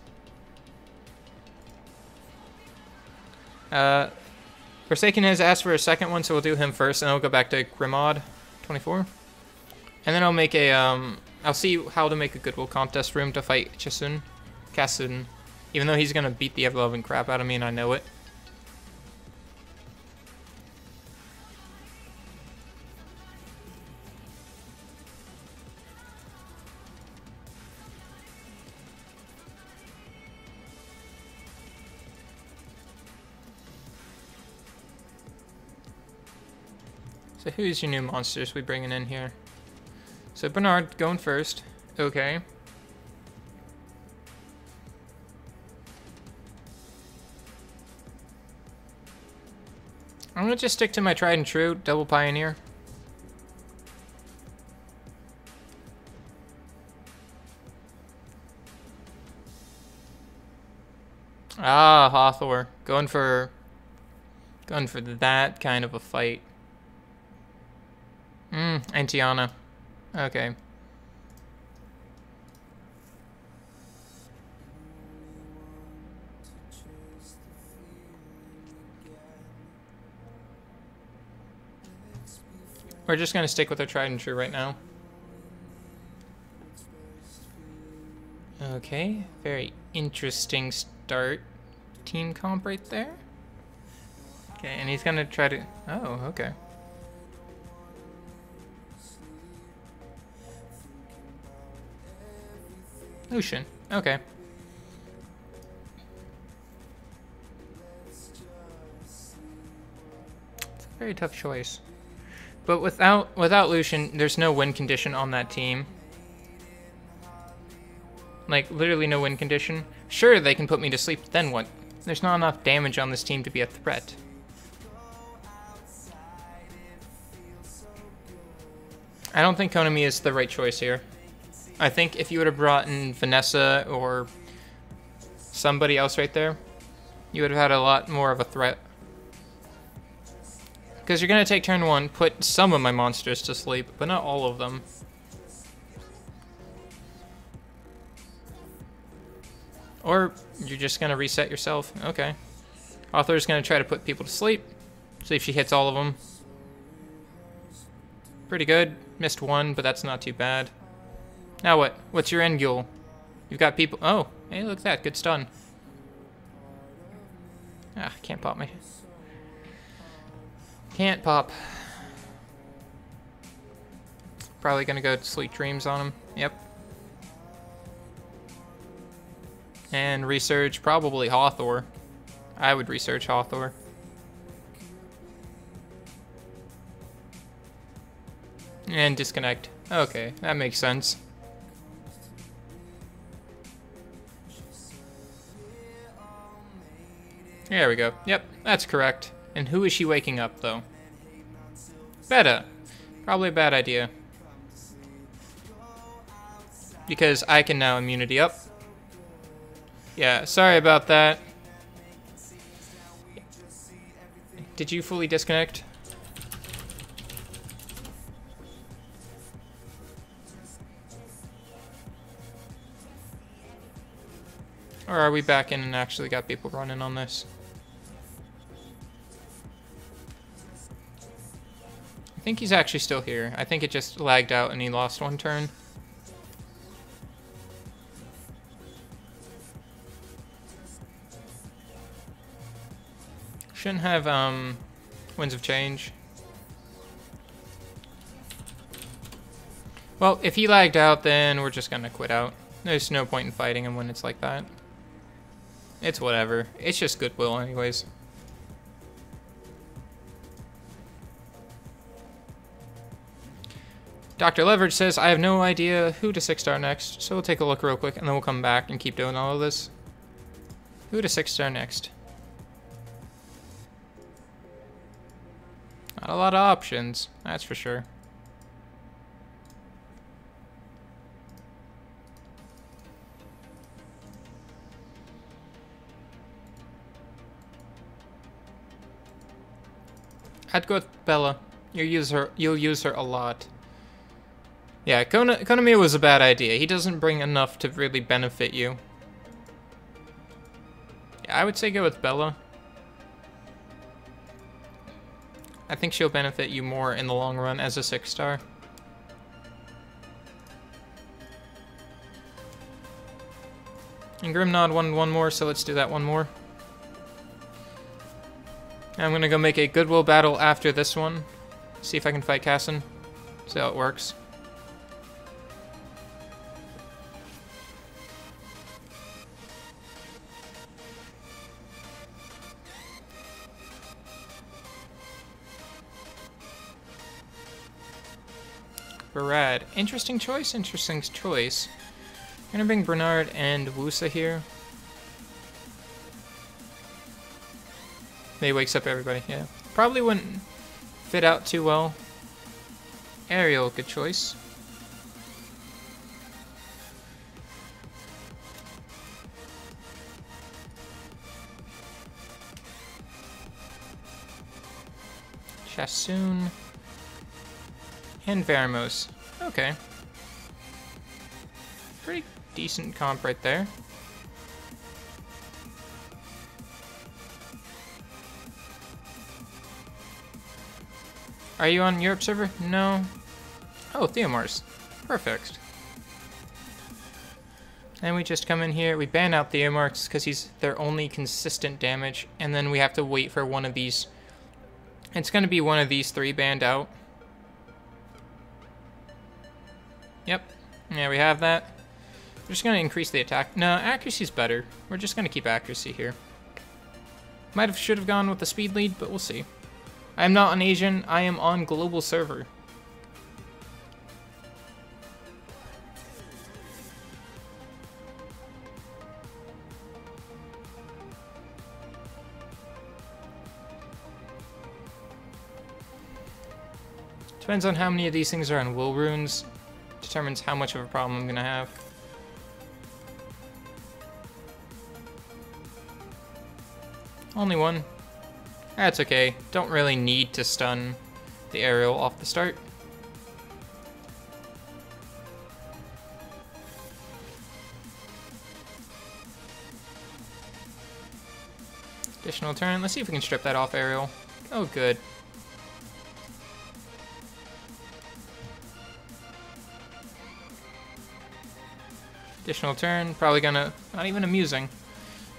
Forsaken has asked for a second one, so we'll do him first, and I'll go back to Grimod 24. And then I'll make a, I'll see how to make a Goodwill contest room to fight Kasun. Even though he's gonna beat the ever-loving crap out of me, and I know it. So who's your new monsters we bringing in here? So Bernard going first. Okay. I'm gonna just stick to my tried and true double pioneer. Ah, Hathor. Going for that kind of a fight. Antiana. Okay. We're just gonna stick with our tried and true right now. Okay, very interesting start. Team comp right there. Okay, and he's gonna try to... Oh, okay. Lucian. Okay. It's a very tough choice. But without Lucian, there's no win condition on that team. Like, literally no win condition. Sure, they can put me to sleep, but then what? There's not enough damage on this team to be a threat. I don't think Konami is the right choice here. I think if you would have brought in Vanessa or somebody else right there, you would have had a lot more of a threat. Because you're going to take turn 1, put some of my monsters to sleep, but not all of them. Or you're just going to reset yourself. Okay. Author's going to try to put people to sleep. See if she hits all of them. Pretty good. Missed one, but that's not too bad. Now what? What's your end goal? You've got people... Oh, hey, look at that. Good stun. Ah, can't pop me. Can't pop. Probably gonna go to Sweet Dreams on him. Yep. And research probably Hathor. I would research Hathor. And disconnect. Okay, that makes sense. There we go. Yep, that's correct. And who is she waking up, though? Beta. Probably a bad idea. Because I can now immunity up. Yeah, sorry about that. Did you fully disconnect? Or are we back in and actually got people running on this? I think he's actually still here. I think it just lagged out and he lost one turn. Shouldn't have Winds of Change. Well, if he lagged out, then we're just gonna quit out. There's no point in fighting him when it's like that. It's whatever. It's just goodwill anyways. Dr. Leverage says, I have no idea who to 6-star next, so we'll take a look real quick and then we'll come back and keep doing all of this. Who to 6-star next? Not a lot of options, that's for sure. I'd go with Bella. You'll use her a lot. Yeah, Konami was a bad idea. He doesn't bring enough to really benefit you. Yeah, I would say go with Bella. I think she'll benefit you more in the long run as a 6-star. And Grimnod won one more, so let's do that one more. I'm gonna go make a Goodwill battle after this one. See if I can fight Casson. See how it works. Barad. Interesting choice, interesting choice. I'm gonna bring Bernard and Wusa here. He wakes up everybody, yeah. Probably wouldn't fit out too well. Ariel, good choice. Chasoon. And Veramos. Okay. Pretty decent comp right there. Are you on Europe server? No. Oh, Theomars. Perfect. And we just come in here, we ban out Theomars because he's their only consistent damage, and then we have to wait for one of these. It's going to be one of these 3 banned out. Yep. Yeah, we have that. We're just going to increase the attack. No, accuracy's better. We're just going to keep accuracy here. Should have gone with the speed lead, but we'll see. I am not on Asian, I am on global server. Depends on how many of these things are on will runes. Determines how much of a problem I'm gonna have. Only one. That's okay. Don't really need to stun the aerial off the start. Additional turn. Let's see if we can strip that off aerial. Oh, good. Additional turn. Probably gonna... not even amusing.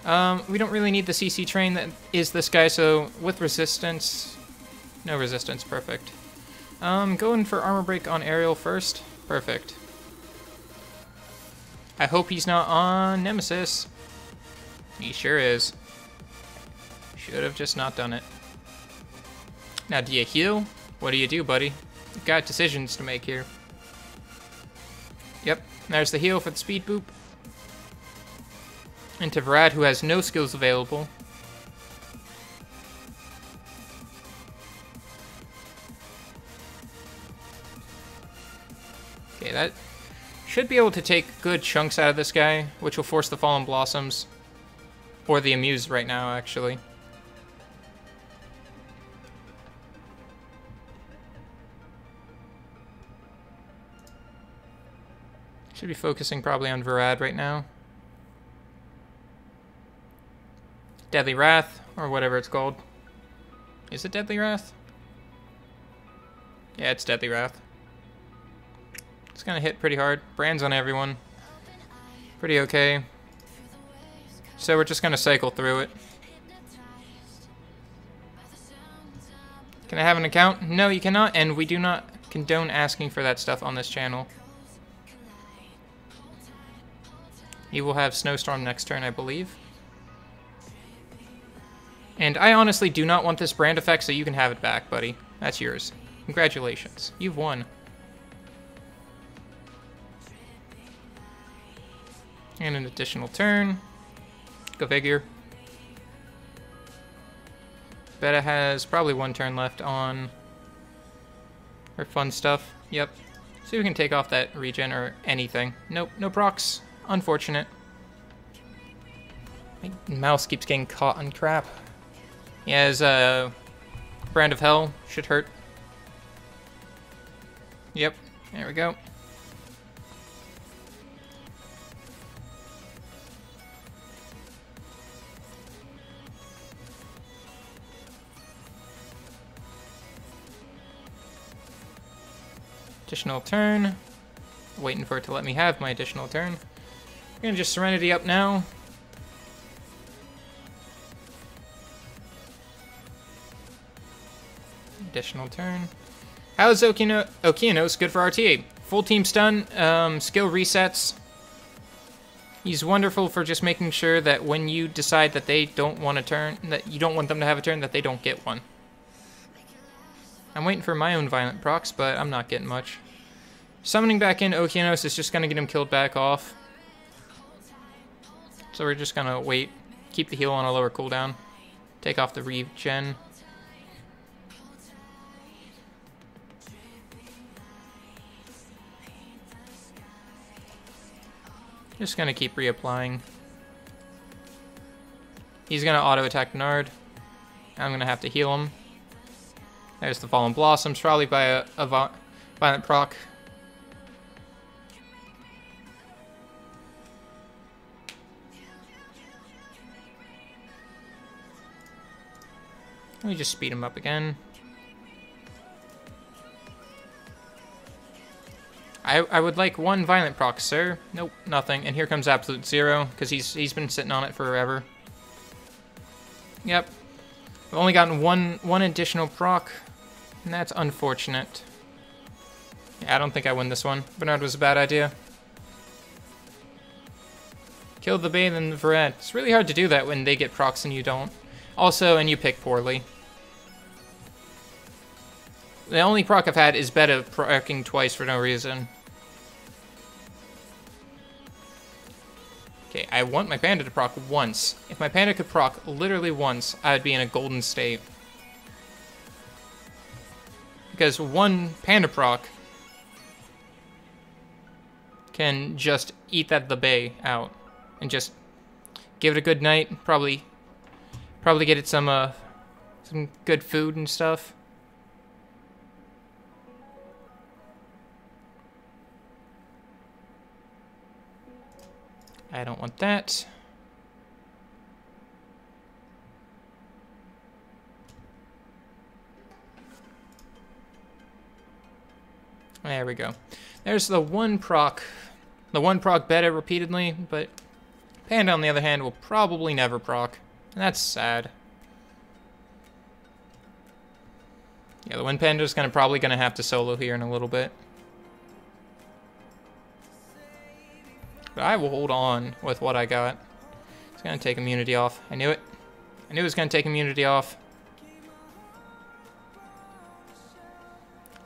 We don't really need the CC train that is this guy, so with resistance... no resistance, perfect. Going for armor break on aerial first. Perfect. I hope he's not on Nemesis. He sure is. Should have just not done it. Now, do you heal? What do you do, buddy? You've got decisions to make here. Yep, there's the heal for the speed boop. Into Vrad, who has no skills available. Okay, that should be able to take good chunks out of this guy, which will force the Fallen Blossoms. Or the Amuse right now, actually. Should be focusing probably on Varad right now. Deadly Wrath, or whatever it's called. Is it Deadly Wrath? Yeah, it's Deadly Wrath. It's gonna hit pretty hard. Brand's on everyone. Pretty okay. So we're just gonna cycle through it. Can I have an account? No, you cannot, and we do not condone asking for that stuff on this channel. You will have Snowstorm next turn, I believe. And I honestly do not want this brand effect, so you can have it back, buddy. That's yours. Congratulations. You've won. And an additional turn. Go figure. Beta has probably one turn left on her fun stuff. Yep. See if we can take off that regen or anything. Nope, no procs. Unfortunate. My mouse keeps getting caught on crap. He has Brand of Hell should hurt. Yep, there we go. Additional turn. Waiting for it to let me have my additional turn. I'm gonna just Serenity up now. Additional turn. How is Okeanos good for RTA? Full team stun, skill resets. He's wonderful for just making sure that when you decide that they don't want a turn, that you don't want them to have a turn, that they don't get one. I'm waiting for my own violent procs, but I'm not getting much. Summoning back in Okeanos is just gonna get him killed back off. So we're just gonna wait. Keep the heal on a lower cooldown. Take off the regen. Just gonna keep reapplying. He's gonna auto-attack Nard. I'm gonna have to heal him. There's the Fallen Blossoms, probably by a violent proc. Let me just speed him up again. I would like one violent proc, sir. Nope, nothing. And here comes Absolute Zero, because he's been sitting on it forever. Yep. I've only gotten one additional proc, and that's unfortunate. Yeah, I don't think I win this one. Bernard was a bad idea. Kill the Bane and the Varad. It's really hard to do that when they get procs and you don't. Also, and you pick poorly. The only proc I've had is Beta procking twice for no reason. Okay, I want my Panda to proc once. If my Panda could proc literally once, I would be in a golden state. Because one Panda proc can just eat the Bay out. And just give it a good night. Probably get it some good food and stuff. I don't want that. There we go. There's the one proc Beta repeatedly, but Panda on the other hand will probably never proc. And that's sad. Yeah, the Wind Panda's probably gonna have to solo here in a little bit. But I will hold on with what I got. It's gonna take immunity off. I knew it. I knew it was gonna take immunity off.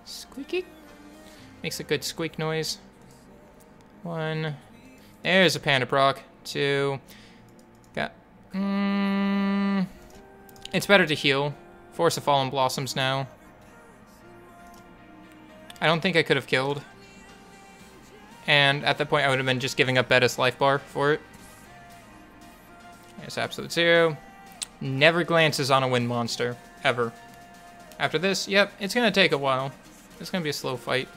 Squeaky. Makes a good squeak noise. 1. There's a Panda proc. 2. Got. It's better to heal. Force of Fallen Blossoms now. I don't think I could have killed. And at that point, I would have been just giving up Beta's life bar for it. There's Absolute Zero. Never glances on a wind monster, ever. After this, yep, it's going to take a while. It's going to be a slow fight.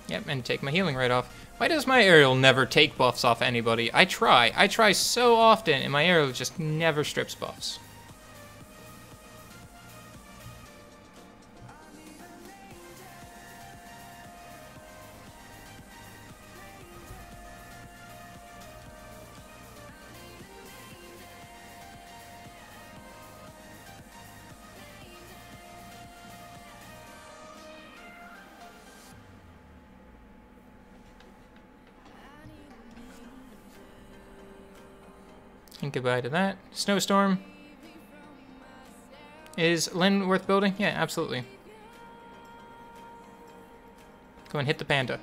Yep, and take my healing right off. Why does my aerial never take buffs off anybody? I try so often, and my aerial just never strips buffs. And goodbye to that. Snowstorm. Is Lynn worth building? Yeah, absolutely. Go and hit the Panda.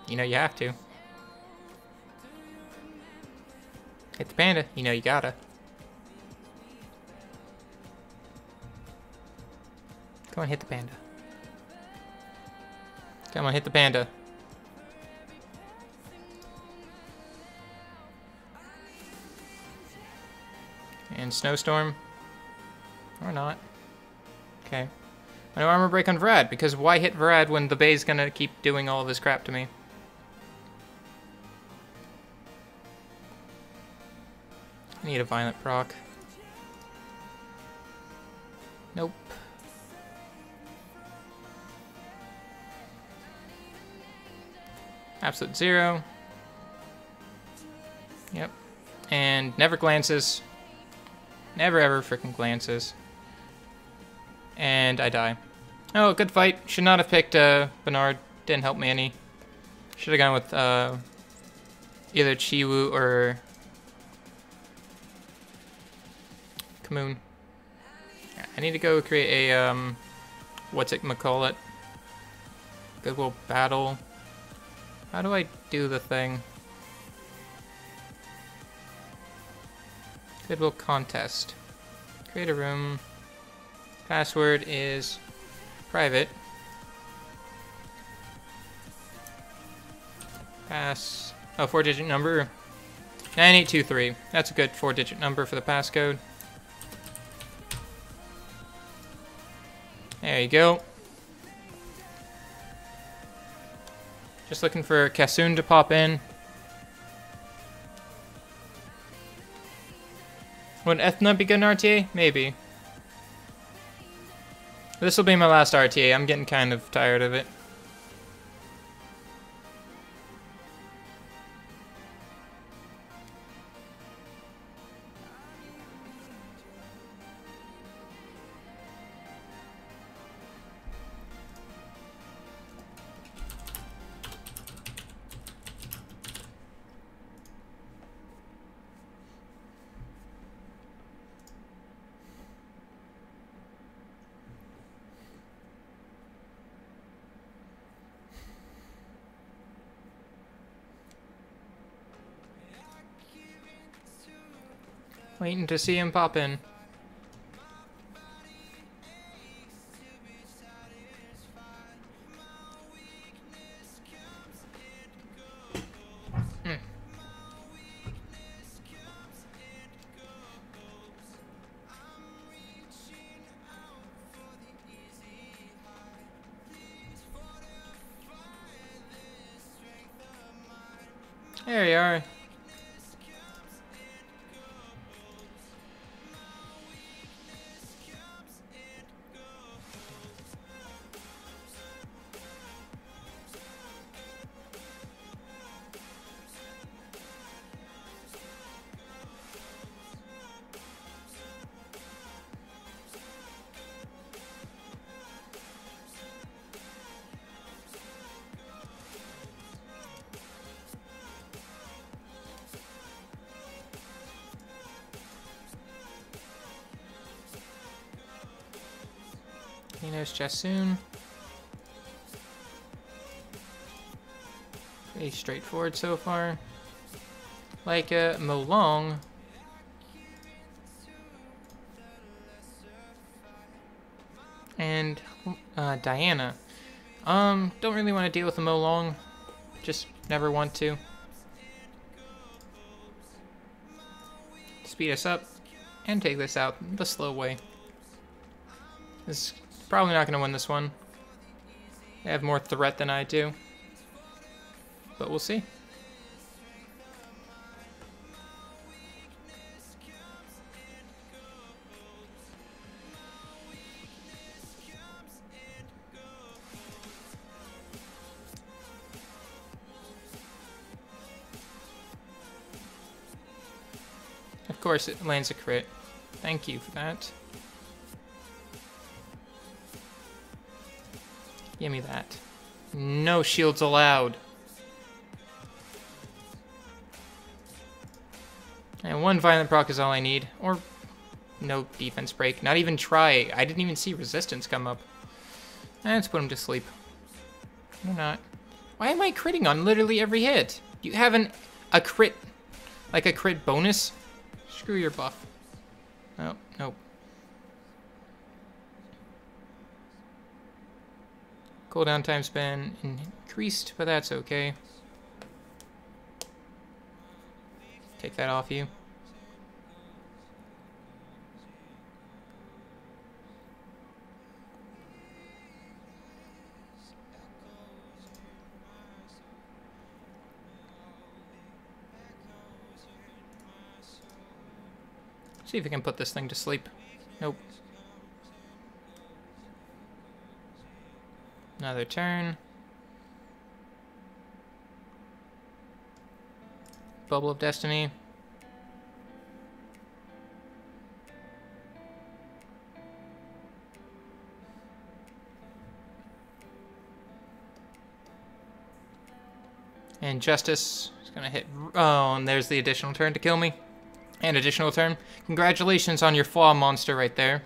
You know you have to. Hit the Panda. You know you gotta. Come on, hit the Panda. Come on, hit the Panda. And Snowstorm. Or not. Okay. No armor break on Vrad, because why hit Vrad when the Bay's gonna keep doing all of this crap to me? I need a violent proc. Nope. Absolute 0. Yep. And never glances. Never ever freaking glances. And I die. Oh, good fight. Should not have picked Bernard. Didn't help me any. Should have gone with either Chiwu or Kamoon. I need to go create a what's it call it? Goodwill battle. How do I do the thing? Goodwill contest. Create a room. Password is private. Pass. Oh, 4-digit number. 9823. That's a good 4-digit number for the passcode. There you go. Just looking for Kassoon to pop in. Would Ethna be good in RTA? Maybe. This will be my last RTA. I'm getting kind of tired of it. Waiting to see him pop in. There you are. There's Jassoon. Pretty straightforward so far. Like Molong. And Diana. Don't really want to deal with the Molong. Just never want to. Speed us up and take this out the slow way. This is probably not going to win this one. They have more threat than I do. But we'll see. Of course it lands a crit. Thank you for that. Give me that. No shields allowed. And one violent proc is all I need. Or no defense break. Not even try. I didn't even see resistance come up. Let's put him to sleep. Or not. Why am I critting on literally every hit? You have a crit, like a crit bonus? Screw your buff. Oh, nope. Cooldown time's been increased, but that's okay. Take that off you. See if we can put this thing to sleep. Nope. Another turn. Bubble of Destiny. And Justice is going to hit... Oh, and there's the additional turn to kill me. And additional turn. Congratulations on your flaw monster right there.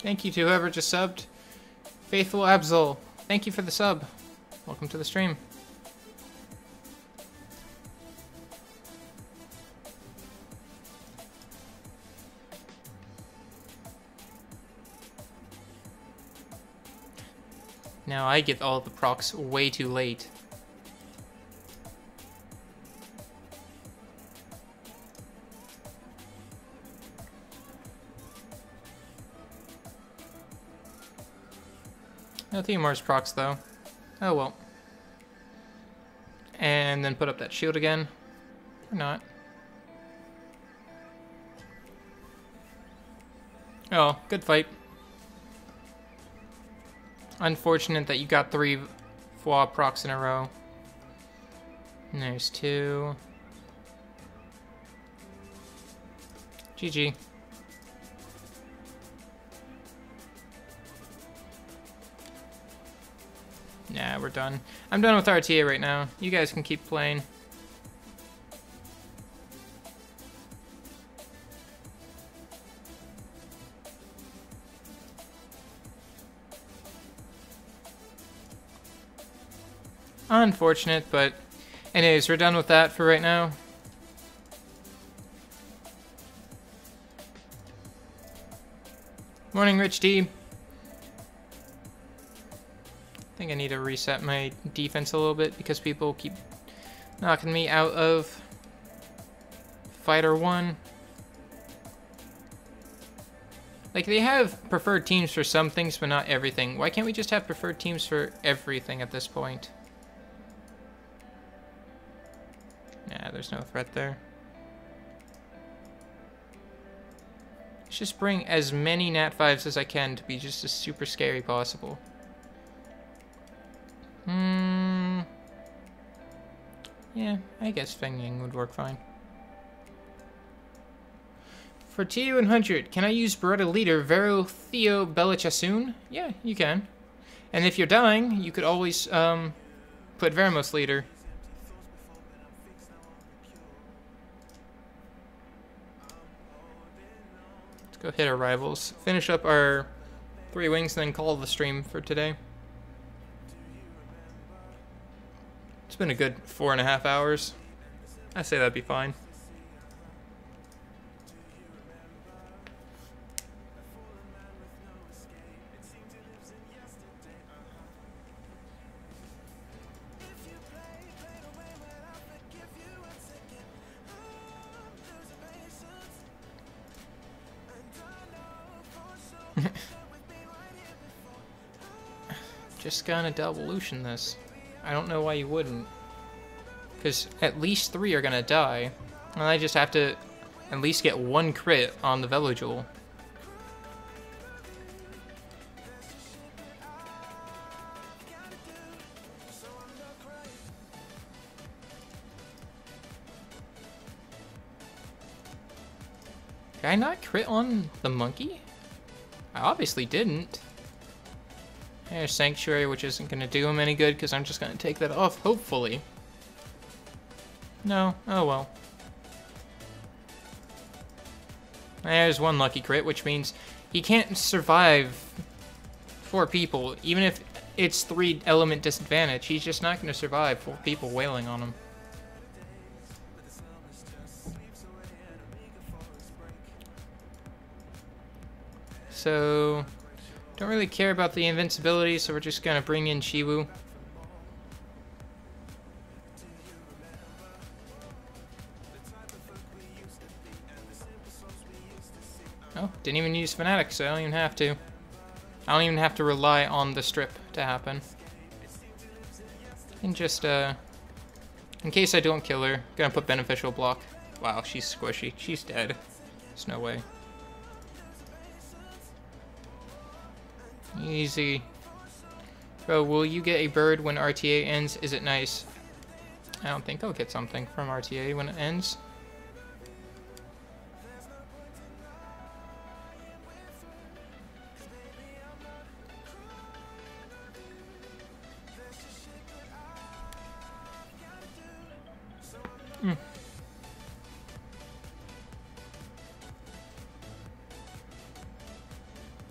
Thank you to whoever just subbed. Faithful Absol, thank you for the sub. Welcome to the stream. Now I get all the procs way too late. No Theomore's procs though. Oh well. And then put up that shield again. Or not. Oh, good fight. Unfortunate that you got 3 flaw procs in a row. And there's 2. GG. Nah, we're done. I'm done with RTA right now. You guys can keep playing. Unfortunate, but anyways, we're done with that for right now. Morning, Rich D. I think I need to reset my defense a little bit because people keep knocking me out of Fighter 1. Like, they have preferred teams for some things, but not everything. Why can't we just have preferred teams for everything at this point? Nah, there's no threat there. Let's just bring as many Nat 5s as I can to be just as super scary possible. Yeah, I guess Feng Yang would work fine. For T100, can I use Beretta Leader Vero Theo Belichasoon? Yeah, you can. And if you're dying, you could always put Veramos Leader. Let's go hit our rivals. Finish up our 3 wings and then call the stream for today. It's been a good 4.5 hours. I say that'd be fine. Just gonna devolution this. I don't know why you wouldn't. Because at least 3 are gonna die. And I just have to at least get 1 crit on the Velojewel. Did I not crit on the monkey? I obviously didn't. There's Sanctuary, which isn't going to do him any good because I'm just going to take that off, hopefully. No. Oh well. There's 1 lucky crit, which means he can't survive 4 people. Even if it's 3 element disadvantage, he's just not going to survive 4 people wailing on him. So, don't really care about the invincibility, so we're just gonna bring in Chiwu. Oh, didn't even use Fnatic, so I don't even have to. I don't even have to rely on the strip to happen. And just, in case I don't kill her, gonna put Beneficial Block. Wow, she's squishy. She's dead. There's no way. Easy. Bro, will you get a bird when RTA ends? Is it nice? I don't think I'll get something from RTA when it ends.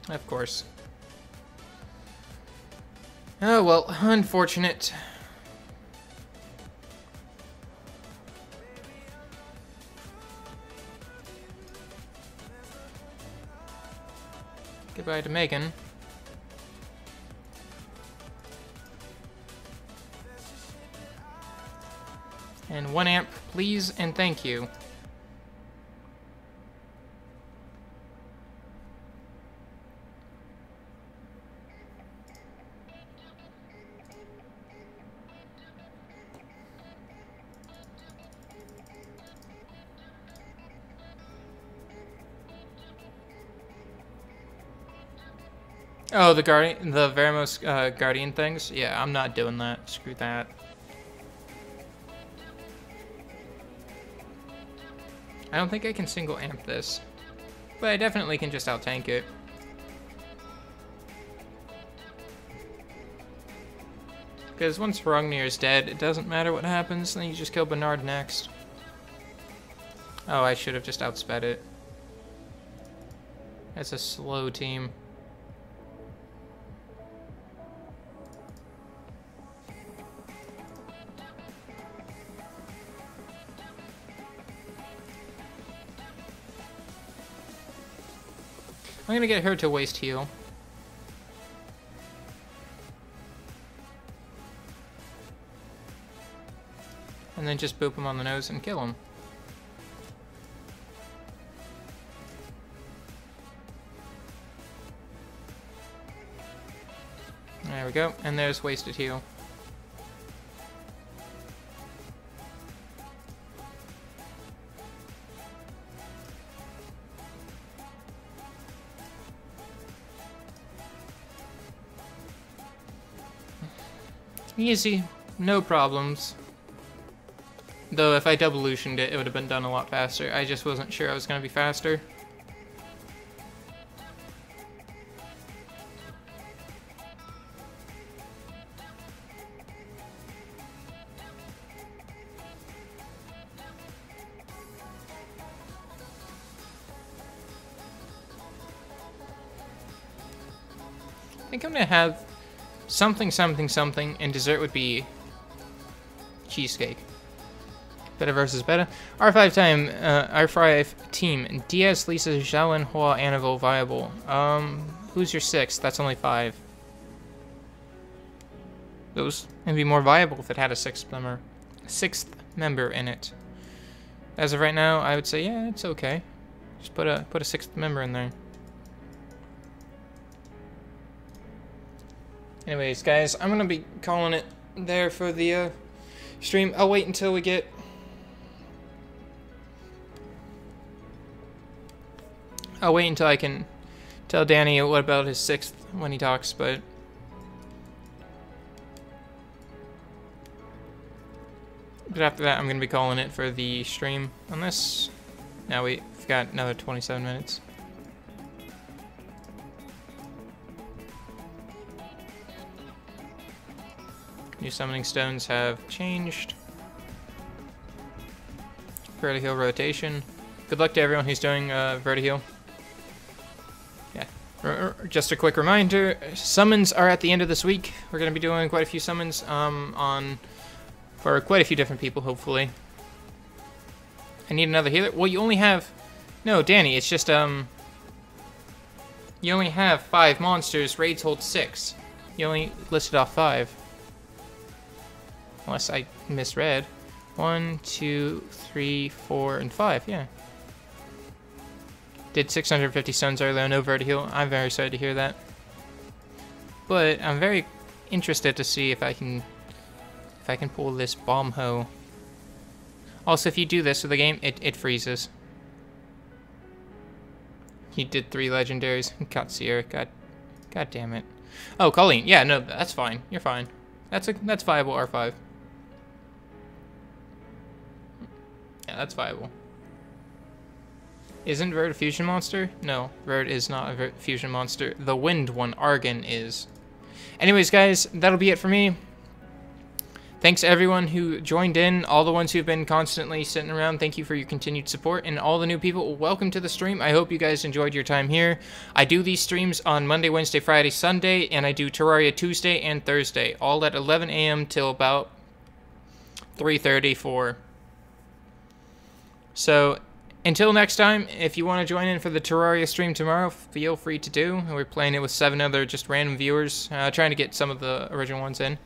Of course. Oh well, unfortunate. Goodbye to Megan. And 1 amp, please and thank you. Oh, the Guardian, the Veramos Guardian things? Yeah, I'm not doing that. Screw that. I don't think I can single amp this, but I definitely can just out-tank it. Because once Hrungnir is dead, it doesn't matter what happens, then you just kill Bernard next. Oh, I should have just outsped it. That's a slow team. I'm gonna get her to waste heal. And then just boop him on the nose and kill him. There we go, and there's wasted heal. Easy, no problems. Though if I devolutioned it, it would have been done a lot faster. I just wasn't sure I was going to be faster. I think I'm going to have something, something, something, and dessert would be cheesecake. Better versus better. R5 time, R5 team. Diaz, Lisa, Zhao, and Hua, Annabelle, viable. Who's your sixth? That's only 5. Those would be more viable if it had a sixth member in it. As of right now, I would say, yeah, it's okay. Just put a 6th member in there. Anyways, guys, I'm gonna be calling it there for the stream. I'll wait until we get I can tell Danny what about his 6th when he talks, but after that, I'm gonna be calling it for the stream on this. Now we've got another 27 minutes. New summoning stones have changed. Vertiheal rotation. Good luck to everyone who's doing Vertiheal. Yeah. Just a quick reminder, summons are at the end of this week. We're going to be doing quite a few summons for quite a few different people, hopefully. I need another healer. Well, you only have... No, Danny, it's just... You You only have 5 monsters. Raids hold 6. You only listed off 5. Unless I misread. 1, 2, 3, 4, and 5. Yeah. Did 650 stones earlier, no vertiheal. I'm very sorry to hear that. But I'm very interested to see if I can pull this bomb hoe. Also, if you do this with the game, it freezes. He did 3 legendaries. Got Sierra. God damn it. Oh, Colleen. Yeah, no, that's fine. You're fine. That's viable R5. Yeah, that's viable. Isn't Verd a fusion monster? No, Verd is not a fusion monster. The wind one, Argon, is. Anyways, guys, that'll be it for me. Thanks to everyone who joined in, all the ones who've been constantly sitting around. Thank you for your continued support, and all the new people, welcome to the stream. I hope you guys enjoyed your time here. I do these streams on Monday, Wednesday, Friday, Sunday, and I do Terraria Tuesday and Thursday, all at 11 a.m. till about 3:30, 4. So, until next time, if you want to join in for the Terraria stream tomorrow, feel free to do. We're playing it with 7 other just random viewers, trying to get some of the original ones in,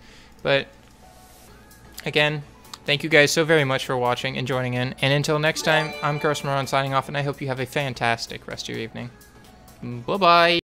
but again, thank you guys so very much for watching and joining in. And until next time, I'm Carson Moran signing off, and I hope you have a fantastic rest of your evening. Bye-bye.